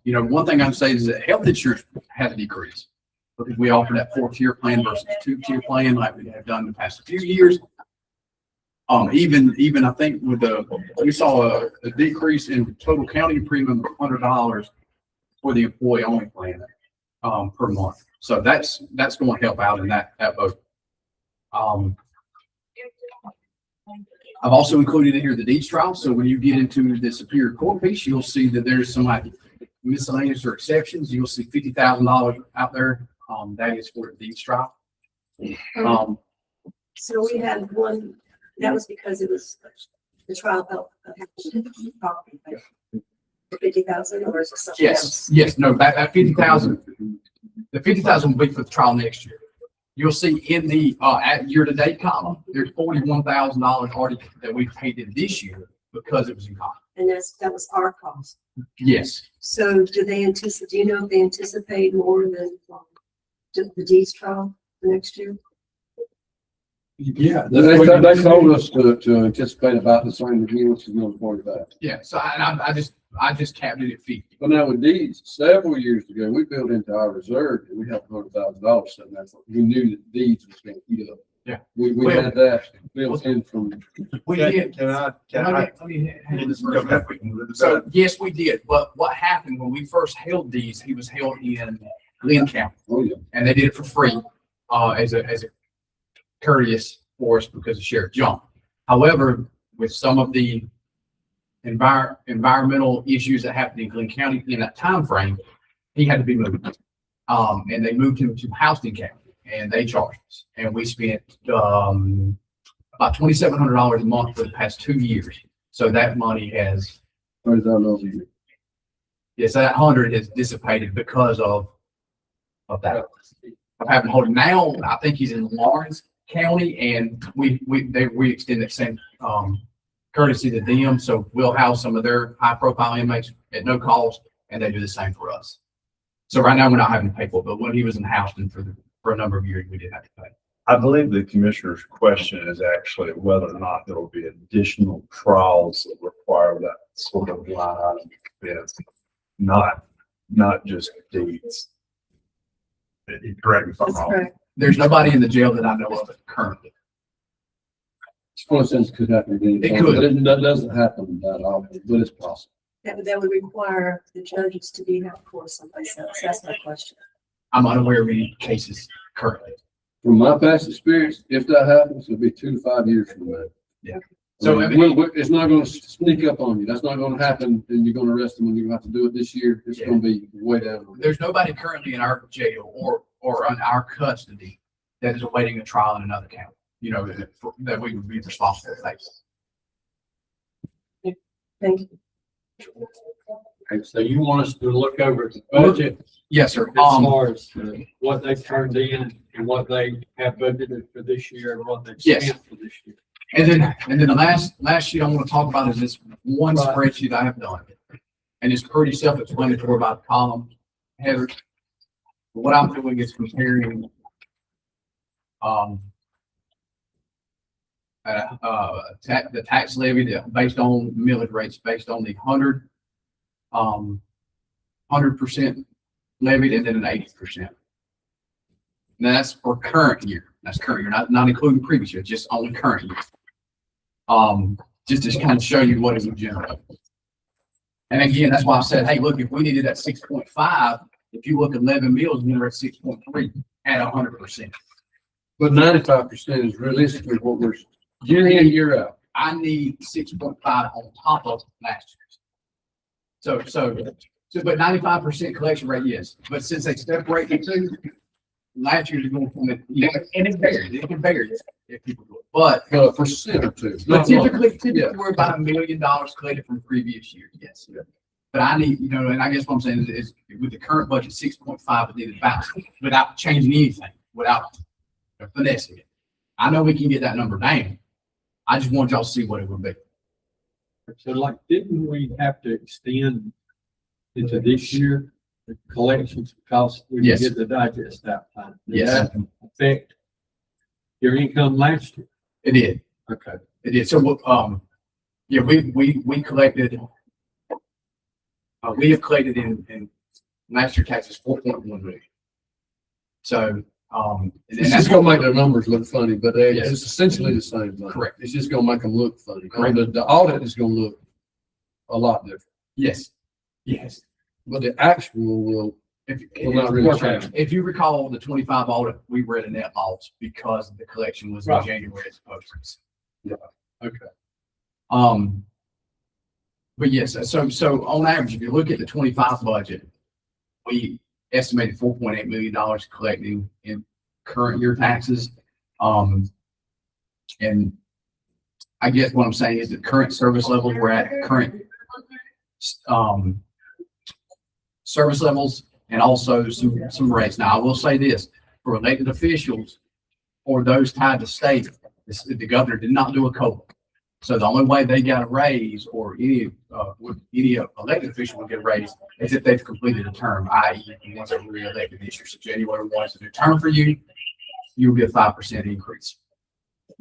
You know, one thing I'm saying is that health insurance has decreased because we offer that 4-tier plan versus 2-tier plan like we have done the past few years. Even I think with we saw a decrease in total county premium of $100 for the employee only plan, per month. So that's going to help out in that boat. I've also included in here the deeds trial. So when you get into the Superior Court piece, you'll see that there's some like miscellaneous or exceptions. You'll see $50,000 out there. That is for the deeds trial. So we had one, that was because it was the trial felt property, like 50,000 or is it something else? Yes, no, that 50,000, the 50,000 will be for the trial next year. You'll see in the, at year-to-date column, there's $41,000 already that we paid in this year because it was in common. And that was our cost. Yes. So do you know if they anticipate more than the deeds trial for next year? Yeah. They told us to anticipate about the same again, which is another 45. Yeah, so I just capped it at 50. But now with deeds, several years ago, we built into our reserve and we had $100,000 sitting there. We knew that deeds was going to eat up. Yeah. We had that built in from. We did. Can I Let me handle this go first. back? We can move it So back. yes, we did. But what happened when we first held these, he was held in Glenn County. Oh, yeah. And they did it for free, as a courteous for us because of Sheriff John. However, with some of the environmental issues that happened in Glenn County in that time frame, he had to be moved. And they moved him to Houston County and they charged us. And we spent, about $2,700 a month for the past 2 years. So that money has, $30,000 a year. yes, that 100 has dissipated because of that. Of having to hold him. Now, I think he's in Lawrence County and we extend that same, courtesy to them. So we'll house some of their high profile inmates at no cost and they do the same for us. So right now we're not having to pay for it, but when he was in Houston for a number of years, we did have to pay. I believe the commissioner's question is actually whether or not there will be additional trials that require that sort of line item expense, not just deeds. Correct me if I'm That's wrong. correct. There's nobody in the jail that I know of currently. It's one of those things could happen. It could. That doesn't happen that often, but it's possible. That would require the judges to be out for someplace else. That's my question. I'm unaware of any cases currently. From my past experience, if that happens, it'll be 2 to 5 years from now. Yeah. So So, I mean- it's not going to sneak up on you. That's not going to happen. And you're going to arrest them and you're going to have to do it this year. It's going to be way down. There's nobody currently in our jail or in our custody that is awaiting a trial in another county, you know, that we would be responsible for. Thank you. Okay, so you want us to look over the budget Yes, sir. as far as what they've turned in and what they have budgeted for this year and what they've Yes. spent for this year. And then the last sheet I want to talk about is this one spreadsheet I have done. And it's pretty self-explanatory by the column, Heather. What I'm doing is comparing, the tax levy based on millage rates, based on the 100% levied and then an 80%. Now that's for current year. That's current year, not including previous year, just only current year. Just to kind of show you what it would generate. And again, that's why I said, hey, look, if we needed that 6.5, if you look at 11 meals, you're at 6.3 at 100%. But 95% is realistically what we're year in, year out. I need 6.5 on top of last year's. So, but 95% collection rate, yes. But since they separate the two, last year's is going from it, you know, and it varies. It can vary if people do it. But A percent or two. But not much. typically we're about $1 million collected from previous years, yes. But I need, you know, and I guess what I'm saying is with the current budget, 6.5 is needed balance without changing anything, without finessing it. I know we can get that number down. I just want y'all to see what it would be. So like, didn't we have to extend into this year the collections cost, when you Yes. get the digest out time. Did Yes. that affect your income last year? It did. Okay. It did. So, yeah, we collected, we have collected in last year taxes 4.1 million. So, and It's that's just gonna make their numbers look funny, but Yes. it's essentially the same thing. Correct. It's just gonna make them look funny. Correct. The audit is gonna look a lot different, yes, yes. but the actual will, If, Will not really change. if you recall the 25 audit, we were at a net loss because the collection was in Right. January as opposed to. okay. But yes, so on average, if you look at the 25 budget, we estimated $4.8 million collecting in current year taxes. And I guess what I'm saying is the current service levels we're at, current service levels, and also some rates. Now, I will say this, for elected officials or those tied to state, the governor did not do a COLA. So the only way they got a raise or any elected official would get a raise is if they've completed a term, i.e. the ones that were reelected this year. So January 1 is a new term for you, you'll get a 5% increase.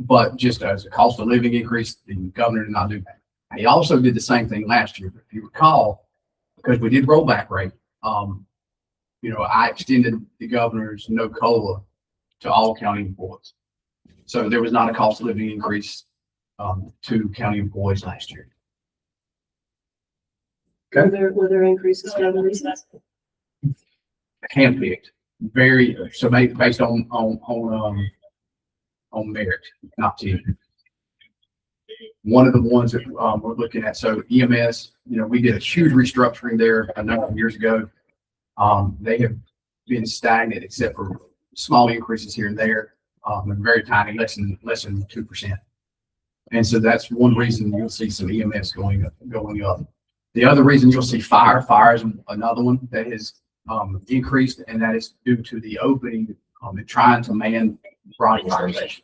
But just as a cost of living increase, the governor did not do that. He also did the same thing last year. If you recall, because we did rollback rate, I extended the governor's no COLA to all county employees. So there was not a cost of living increase to county employees last year. Were there increases for other reasons? Handpicked, so based on merit, not team. One of the ones that we're looking at, so EMS, we did a huge restructuring there a number of years ago. They have been stagnant except for small increases here and there, and very tiny, less than 2%. And so that's one reason you'll see some EMS going up. The other reason you'll see fire is another one that has increased, and that is due to the opening and trying to man Bronx fire station.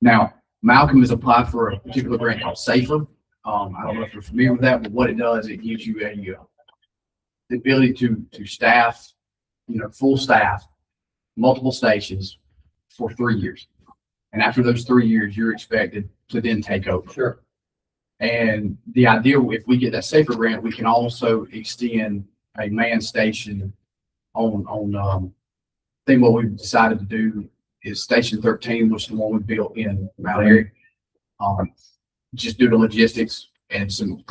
Now, Malcolm has applied for a particular grant called SAFER. I don't know if you're familiar with that, but what it does, it gives you the ability to staff, full staff, multiple stations for 3 years. And after those 3 years, you're expected to then take over. Sure. And the idea, if we get that SAFER grant, we can also extend a manned station on I think what we've decided to do is Station 13, which is the one we built in Mount Airy. Just due to logistics and some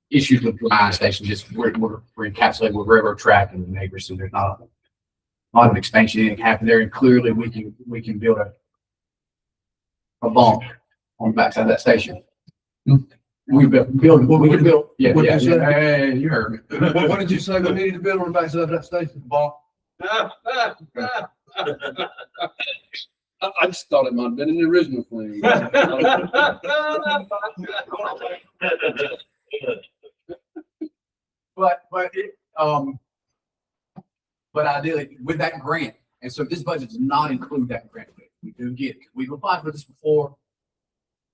issues with the mine station, we're encapsulated with railroad track and the neighbors, so there's not a lot of expansion anything happen there. And clearly we can build a bunk on the backside of that station. We can build. Yeah, What yeah, did you say? hey, you heard me. What did you say we needed to build on the backside of that station? Ball? I just thought it might have been in the original plan. But ideally with that grant, and so this budget does not include that grant. We do get, we've applied for this before,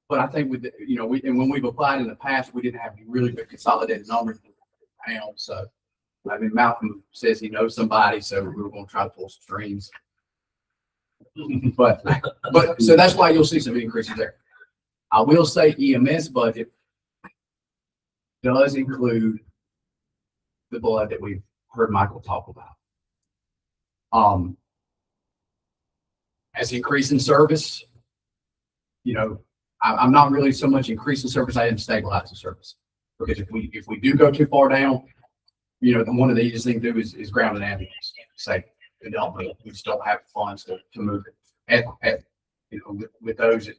but I think with and when we've applied in the past, we didn't have really good consolidated numbers now. So, I mean, Malcolm says he knows somebody, so we're going to try to pull some strings. But so that's why you'll see some increases there. I will say EMS budget does include the blood that we've heard Michael talk about. As increase in service, I'm not really so much increasing service, I am stabilizing service. Because if we do go too far down, one of the easiest things to do is ground an ambulance. Say, we just don't have the funds to move it. With those,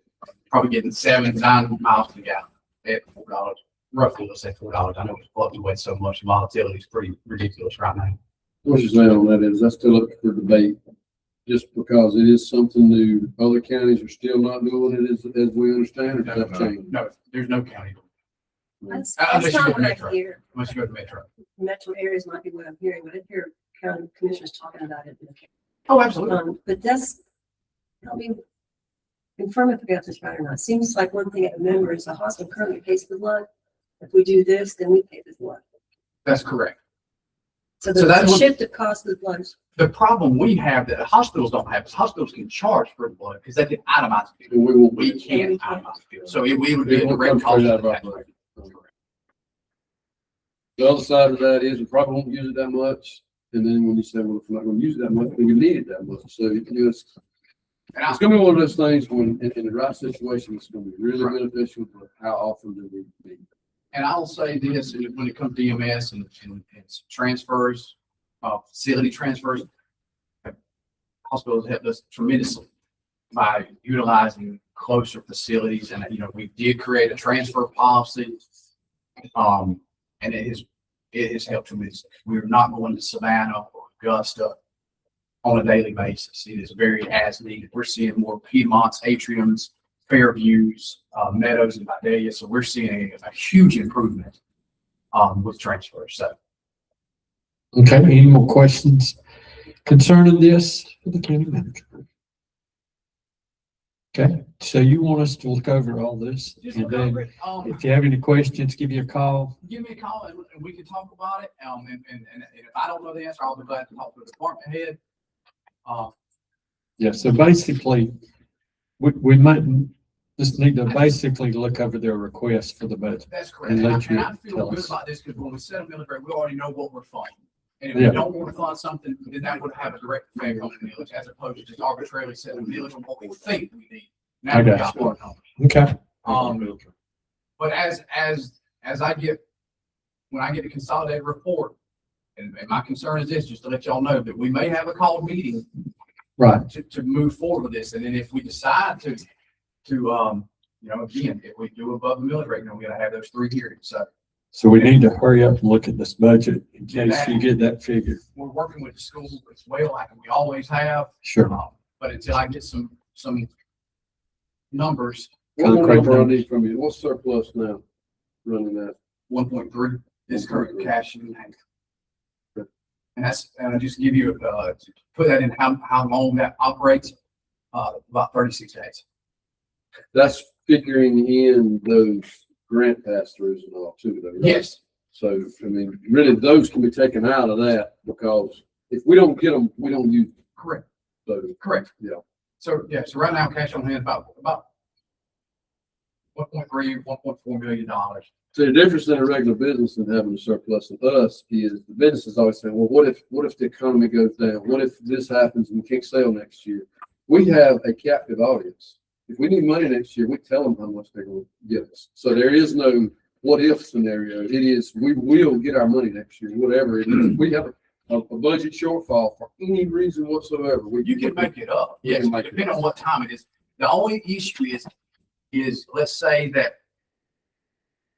probably getting 7 to 9 miles to the gallon at $4, roughly, let's say $4. I know it fluctuates so much, volatility is pretty ridiculous right now. What's your say on that is, that's still up for debate, just because it is something new. Other counties are still not doing it as we understand, or does that change? No, there's no county. That's Unless you not go to what I Metro. hear. Unless you go to Metro. Metro areas might be what I'm hearing, but I hear county commissioners talking about it. Oh, absolutely. But confirm if I got this right or not. Seems like one thing I remember is the hospital currently pays for blood. If we do this, then we pay for blood. That's correct. So So there's that's a what- shift of cost of blood. The problem we have that hospitals don't have is hospitals can charge for the blood because they can itemize it. And we will. We can't itemize it. So we would be It a will direct come cost. straight out of of the our taxpayer. budget. The other side of that is we probably won't use it that much. And then when you say, well, if we're not gonna use it that much, we need it that much. So it's And I, it's gonna be one of those things when, in the right situation, it's gonna be really Right. beneficial, but how often do we need it? and I'll say this, when it comes to EMS and transfers, facility transfers, hospitals helped us tremendously by utilizing closer facilities. And, we did create a transfer policy. And it has helped tremendously. We're not going to Savannah or Augusta on a daily basis. It is very as needed. We're seeing more Piedmonts, Atriums, Fairviews, Meadows and Vidalia. So we're seeing a huge improvement, with transfers. So Okay, any more questions concerning this for the county manager? Okay, so you want us to look over all this, just and look over then it. if you have any questions, give me a call. Give me a call and we can talk about it. And if I don't know the answer, I'll be glad to talk to the department head. Yeah, so basically, we might just need to basically look over their request for the budget. That's correct. And And let you I feel tell good us. about this because when we set a millage rate, we already know what we're funding. And if Yeah. we don't want to fund something, then that would have a direct effect on the millage as opposed to just arbitrarily setting a millage on what we think we need. Now I we got got you. one number. Okay, But as I get, when I get a consolidated report, and my concern is this, just to let y'all know that we may have a called meeting right. to move forward with this. And then if we decide to, again, if we do above the millage rate, then we gotta have those 3 hearings. So So we need to hurry up and look at this budget in case you get that figure. we're working with the school as well, like we always have. Sure. But until I get some numbers, One more Concrete number I numbers. need from you. What's surplus now running that? 1.3 is current cash in hand. And and I'll just give you, to put that in how long that operates, about 36 days. That's figuring in those grant pass-throughs and all too, though. right? Yes, So, I mean, really, those can be taken out of that because if we don't get them, we don't use them. correct, So, correct. Yeah. So right now, cash on hand about 1.4 million dollars. so the difference in a regular business and having a surplus with us is the business is always saying, well, what if the economy goes down? What if this happens and we can't sell next year? We have a captive audience. If we need money next year, we tell them how much they're going to give us. So there is no what if scenario. It is, we will get our money next year, whatever it is. We have a budget shortfall for any reason whatsoever. You can make it up. We Yes, can make it depending on what time it is. The only issue is let's say that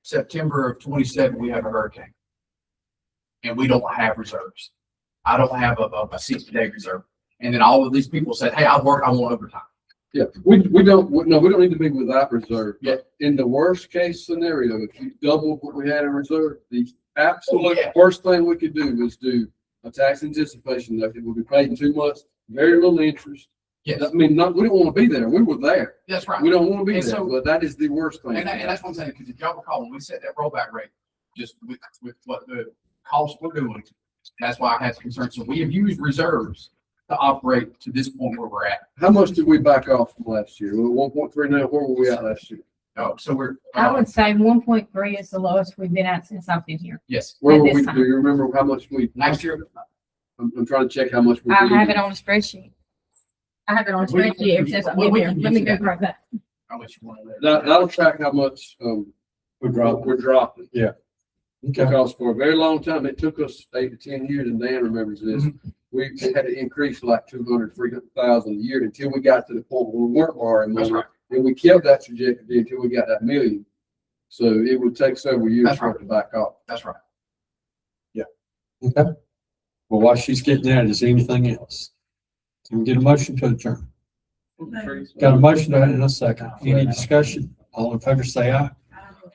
September of 27, we have a hurricane. And we don't have reserves. I don't have a 60-day reserve. And then all of these people said, hey, I want overtime. Yeah, we don't need to be without reserve. Yeah. In the worst case scenario, if you double what we had in reserve, the absolute Yeah. worst thing we could do is do a tax anticipation note. It will be paid in 2 months, very little interest. Yes, I mean, we don't want to be there. We were there. that's right. We don't want to be And there, so- but that is the worst thing. And that's what I'm saying, because if y'all recall, when we set that rollback rate, just with what the costs we're doing, that's why I had concern. So we have used reserves to operate to this point where we're at. How much did we back off from last year? We were 1.3 now. Where were we at last year? So we're, I would say 1.3 is the lowest we've been at since I've been here. yes, Where were this we? time. Do you remember how much we? next year, I'm trying to check how much we. I did. have it on a spreadsheet. I have it on a spreadsheet ever since I've We been here. can Let me get go you that. grab that. how much you want to That'll track how much, we're dropping. Okay. Because for a very long time, it took us 8 to 10 years, and Dan remembers this. We had to increase like 200, 300,000 a year until we got to the point where we weren't borrowing That's money. right. And we kept that trajectory until we got that million. So it would take several years That's for it to back off. That's right. Okay. Well, while she's getting that, is there anything else? Can we get a motion to adjourn? Got a motion and a second. Any discussion? All in favor, say aye.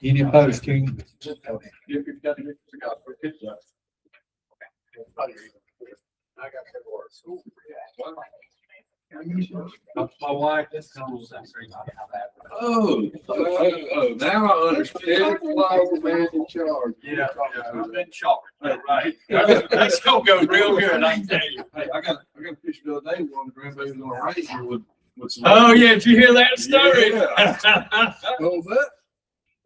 Any opposed, King? My wife, this comes. Now I understand why the man in charge. Yeah, I've been shocked. Right. That's gonna go real good, I can tell you. Hey, I got a picture the other day, one of the grandbabies on a ranger with some. Oh, yeah, did you hear that story? What was that?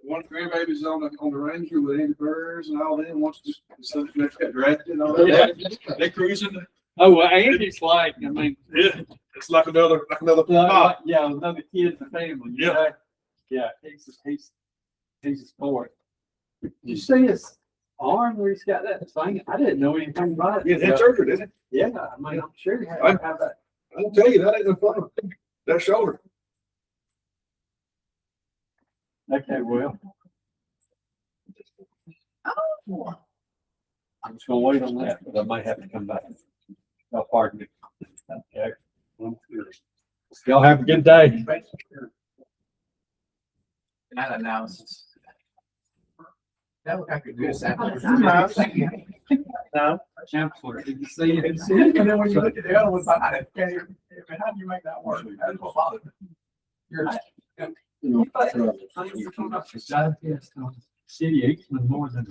One of the grandbabies on the ranger with Andy Burrs and all them, once the son got drafted and all that. They cruising. Oh, well, Andy's like, I mean, Yeah, it's like another like, pop. yeah, another kid in the family. you Yeah. know? Yeah, he's a sport. Did you see his arm where he's got that thing? I didn't know anything about Yeah, it. it's surgery, didn't it? Yeah, I mean, I'm sure he had I- to have that. I'll tell you, that ain't no fun. That shoulder. Okay, well, Oh, I'm just gonna wait on that, but I might have to come back. Oh, pardon me. Okay. Y'all have a good day. That analysis. That would have to do a sample. No. Chancellor, did you see it? And then when you look at the other one, how do you make that work? That's what bothered me. You're. City Aiksman more than.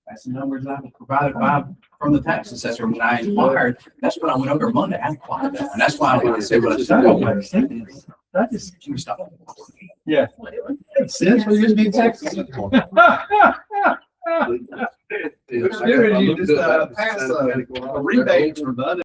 That's the numbers I was provided by, from the tax assessor when I inquired. That's what I went over Monday. I inquired that. And that's why I want to say what I said. That just. Can we stop? Yeah. Since we just need taxes. Yeah, I looked up that. Pass a rebate for the other